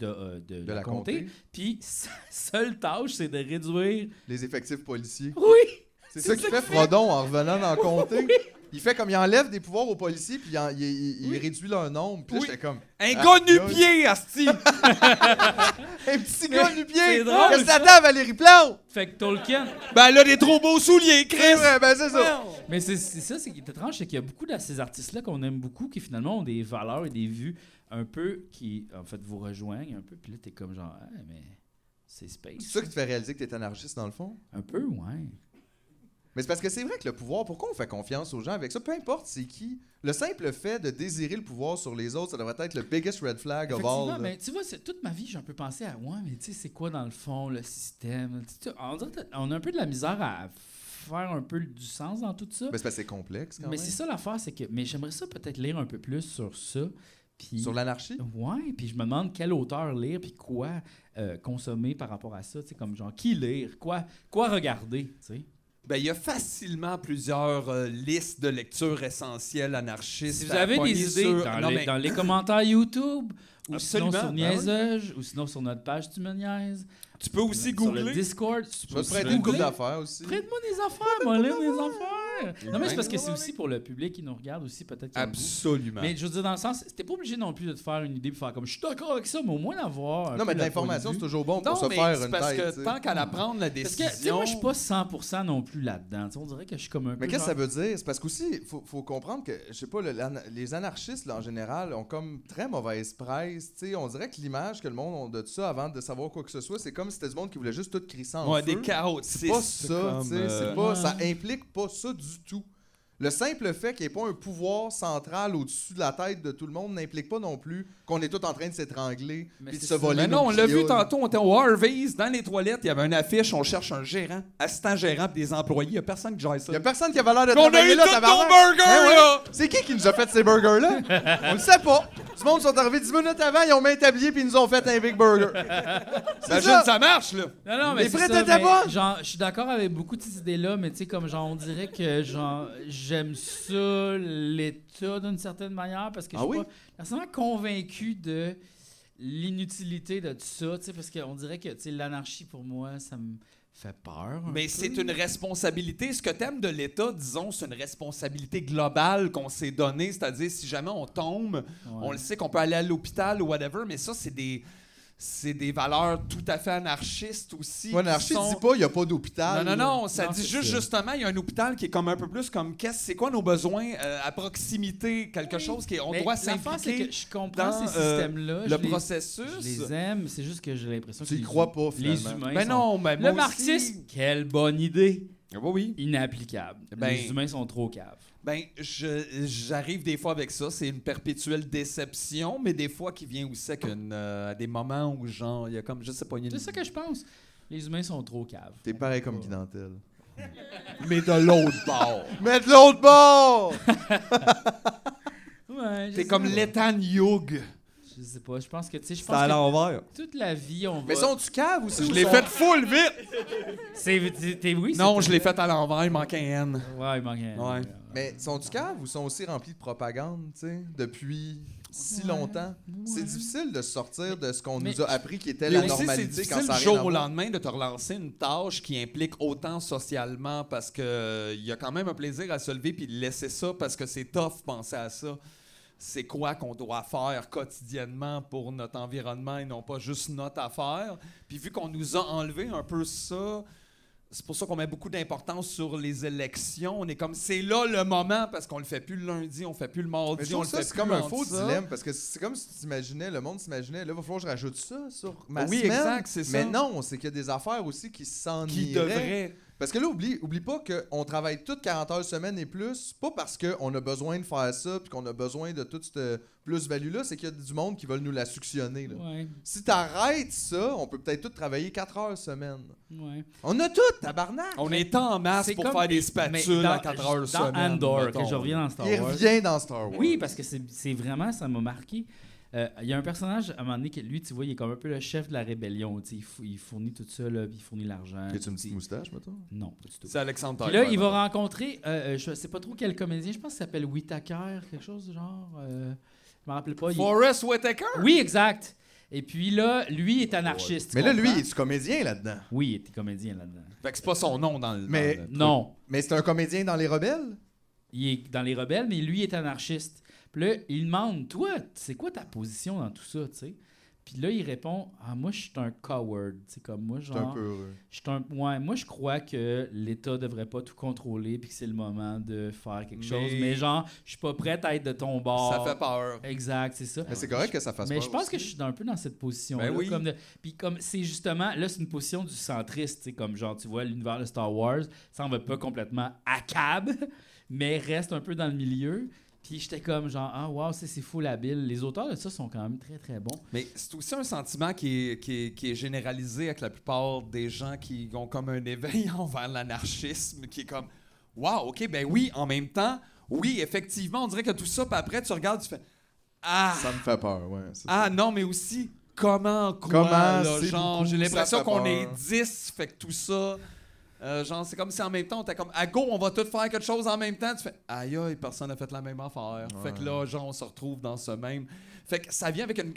la la comté. comté. Puis sa seule tâche, c'est de réduire... Les effectifs policiers. Oui! C'est ça qu'il fait Frodon en revenant dans le comté. Il fait comme il enlève des pouvoirs aux policiers puis il réduit leur nombre. Puis là, Oui. j'étais comme Un Ah, gars God. nu-pied, asti! un petit gars du pied. c'est drôle, Qu'est-ce que ça. t'attends, Valérie Plante? Fait que Tolkien... Ben, elle a des trop beaux souliers, Chris! C'est vrai, ben c'est ça. Mais c'est ça, c'est qui est étrange, c'est qu'il y a beaucoup de ces artistes-là qu'on aime beaucoup qui finalement ont des valeurs et des vues un peu qui, en fait, vous rejoignent un peu. Puis là, t'es comme genre, ah, mais c'est space. C'est ça qui te fait réaliser que t'es anarchiste dans le fond? Un peu, ouais. Mais c'est parce que c'est vrai que le pouvoir, pourquoi on fait confiance aux gens avec ça? Peu importe c'est qui. Le simple fait de désirer le pouvoir sur les autres, ça devrait être le biggest red flag of Effectivement, all. là. mais tu vois, toute ma vie, j'ai un peu pensé à ouais, mais tu sais, c'est quoi dans le fond le système? Tu sais, on dirait qu'on a un peu de la misère à faire un peu du sens dans tout ça. Ben, c'est parce que c'est complexe quand Mais même. c'est ça l'affaire, c'est que. Mais j'aimerais ça peut-être lire un peu plus sur ça. Puis, Sur l'anarchie? ouais, puis je me demande quel auteur lire, puis quoi consommer par rapport à ça. Tu sais, comme genre, qui lire? Quoi regarder, tu sais? Ben, il y a facilement plusieurs listes de lecture essentielles anarchistes. Si vous à avez pogner des idées sur- dans, Non, les, mais- dans les commentaires YouTube, ou Absolument, sinon sur ben Niaiseuge, ou sinon sur notre page Tu me niaises, Tu peux aussi sur le googler. Discord. Tu Je peux vais te aussi prêter une couple googler. d'affaires aussi. Prête-moi des affaires, moi, lire mes affaires. Non, mais c'est parce que c'est aussi pour le public qui nous regarde aussi, peut-être. comme vous. Absolument. Mais je veux dire, dans le sens, t'es pas obligé non plus de te faire une idée pour faire comme je suis d'accord avec ça, mais au moins d'avoir. un Non, peu mais de le l'information, point c'est de vue. toujours bon pour Non, se mais faire c'est une parce tête. que tu sais. tant qu'à la prendre, la Parce décision... que, tu sais, moi, je suis pas 100% non plus là-dedans. Tu sais, on dirait que je suis comme un peu. Mais qu'est-ce que ça genre- veut dire? C'est parce qu'aussi, faut comprendre que, je sais pas, les anarchistes, là, en général, ont comme très mauvaise presse. Tu sais, on dirait que l'image que le monde a de ça avant de savoir quoi que ce soit, c'est comme si c'était du monde qui voulait juste tout crisser en Ouais, feu. des chaos. C'est pas ça, tu sais. C'est pas, ça implique pas ça du tout. Le simple fait qu'il n'y ait pas un pouvoir central au-dessus de la tête de tout le monde n'implique pas non plus qu'on est tous en train de s'étrangler Mais puis de c'est se ça. voler Mais non, on nos l'a vu pioles. tantôt, on était au Harvey's, dans les toilettes, il y avait une affiche, on cherche un gérant, assistant gérant, puis des employés. Il n'y a personne qui gère ça. Il y a personne qui avait l'air de On a travailler eu là, tous nos tabarnak. burgers, Ben ouais. là! C'est qui nous a fait ces burgers-là? On le sait pas. Du monde sont arrivés 10 minutes avant, ils ont mis un tablier puis ils nous ont fait un Big Burger. Imagine, ça marche, là! Non, non, mais Les c'est frais ça, étaient mais bonnes. genre, je suis d'accord avec beaucoup de ces idées-là, mais tu sais, comme genre, on dirait que genre, j'aime ça, l'État, d'une certaine manière, parce que je Ah suis oui? pas personnellement convaincu de l'inutilité de tout ça, tu sais, parce qu'on dirait que, tu sais, l'anarchie, pour moi, ça me fait peur. un Mais peu. c'est une responsabilité. Ce que t'aimes de l'État, disons, c'est une responsabilité globale qu'on s'est donnée. C'est-à-dire, si jamais on tombe, Ouais. on le sait qu'on peut aller à l'hôpital ou whatever, mais ça, c'est des valeurs tout à fait anarchistes aussi. Moi, qui l'anarchie sont- dit pas, il n'y a pas d'hôpital. Non, non, non, ça Non, dit c'est juste ça. justement, il y a un hôpital qui est comme un peu plus comme c'est quoi nos besoins à proximité, quelque Oui. chose qui on Mais doit l'affaire, c'est s'impliquer que je comprends dans, ces systèmes-là. le je processus. les aime, c'est juste que j'ai l'impression que Tu y les crois pas, les finalement. humains Ben sont- non, ben moi Le marxisme, quelle bonne idée. aussi. Oui, oui. Inapplicable. Ben- Les humains sont trop caves. Ben, j'arrive des fois avec ça. C'est une perpétuelle déception, mais des fois qui vient aussi avec des moments où, genre, il y a comme, je sais pas, il y a une... C'est ça que je pense. Les humains sont trop caves. T'es pareil comme Guy Nantel. Mais de l'autre bord. Mais de l'autre bord! Ouais, T'es comme l'Ethan Hughes. Je sais pas, je pense que, tu sais, je C'est à pense que l'envers. toute la vie, on va... Mais sont-tu caves aussi? Je ou l'ai sont- fait full vite. Oui, Non, c'est- je l'ai fait à l'envers, il manquait un N. Ouais, il manquait... Ouais. Mais sont-tu caves ou sont aussi remplis de propagande, tu sais, depuis si longtemps? C'est difficile de sortir de ce qu'on Mais- nous a appris qui était Mais la aussi, c'est normalité quand difficile ça a du rien jour à au voir. lendemain de te relancer une tâche qui implique autant socialement parce que il y a quand même un plaisir à se lever puis de laisser ça parce que c'est tough penser à ça. C'est quoi qu'on doit faire quotidiennement pour notre environnement et non pas juste notre affaire. Puis vu qu'on nous a enlevé un peu ça, c'est pour ça qu'on met beaucoup d'importance sur les élections. On est comme, c'est là le moment parce qu'on le fait plus le lundi, on le fait plus le mardi, Mais je on trouve le fait ça, c'est plus comme un entre faux ça. dilemme parce que c'est comme si tu t'imaginais, le monde s'imaginait, là, il va falloir que je rajoute ça sur ma Oui, semaine. exact, c'est ça. Mais non, c'est qu'il y a des affaires aussi qui s'ennuieraient. Qui devrait... Parce que là, oublie pas qu'on travaille toutes 40 heures semaine et plus, pas parce qu'on a besoin de faire ça puis qu'on a besoin de toute cette plus-value-là, c'est qu'il y a du monde qui veulent nous la suctionner. Là. Ouais, Si t'arrêtes ça, on peut peut-être tous travailler 4 heures semaine. ouais. On a tout, tabarnak! On est en masse C'est pour comme- faire des mais spatules à 4 heures dans semaine. Andor, mettons. que je reviens dans Star Il Wars. revient dans Star Wars. Oui, parce que c'est vraiment, ça m'a marqué. Il y a un personnage, à un moment donné, que lui, tu vois, il est comme un peu le chef de la rébellion. Tu sais, il fournit tout ça, là, puis il fournit l'argent. Y a-tu une puis- petite moustache, mettons? Non, pas du tout. C'est Alexandre Puis là, Tyler, il va mettons. rencontrer, je sais pas trop quel comédien, je pense qu'il s'appelle Whitaker, quelque chose du genre. Je me rappelle pas. Forrest Whitaker? Oui, exact. Et puis là, lui est anarchiste. Mais tu là, lui, comprends? il est comédien là-dedans. Oui, il était comédien là-dedans. Fait que c'est pas son nom dans le. Mais- dans le- Non, Mais c'est un comédien dans Les Rebelles? il est dans les rebelles, mais lui est anarchiste. Puis là, il demande, toi, c'est quoi ta position dans tout ça, tu sais? Puis là, il répond, moi, je suis un coward. C'est comme moi, C'est un genre. peu heureux. Ouais, moi, je crois que l'État devrait pas tout contrôler puis que c'est le moment de faire quelque chose. Mais- Mais genre, je suis pas prête à être de ton bord. Ça fait peur. Exact, c'est ça. Mais c'est correct que ça fasse Mais peur je pense aussi. que je suis un peu dans cette position-là. Ben oui. Puis comme c'est justement, là, c'est une position du centriste, tu sais, comme genre, tu vois, l'univers de Star Wars, ça en va pas complètement à cab, mais reste un peu dans le milieu. Puis j'étais comme genre, ah wow, c'est full habile. Les auteurs de ça sont quand même très très bons. Mais c'est aussi un sentiment qui est généralisé avec la plupart des gens qui ont comme un éveil envers l'anarchisme, qui est comme, wow, ok, ben oui, en même temps, oui, effectivement, on dirait que tout ça, puis après, tu regardes, tu fais, ah, Ça me fait peur, ouais. c'est ah ça. non, mais aussi, comment, quoi, Comment, là, c'est genre, beaucoup, j'ai l'impression ça fait qu'on peur. est 10, fait que tout ça... genre, c'est comme si en même temps, on était comme, à go, on va tout faire quelque chose en même temps. Tu fais, aïe, aïe, personne n'a fait la même affaire. Fait que là, genre, on se retrouve dans ce même. Fait que ça vient avec un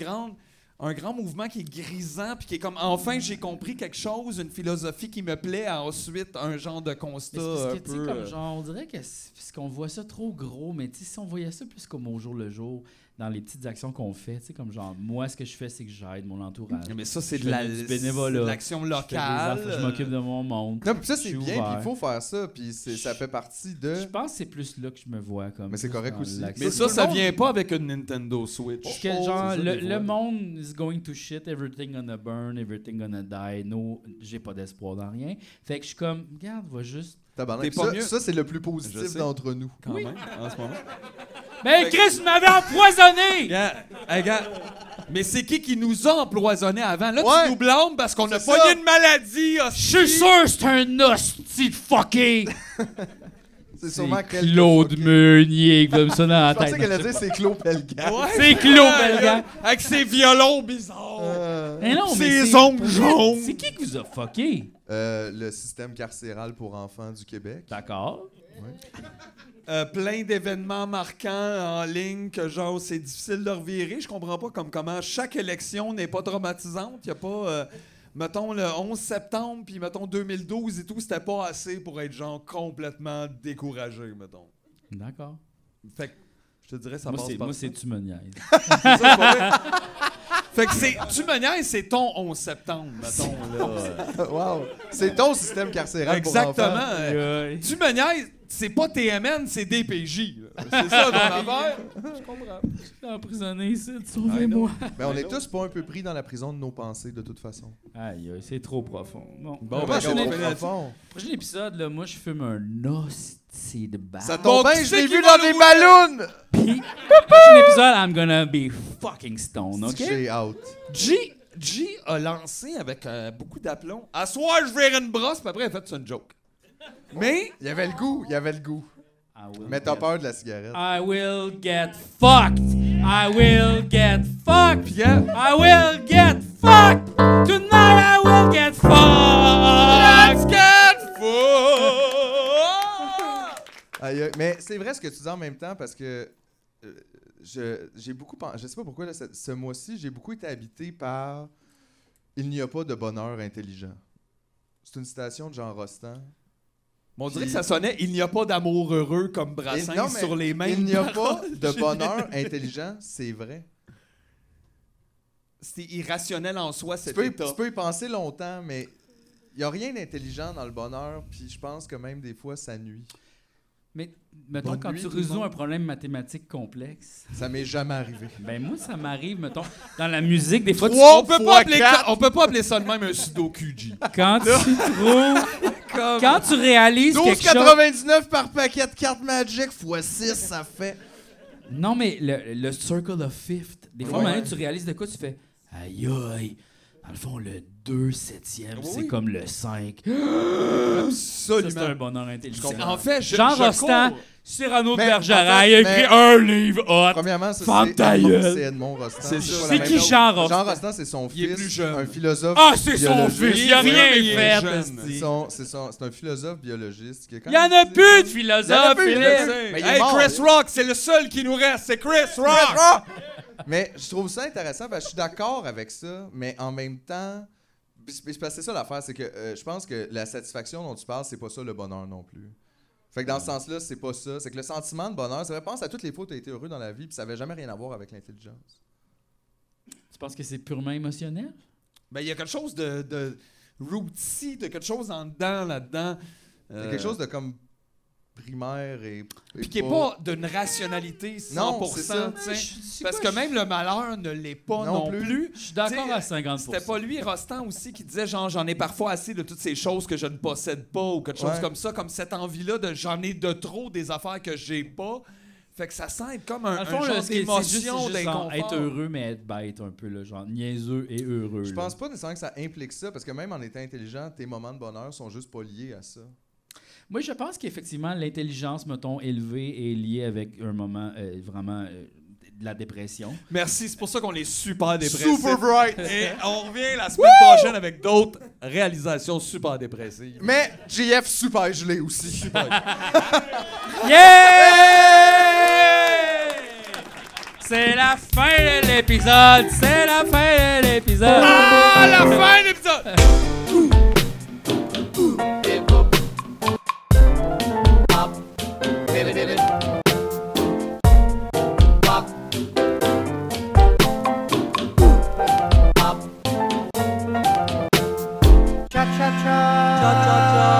grand mouvement qui est grisant, puis qui est comme, enfin, j'ai compris quelque chose, une philosophie qui me plaît, ensuite, un genre de constat Mais c'est parce un que, tu sais, peu. comme genre, on dirait que parce qu'on voit ça trop gros, mais tu sais, si on voyait ça plus comme au jour le jour, dans les petites actions qu'on fait, tu sais, comme genre, moi, ce que je fais, c'est que j'aide mon entourage. Mais ça, c'est Je de fais du bénévolat. c'est de l'action Je fais des locale. affaires, je m'occupe de mon monde. Non, puis ça, Je c'est suis bien, puis ouvert. il faut faire ça, puis ça fait partie de... Je pense que c'est plus là que je me vois comme. Mais c'est plus correct dans aussi. l'action. Mais Tout ça, le ça monde- vient pas avec une Nintendo Switch. Parce que, Oh, genre, c'est ça, des le fois. monde is going to shit, everything gonna burn, everything gonna die. No, j'ai pas d'espoir dans rien. Fait que je suis comme, regarde, va juste. Tabarnak. T'es pas Ça, mieux. ça, c'est le plus Je positif sais. d'entre nous. Quand même, en ce moment. Mais Chris, tu m'avais empoisonné! Regarde. Mais c'est qui nous a empoisonnés avant? Là, Ouais. tu nous blâmes parce qu'on a C'est pas ça. eu une maladie. Je suis sûr que c'est un hostie de fucké! C'est sûrement quelqu'un... Claude Meunier qui va me sonner dans Je la pensais tête. qu'elle allait dire c'est Claude Pelgam. C'est Claude Belgan. Avec ses violons bizarres. Mais non, mais Ses c'est- ongles jaunes. C'est qui vous a fucké? Le système carcéral pour enfants du Québec. D'accord. Plein d'événements marquants en ligne que genre c'est difficile de revirer. Je comprends pas comme comment chaque élection n'est pas traumatisante. Il y a pas mettons le 11 septembre puis mettons 2012 et tout, c'était pas assez pour être genre complètement découragé, mettons. D'accord. Fait que je te dirais ça Moi, passe c'est, par moi, ça. c'est tu me niaises. C'est ça, c'est pas vrai. Fait que c'est tu me niaises, c'est ton 11 septembre, mettons là. Wow! C'est ton système carcéral pour Exactement. enfants. Tu me niaises, tu c'est pas TMN, c'est DPJ. Là. C'est ça ton affaire? Je comprends. Je suis emprisonné ici, sauvez-moi. Mais on est tous pas un peu pris dans la prison de nos pensées, de toute façon. Aïe, c'est trop profond. Bon, Bon, Pas ben, trop on va profond. prochain épisode, là, moi, je fume un hostie de balle. Ça tombe bien, qui je c'est l'ai qui vu va dans des nous- ballons! Puis, prochain épisode, I'm gonna be fucking stone, OK? J'ai out. G a lancé avec beaucoup d'aplomb. À soir, je verrai une brosse, puis après, elle a fait ça une joke. Mais, Il y avait le goût, il y avait le goût. I will Mais t'as get- peur de la cigarette. I will get fucked. I will get fucked. Pierre, I will get fucked. Tonight I will get fucked. let's get full! Aïe, aïe. Mais c'est vrai ce que tu dis en même temps parce que j'ai beaucoup pensé. Je sais pas pourquoi, là, ce mois-ci, j'ai beaucoup été habité par Il n'y a pas de bonheur intelligent. C'est une citation de Jean Rostand. On dirait que ça sonnait « Il n'y a pas d'amour heureux comme Brassens Non, mais sur les mains. » Il n'y a pas de bonheur intelligent, c'est vrai. C'est irrationnel en soi, cet Tu état. peux y penser longtemps, mais il n'y a rien d'intelligent dans le bonheur, puis je pense que même des fois, ça nuit. Mais mettons, Bonne quand nuit, tu tout le résous monde. un problème mathématique complexe, Ça m'est jamais arrivé. ben moi, ça m'arrive, mettons, dans la musique, des fois, On peut pas appeler ça de même un sudoku, G. quand tu trouves... Quand tu réalises quelque chose... 12,99 par paquet de cartes Magic x 6, ça fait... Non, mais le Circle of Fifth, des fois, Ouais. maintenant, tu réalises de quoi, tu fais aïe aïe. Dans le fond, le 2/7e, c'est comme le 5. Ça, c'est un bonheur intelligent. En fait, Jean Rostand, cours. Cyrano de Mais, Bergerac, en fait, il a écrit un livre hot. Premièrement, ça, Ferme ta gueule. c'est Edmond Rostand. C'est ça. pas la C'est même qui chose. Jean Rostand? Jean Rostand, c'est son Il est fils, plus jeune. un philosophe Ah, c'est son biologiste. fils, il a Oui, rien mais il est fait. jeune. esti. C'est un philosophe biologiste. Qui est quand Il y en même a dit- plus de Il y en a philosophes, plus, je le Philippe. sais. Mais il est Hey, mort. Chris Rock, c'est le seul qui nous reste, c'est Chris Rock! Mais je trouve ça intéressant parce que je suis d'accord avec ça, mais en même temps, c'est parce que c'est ça l'affaire, c'est que je pense que la satisfaction dont tu parles, c'est pas ça le bonheur non plus. Fait que dans ce sens-là, c'est pas ça. C'est que le sentiment de bonheur, c'est vrai, pense à toutes les fois où tu as été heureux dans la vie, puis ça avait jamais rien à voir avec l'intelligence. Tu penses que c'est purement émotionnel? Ben, il y a quelque chose de rootsy, de quelque chose en dedans, là-dedans. C'est quelque chose de comme primaire et Puis qui n'est pas d'une rationalité 100%. Non, c'est ça. tu sais. Parce que même le malheur ne l'est pas non, Non plus. Je suis d'accord T'sais, à 50%. C'était pas lui, Rostand aussi, qui disait genre j'en ai parfois assez de toutes ces choses que je ne possède pas ou quelque chose Ouais. comme ça, comme cette envie-là de j'en ai de trop des affaires que j'ai pas. Fait que ça sent être comme Dans un le fond, genre là, c'est juste d'émotion, genre d'inconfort. être heureux, mais être bête un peu, là, genre niaiseux et heureux. Je là. pense pas nécessairement que ça implique ça, parce que même en étant intelligent, tes moments de bonheur sont juste pas liés à ça. Moi, je pense qu'effectivement, l'intelligence, mettons, élevée est liée avec un moment vraiment de la dépression. Merci, c'est pour ça qu'on est super dépressifs. Super bright! Et on revient la semaine prochaine avec d'autres réalisations super dépressives. Mais JF super gelé aussi. Yeah! C'est la fin de l'épisode! C'est la fin de l'épisode! À la fin de l'épisode! Cha cha cha. Cha cha cha.